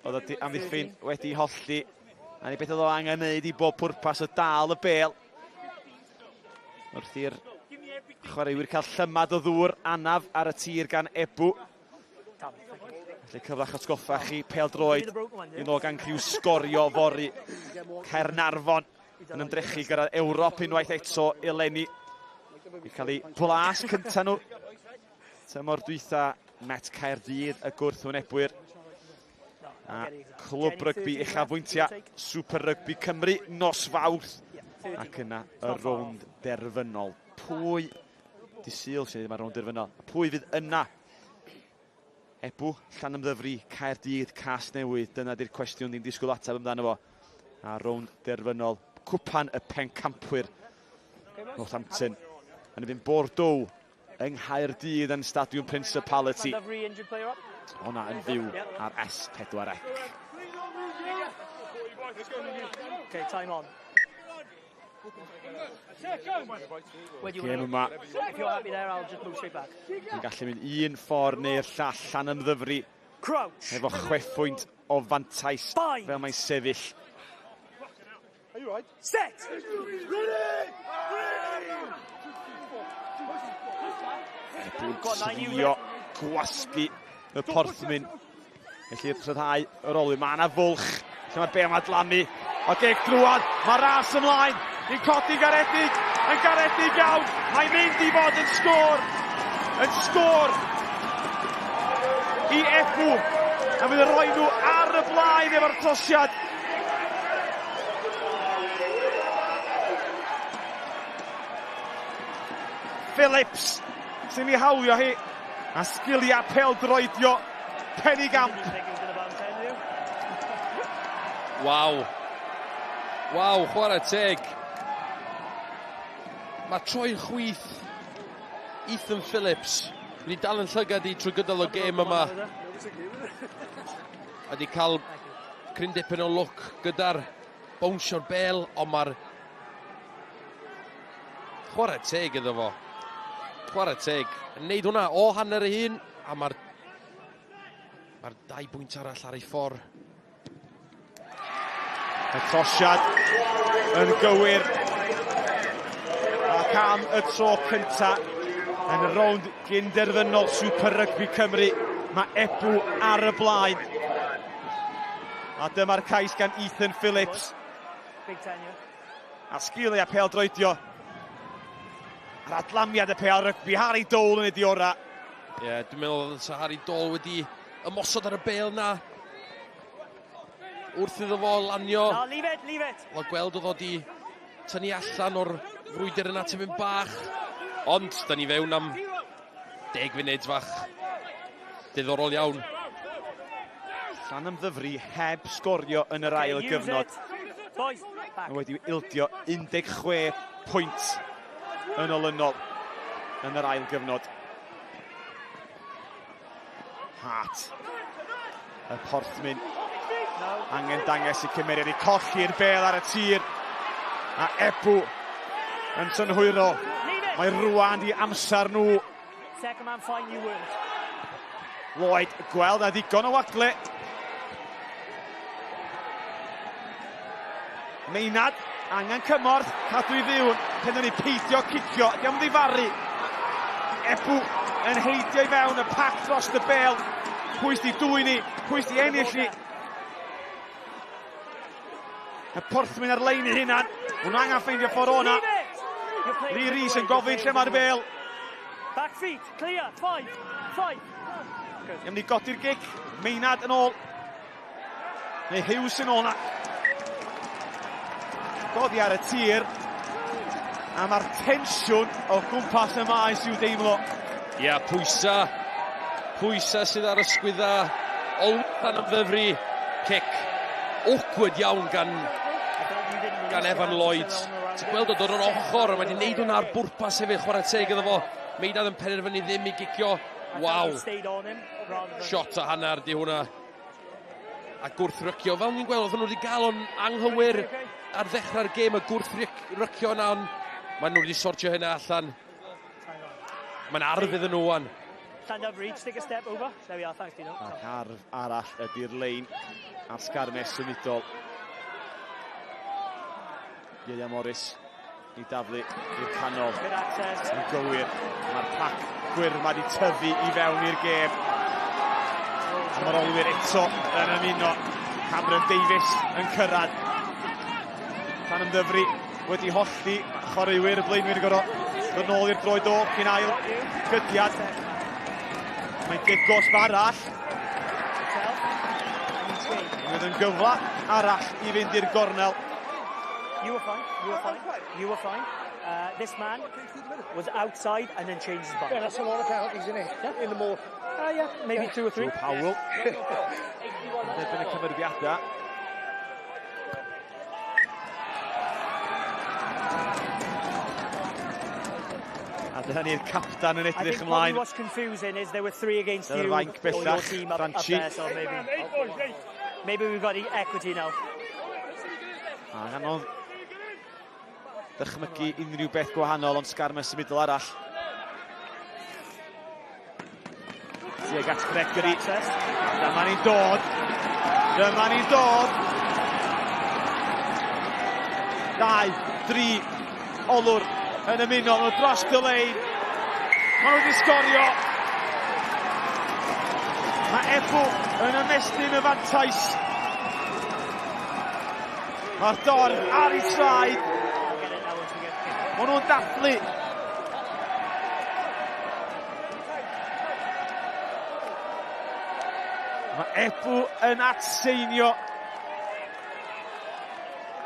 oedd amddiffyn wedi holli. A ni beth oedd o angen wneud i bob pwrpas o dal y bel. Wrth i'r chwaraewyr cael llymad o ddŵr anaf ar y tir gan Ebbw. Felly cyflach atgoffa chi pêl-droed i ddod gan criw sgorio fori Caernarfon yn ymdrechu gyda Ewrop unwaith eto eleni. I cael ei blas cynta nhw. Tymor dwytha Met Caerdydd y gwrthwynebwyr. A clwb rygbi uchafbwyntia Super Rygbi Cymru nos Fawrth. Ac yna y Rownd Derfynol. Pwy di syl sy'n ddim ar Rownd Derfynol? Pwy fydd yna? Ebbw, Llanymddyfri, Caerdydd, Casnewydd. Dyna di'r cwestiwn ni'n disgwyl ateb amdano fo. A Rownd Derfynol, cwpan y pencampwyr Northampton. Yn y fynd Bordeaux yng Nghaerdydd yn Stadiwm Principality. Hwna yn fyw ar S4C. OK, time on. Gêm yma. If you're happy there, I'll just move straight back. Ni'n gallu mynd un ffordd neu'r llall Llanymddyfri. Efo chweffwynt o fantais fel mae'n sefyll. Set! Ebbw'n trio gwasgu y porthmyn. Felly rhyddhau yr olwyn. Mae yna fwlch. Lle mae'r bem adlanu. O geg drwad. Mae ras ymlaen. Ni'n codi garedig. Yn garedig iawn. Mae'n mynd i fod yn sgôr. Yn sgôr. I Ebbw. A fydd yn rhoi nhw ar y blaen efo'r trosiad. Phillips. Sy'n ei hawlio hi. A sgiliau pêl-droedio Penigamp. Waw. Waw, chwarae teg. Mae troi'n chwyth Ethan Phillips wedi dal yn llygad i trwy gydol y gêm yma. Wedi cael cryn dipyn o look gyda'r bownsio'r bel, ond mae'r chwarae teg iddo fo. Chwarae teg. Yn neud hwnna o hanner ei hun, a mae'r Mae'r 2 bwynt arall ar ei ffordd. Y trosiad yn gywir. Ac am y tro cynta yn y rownd gyn-derfynol Super Rygbi Cymru. Mae Ebbw ar y blaen. A dyma'r cais gan Ethan Phillips. A sgiliau pêl-droedio. A'r adlamiad y pêl-rygbi, Harry Dole yn y diora. Ie, dwi'n meddwl oedd Harry Dole wedi ymosod ar y bêl na. Wrth iddo fo lanio. No, leave it. Wel, gweld oedd o di tynnu allan o'r frwydr yna tymyn bach. Ond, da ni fewn am 10 funud fach. Diddorol iawn. Llanymddyfri heb sgorio yn yr ail gyfnod. Wedi ildio 16 pwynt yn olynol yn yr ail gyfnod. Hart. Y porthmyn. Angen dangos i cymeriad i colli'r bêl ar y tir. A Ebbw yn synhwyro. Mae rwan i amser nhw. Second man fine, you weren't. Lloyd, gweld a ddigon o wagle. Meinad, angen cymorth, cadw i ddiwn, pen ni peidio cicio, di am ddifaru. Ebbw yn heidio i fewn y pac dros y bêl. Pwys di dwy ni, pwys di ennill ni. Y porthmyn ar lein i hunan, hwn angen ffeindio ffordd o'na. Lee Rees yn gofyn lle mae'r bêl. Back feet, clear, 5. Ym ni godi'r gic, Meinad yn ôl. Neu Hughes yn ôl na. Godi ar y tir. A mae'r tensiwn o gwmpas y maes i'w deimlo. Ia, pwysa sydd ar ysgwydda o Llanymddyfri. Cic awkward iawn gan Evan Lloyd. Ti'n gweld o dod o'r ochr, a wedi wneud hwnna ar bwrpas hefyd, chwarae teg iddo fo. Meinad yn penderfynu ddim i gicio. Waw. Shot o hanner di hwnna. A gwrthrycio. Fel ni'n gweld, oedden nhw wedi gael o'n anghywir ar ddechrau'r gêm, y gwrthrycio yna, ond maen nhw wedi sortio hynna allan. Mae'n arf iddyn nhw wan. Llandovery, stick a step over. There we are, thanks Dino. Ac arf arall ydy'r lein ar sgarmes symudol. Ilia Morris i daflu i'r canol. Yn gywir. Mae'r pac gwyrdd wedi tyfu i fewn i'r gêm. Mae'r olwyr eto yn ymuno. Cameron Davies yn cyrraedd. Llanymddyfri wedi holli chwaraewyr y blaenwyr gorau. Dod nôl i'r droed o cyn ail gydiad. Mae'n gigos arall. Mae'n yn gyfla arall i fynd i'r gornel. You were fine. This man was outside and then changed his back. Yeah, that's a lot of penalties, isn't it? Yeah. In the more. Yeah, maybe 2 or 3. Joe Powell. Derbyn y cymerfiadau. A dyna ni'r captan yn edrych ymlaen. What's confusing is there were 3 against you or your team up there, so maybe we've got equity now. A anodd dychmygu unrhyw beth gwahanol ond sgarmes symudol arall. Tuag at Gregory. Dyma ni'n dod. 2, 3 olwr yn ymuno nhw dros y lein. Maen nhw wedi sgorio. Mae Ebbw yn ymestyn y fantais. Mae'r dorf ar ei traed. Maen nhw'n dathlu. Mae Ebbw yn atseinio.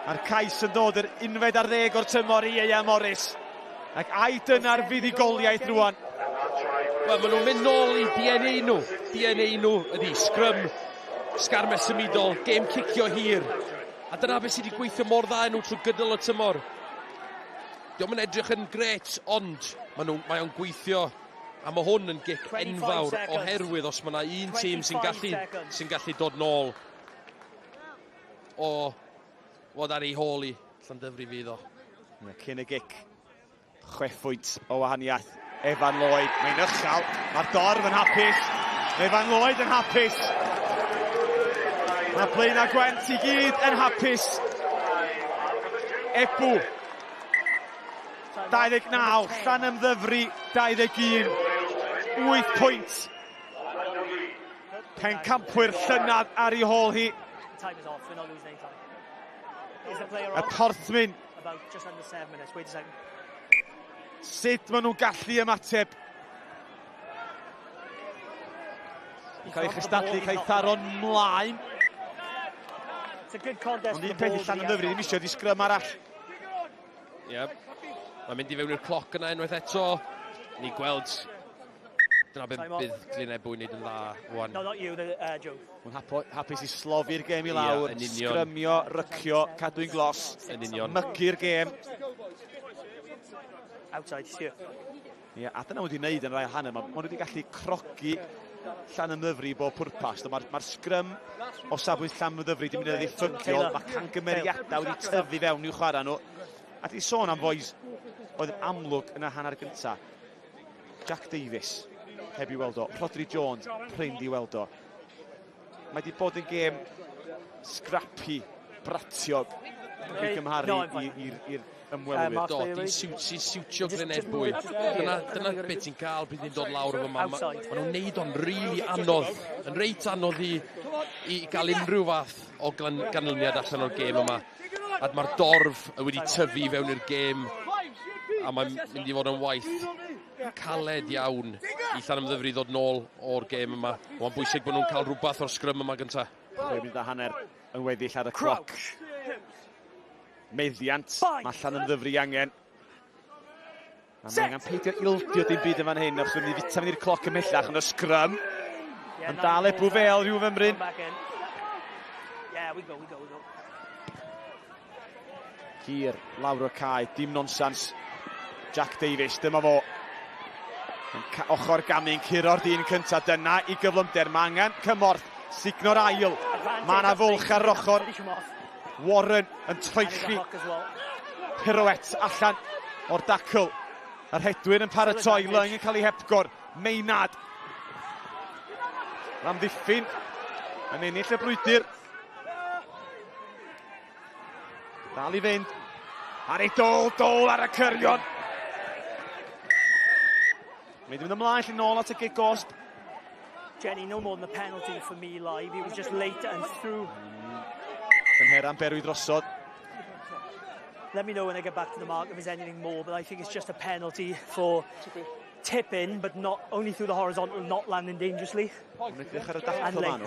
Mae'r cais yn dod yr 11 o'r tymor i Ilia Morris. Ac ai dyna'r fuddugoliaeth rwan. Wel, maen nhw'n mynd nôl i DNA nhw. DNA nhw ydi sgrym, sgarmes symudol, gêm cicio hir. A dyna beth sydd wedi gweithio mor dda nhw trwy gydol y tymor. Diolch yn edrych yn gret, ond mae o'n gweithio. A mae hwn yn gic enfawr oherwydd os mae yna un tîm sy'n gallu dod nôl o fod ar ei hôl i Llandovery fydd o. Cyn y gic, 6 pwynt o wahaniaeth. Evan Lloyd, mae'n uchel, mae'r dorf yn hapus. Evan Lloyd yn hapus. Mae Blaen a Gwent i gyd yn hapus. Ebbw 29, Llanymddyfri 21, 8 pwynt. Pencampwyr llynad ar ei hôl hi. Time is off, we're not losing any time. Is the player Y on? porthwyn. About just under 7 minutes, wait a second. Sut maen nhw'n gallu ymateb? Cael ei chystadlu, cael ei tharo'n mlaen. It's a good contest. Ond un peth i Llanymddyfri ddim eisiau di sgrym arall. Ie. Mae'n mynd i fewn i'r cloc yna unwaith eto. Ni gweld... Dyna beth bydd Glynebwy wneud yn dda, wan. No, not you, Joe. Mae'n hapus i slofi'r gêm i lawr, sgrymio, rycio, cadw'n glos, mygu'r gêm. Outside, still. Ie, a dyna wedi wneud yn rai hanner. Mae wedi gallu crogi Llanymddyfri i bob pwrpas. Mae'r sgrym o safbwynt Llanymddyfri wedi mynd yn ddiffygiol. Mae cangymeriadau wedi tyfu fewn i'w chwarae nhw. A di sôn am boes oedd yn amlwg yn y hanner gyntaf. Jack Davies, heb i weld o. Rodri Jones, prind i weld o. Mae wedi bod yn gêm scrappy, bratiog i gymharu i'r ymwelwyr. Do, di'n siwtio Glynebwy. Dyna beth ti'n cael bydd ni'n dod lawr efo yma. Maen nhw'n neud o'n rili anodd. Yn reit anodd i gael unrhyw fath o ganlyniad allan o'r gêm yma. A mae'r dorf wedi tyfu fewn i'r gêm. A mae'n mynd i fod yn waith caled iawn i Llanymddyfri ddod nôl o'r gêm yma. Mae'n bwysig bod nhw'n cael rhywbeth o'r sgrym yma gyntaf. Mae'n mynd â hanner yn weddill ar y cloc. Meddiant, mae Llanymddyfri angen. A mae angen peidio ildio dim byd yma'n hyn, os wedi fita fynd i'r cloc ymhellach yn y sgrym. Yn dal Ebbw Vale rhyw fymryn. Yeah, we go. Hir, lawr o'r cae, dim nonsens. Jack Davies, dyma fo. Ochr gamu'n curo'r dyn cyntaf dyna i gyflymder. Mae angen cymorth, signo'r ail. Mae yna fwlch ar ochr. Warren yn troelli. Pirouette allan o'r dacl. Yr hedwyr yn paratoi, Lyng yn cael ei hepgor. Meinad. Amddiffyn yn ennill y blwydyr. Dal i fynd. Ar ei dôl ar y cyrion. Mae'n mynd ymlaen lle nôl at y gig-gosb. Jenny, no more than a penalty for me live. He was just late and through. Cynheran berwi drosod. Let me know when I get back to the mark if there's anything more, but I think it's just a penalty for tipping, but not only through the horizontal, not landing dangerously. And late.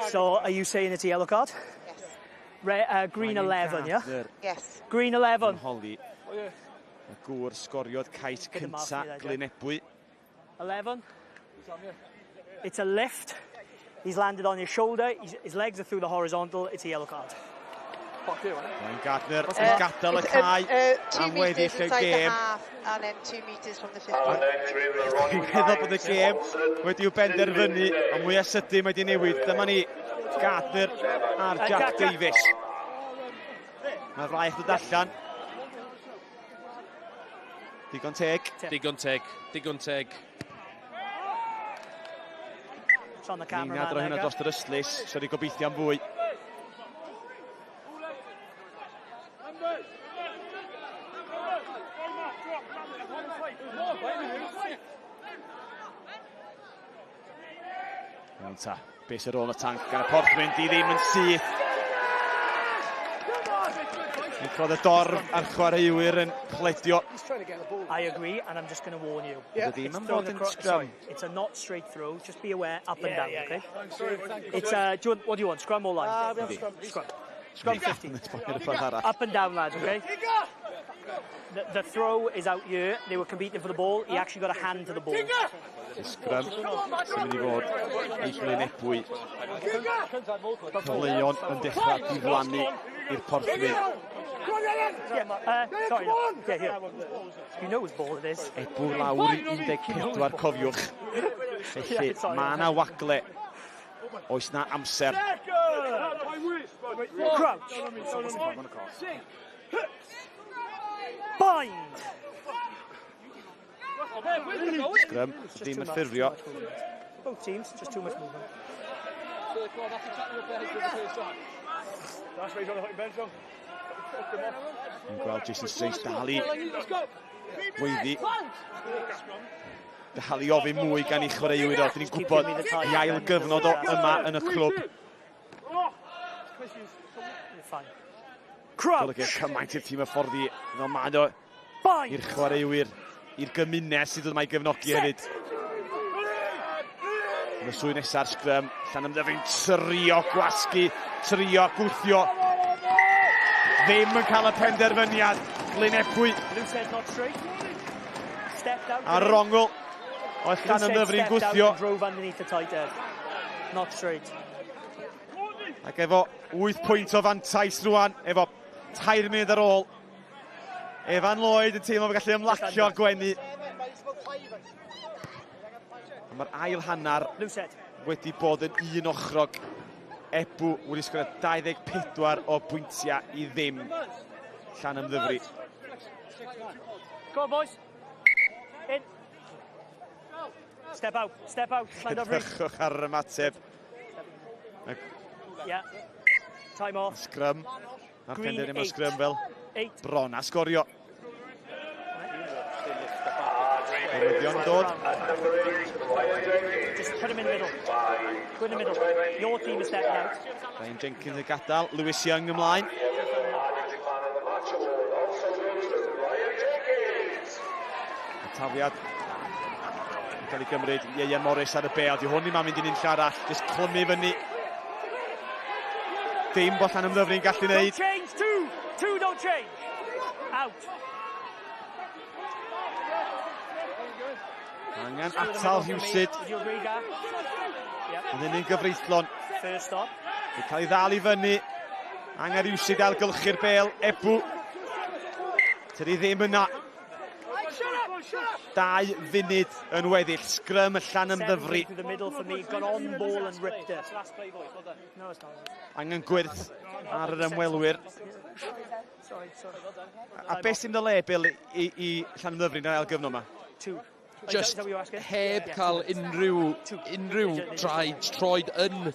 So, are you saying it's a yellow card? Yes. Green 11, yeah? Yes. Green 11. Holi. Y gŵr sgoriodd cais cynta Glynebwy. 11. It's a lift. He's landed on his shoulder. His legs are through the horizontal. It's a yellow card. Ryan Gardner yn gadael y cae am weddill y gêm. And then 2 metres from the 50. Dwi'n meddwl bod y gêm wedi'w benderfynu a mwy asydu mae wedi newid. Dyma ni Gardner a'r Jack Davies. Mae'r fraich ddod allan. Digon teg. Digon teg. Meinad ro hynna dros yr yslis, so di gobeithio am fwy. Iawn ta, beth sy'n ôl y tanc gan y porthwyn, di ddim yn syth. Ni'n clod y dorf a'r chwaraewyr yn pledio. I agree, and I'm just going to warn you. It's a not straight through. Just be aware, up and down, okay? It's what do you want? Scrum or line? Scrum. Scrum 50. Up and down, lads, okay? The throw is out here. They were competing for the ball. He actually got a hand to the ball. Scrum sy'n mynd i fod i Glynebwy. Cyfleon yn dechrau diflannu i'r porthwyn. Sorry, here. You know whose ball it is. Ebbw lawr i 14, cofiwch. Felly, mae yna wagle. Oes na amser. Crouch. Bind. Scrum, ddim yn ffurfio. Both teams, just too much movement. Yn gweld Jason Strange dal i weiddi. Dal i ofyn mwy gan I chwaraewyr o. Dyn ni'n gwybod I ail gyfnod o yma yn y clwb. Golygu cymaint i'r tîm hyfforddi. Fel ma'n o i'r chwaraewyr, i'r gymuned sydd yma I gefnogi hefyd. Yn y swy nesa'r sgrym, Llanymddyfri'n trio gwasgu, trio gwthio. Ddim yn cael y penderfyniad. Glynebwy. A rongl. Oedd Llanymddyfri'n gwthio. Ac efo 8 pwynt o fantais rwan, efo 2 munud ar ôl. Evan Lloyd yn teimlo fe gallu ymlacio a gwenu. Mae'r ail hannar wedi bod yn un ochrog. Ebbw wedi sgorio 24 o bwyntiau I ddim Llanymddyfri. Go on, boys. In. Step out, Llandovery. Edrychwch ar yr ymateb. Yeah. Time off. Sgrym. Na'r penderfynu o sgrym fel bron a sgorio. Newyddion dod. Just put him in the middle. Go in the middle. Your team is stepping out. Ryan Jenkins y gadael. Lewis Young ymlaen. Y tafiad yn cael ei gymryd. Ieuan Morris ar y bel. Di hwn I ma'n mynd I nunlla arall. Just clymu fyny. Dim bod Llanymddyfri'n gallu neud. Don't change, two don't change. Out. Angen atal Hewsyd. Yn un gyfreithlon. First stop. Wedi cael ei ddal I fyny. Angen Hewsyd ailgylchu'r bel. Ebbw. Tydi ddim yna. 2 funud yn weddill. Sgrym y Llanymddyfri. Angen gwirth ar yr ymwelwyr. A beth sy'n dy le, Bill, I Llanymddyfri yn yr ail gyfnod yma? Just heb cael unrhyw troed yn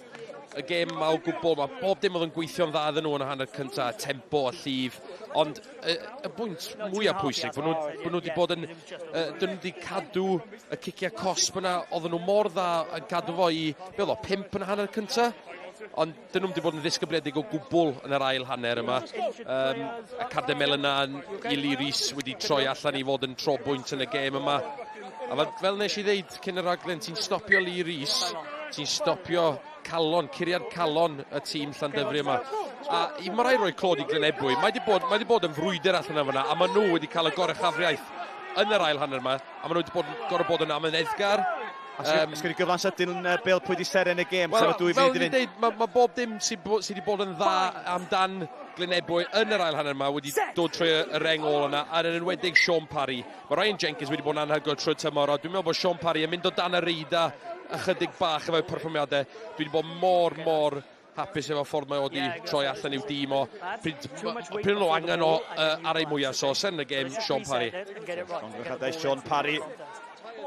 y gêm yma o gwbl. Mae bob dim oedd yn gweithio'n dda iddyn nhw yn y hanner cyntaf, tempo a llif. Ond y bwynt mwyaf pwysig, bod nhw wedi bod yn... dyn nhw wedi cadw y ciciau cosp yna, oedden nhw mor dda yn cadw fo I... Be oedd o, 5 yn y hanner cyntaf? Ond dyn nhw wedi bod yn ddisgybliedig o gwbl yn yr ail hanner yma. Y Cardemel yna, Ili Rhys wedi troi allan I fod yn trobwynt yn y gêm yma. A fel nes I ddeud cyn y raglen, ti'n stopio Lee Rhys, ti'n stopio calon, curiad calon y tîm Llandyfri yma. A mae rai roi clod I Glynebwy. Mae wedi bod yn frwydr allan yma, a maen nhw wedi cael y goruchafriaeth yn yr ail hanner yma, a maen nhw wedi gorau bod yn amyneddgar. Ysgwyd I gyflan sydyn Bill pwy di seren y gêm. Fel ni'n dweud, mae bob dim sydd wedi bod yn dda amdan Glynebwy yn yr ail hanner yma wedi dod trwy y reng ôl yna, a yn enwedig Sean Parry. Mae Ryan Jenkins wedi bod yn anhygoel trwy'r tymor, a dwi'n meddwl bod Sean Parry yn mynd o dan y reida ychydig bach efo'i perfformiadau. Dwi wedi bod mor hapus efo ffordd mae wedi troi allan i'w dîm o. Pryd nhw angen o ar ei mwyaf, so sen y gêm Sean Parry. Congrychadau Sean Parry.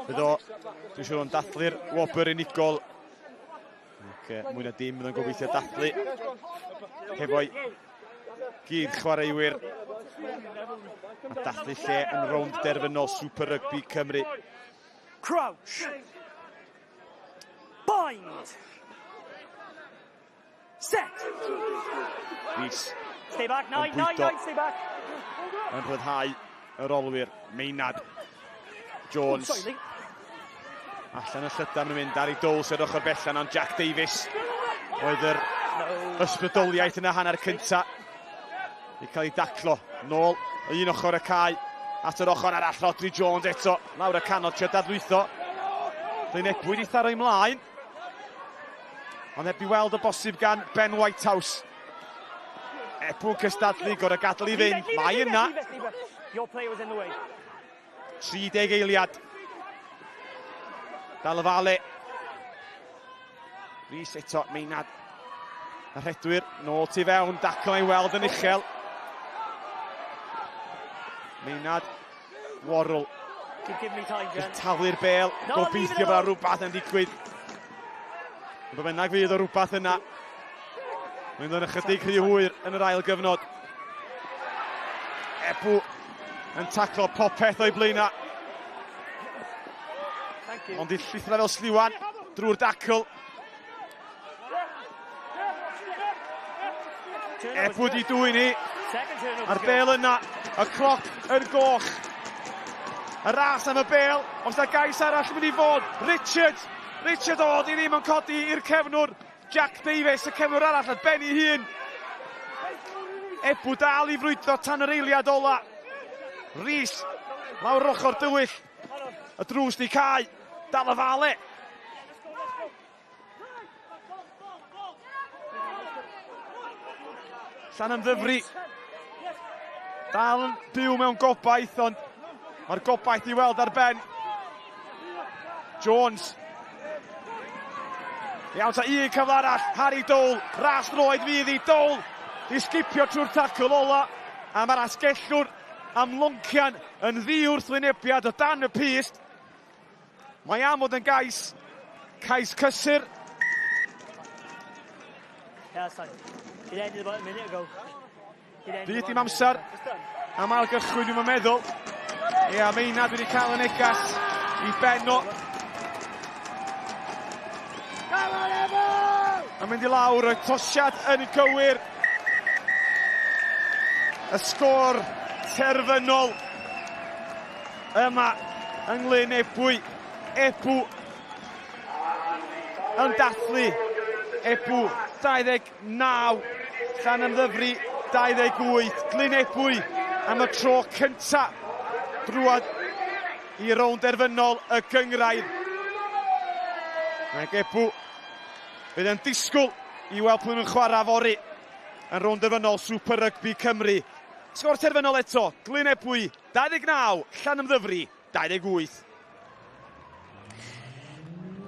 Bydd o, dwi'n siŵr o'n dathlu'r wobr unigol. Mwy na dim bydd o'n gobeithio dathlu. Hefo'i gyd chwaraewyr. A dathlu lle yn rownd derfynol Super Rygbi Cymru. Crouch. Bind. Set. Rhys. Stay back, nine, stay back. Yn rhyddhau yr olwyr. Meinad. Jones. Allan y llydan yn mynd ar ei dols yr ochr bellan, ond Jack Davies oedd yr ysbrydoliaeth yn y hanner cynta. I cael ei daclo nôl un ochr y cae at yr ochr arall. Rodri Jones eto lawr y canol trio dadlwytho. Lynebwy wedi tharo I mlaen. Ond heb I weld y bosib gan Ben Whitehouse. Ebbw cystadlu, gorau gadael I fynd. Mae yna. 30 eiliad. Ebbw Vale. Rhys eto, Meinad. Y rhedwyr, nôl tu fewn, daclo ei weld yn uchel. Meinad, Worrell. Taflu'r bel, gobeithio bod rhywbeth yn digwydd. Bo bynnag fydd o rhywbeth yna. Mae'n dod yn ychydig rhy hwyr yn yr ail gyfnod. Ebbw yn taclo popeth o'i blaena. Ond i llithra fel sliwan drwy'r dacl. Ebbw di dwy ni. A'r bel yna. Y cloc yn goch. Y ras am y bel. Os da gais arall yn mynd i fod. Richard o, di ddim yn codi i'r cefnwr. Jack Davies, y cefnwr arall ar ben ei hun. Ebbw dal i frwydro tan yr eiliad ola. Rhys, lawr ochr dywyll. Y drws di cae. Dal y Vale. Llanymddyfri. Dal yn byw mewn gobaith, ond mae'r gobaith i weld ar ben. Jones. Iawn ta un cyfle arall, Harry Dole, ras droed fydd i Dole. Di sgipio trwy'r tacl ola, a mae'r asgellwr am Loncian yn ddiwrth wynebiad o dan y pist. Mae amod yn cais cysur. Yeah, son. It ended about a minute ago. Byd dim amser am ailgychwyn dwi'n meddwl. Ia, mae una wedi cael y negas i benno. A mynd i lawr, y tosiad yn gywir. Y sgôr terfynol yma yng Glynebwy. Ebbw yn dathlu. Ebbw 29, Llanymddyfri 28, Glynebwy am y tro cynta drwad i rownd derfynol y gyngrair. Mae Ebbw fydd yn disgwyl i weld pwy nhw'n chwarae fori yn rownd derfynol Super Rygbi Cymru. Sgôr terfynol eto, Glynebwy 29, Llanymddyfri 28.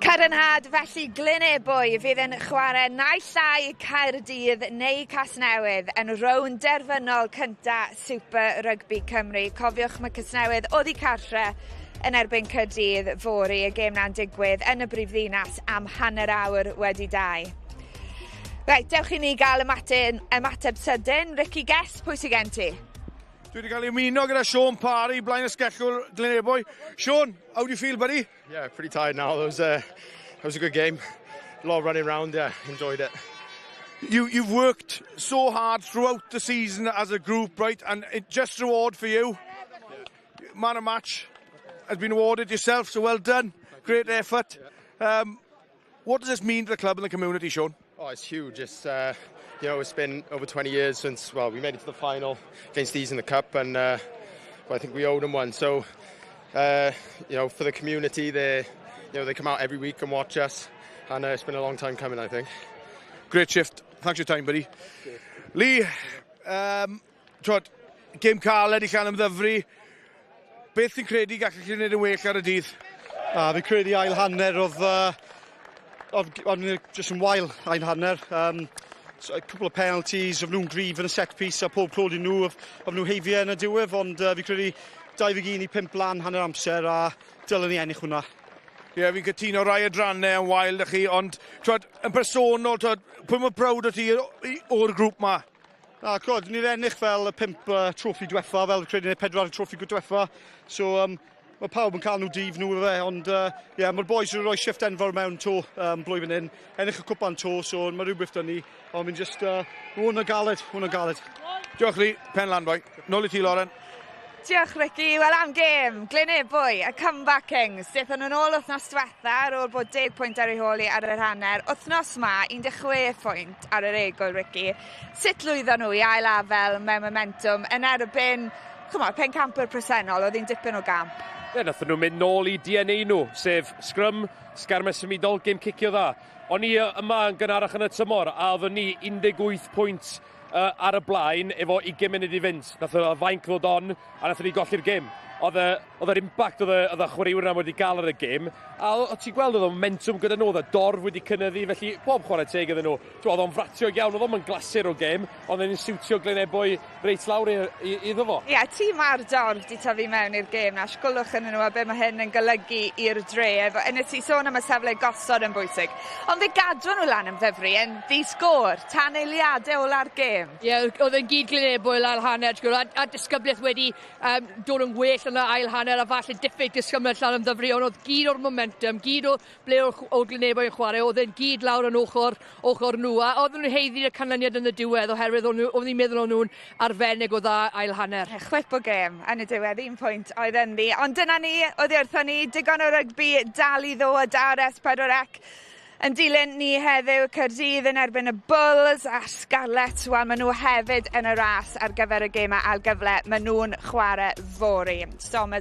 Cadarnhad felly Glynebwy fydd yn chwarae naill llai Caerdydd neu Casnewydd yn rownd derfynol cynta Super Rygbi Cymru. Cofiwch mae Casnewydd oddi cartre yn erbyn Caerdydd fori. Y gêm na'n digwydd yn y brifddinas am hanner awr wedi 2. Reit, dewch i ni gael ymateb sydyn. Ricky Guess, pwy sy'n gen ti? Dwi wedi cael ei ymuno gyda Sean Parry, blaen ysgellwr Glynebwy. Sean, how do you feel, buddy? Yeah, pretty tired now. That was a good game. A lot of running around, yeah, enjoyed it. You've worked so hard throughout the season as a group, right? And it just reward for you. Man of match has been awarded yourself, so well done. Great effort. What does this mean to the club and the community, Sean? Oh, it's huge. It's you know, it's been over 20 years since, well, we made it to the final against these in the cup, and well, I think we owed them one. So, you know, for the community, they come out every week and watch us, and it's been a long time coming, I think. Great shift. Thanks for your time, buddy. Lee, gêm caled I Llanymddyfri. Beth ti'n credu gallech chi wneud yn well ar y dydd? Fi'n credu ail hanner oedd just yn wael ail hanner. So a couple of penalties, of nhw'n gryf yn y set piece, a pob clod I nhw, of nhw heifiau yn y diwedd, ond fi'n credu 2-1 I 5 lan hanner amser, a dylen ni ennill hwnna. Ie, fi'n cytuno rai adrannau yn wael â chi, ond yn personol, pwy mae brawd o ti o'r grŵp ma? Cod, ni'n ennill fel y 5 troffi diwetha, fel credu neu 4 troffi diwetha, so mae pawb yn cael nhw dif nhw fe, ond mae'r boys yn rhoi shift enfawr mewn to blwyddyn hyn, ennill y cwpan to, so mae rhywbeth dyn ni, ond mi'n just, hwn yn galed. Diolch Lee, pen Llanymddyfri. Nôl I ti, Lauren. Diolch Ricky, wel am gêm, Glynebwy, y comeback kings, daethon nhw'n ôl wythnos diwetha ar ôl bod 10 pwynt ar ei holi ar yr hanner. Wythnos ma, 16 pwynt ar yr egol, Ricky. Sut lwyddo nhw I ailafel mewn momentum yn erbyn, pencampwr presennol, oedd hi'n dipyn o gamp? Ie, nath nhw mynd nôl I DNA nhw, sef scrum, sgarmes symudol, gêm cicio dda. O'n I yma yn gynharach yn y tymor, a oeddwn ni 18 pwynt ar y blaen efo 20 munud I fynd. Nath y fainc ddod on, a nath ni golli'r gêm. oedd yr impact oedd y chwaraewyr yna wedi gael ar y gêm, a o ti'n gweld oedd o'n momentum gyda nhw, oedd y dorf wedi cynyddu, felly pob chwarae teg iddyn nhw. Oedd o'n fratiog iawn, oedd o'n glasur o gêm, oedd o'n siwtio Glynebwy reit lawr iddo fo. Ie, tîm ar dorf di tyfu mewn i'r gêm na, sgwlwch yn nhw a be mae hyn yn golygu i'r dref. Yn y ti sôn am y safle gosod yn bwysig. Ond fe gadw nhw Llanymddyfri yn ddi-sgôr, tan eiliadau ola'r gêm. Ie, oedd yn gyd Glynebwy ail hanner, a disgybliaeth wedi dod yn well yn y ail hanner a falle diffyg disgymled Llanymddyfri, ond oedd gyd o'r momentum, gyd o ble o Glynebwy yn chwarae, oedd yn gyd lawr yn ochr nhw, a oedd nhw'n heiddi y canlyniad yn y diwedd oherwydd oedd ni'n meddwl o'n nhw'n arfennig o dda ail hanner. Chwip o gêm yn y diwedd, 1 pwynt oedd yn ddi. Ond dyna ni, oedd wrthon ni, digon o rygbi dal i ddod ar S4C. Yn dilyn ni heddiw Caerdydd yn erbyn y Bulls a Scarlett, wel maen nhw hefyd yn y ras ar gyfer y gêm ail gyfle. Maen nhw'n chwarae fori.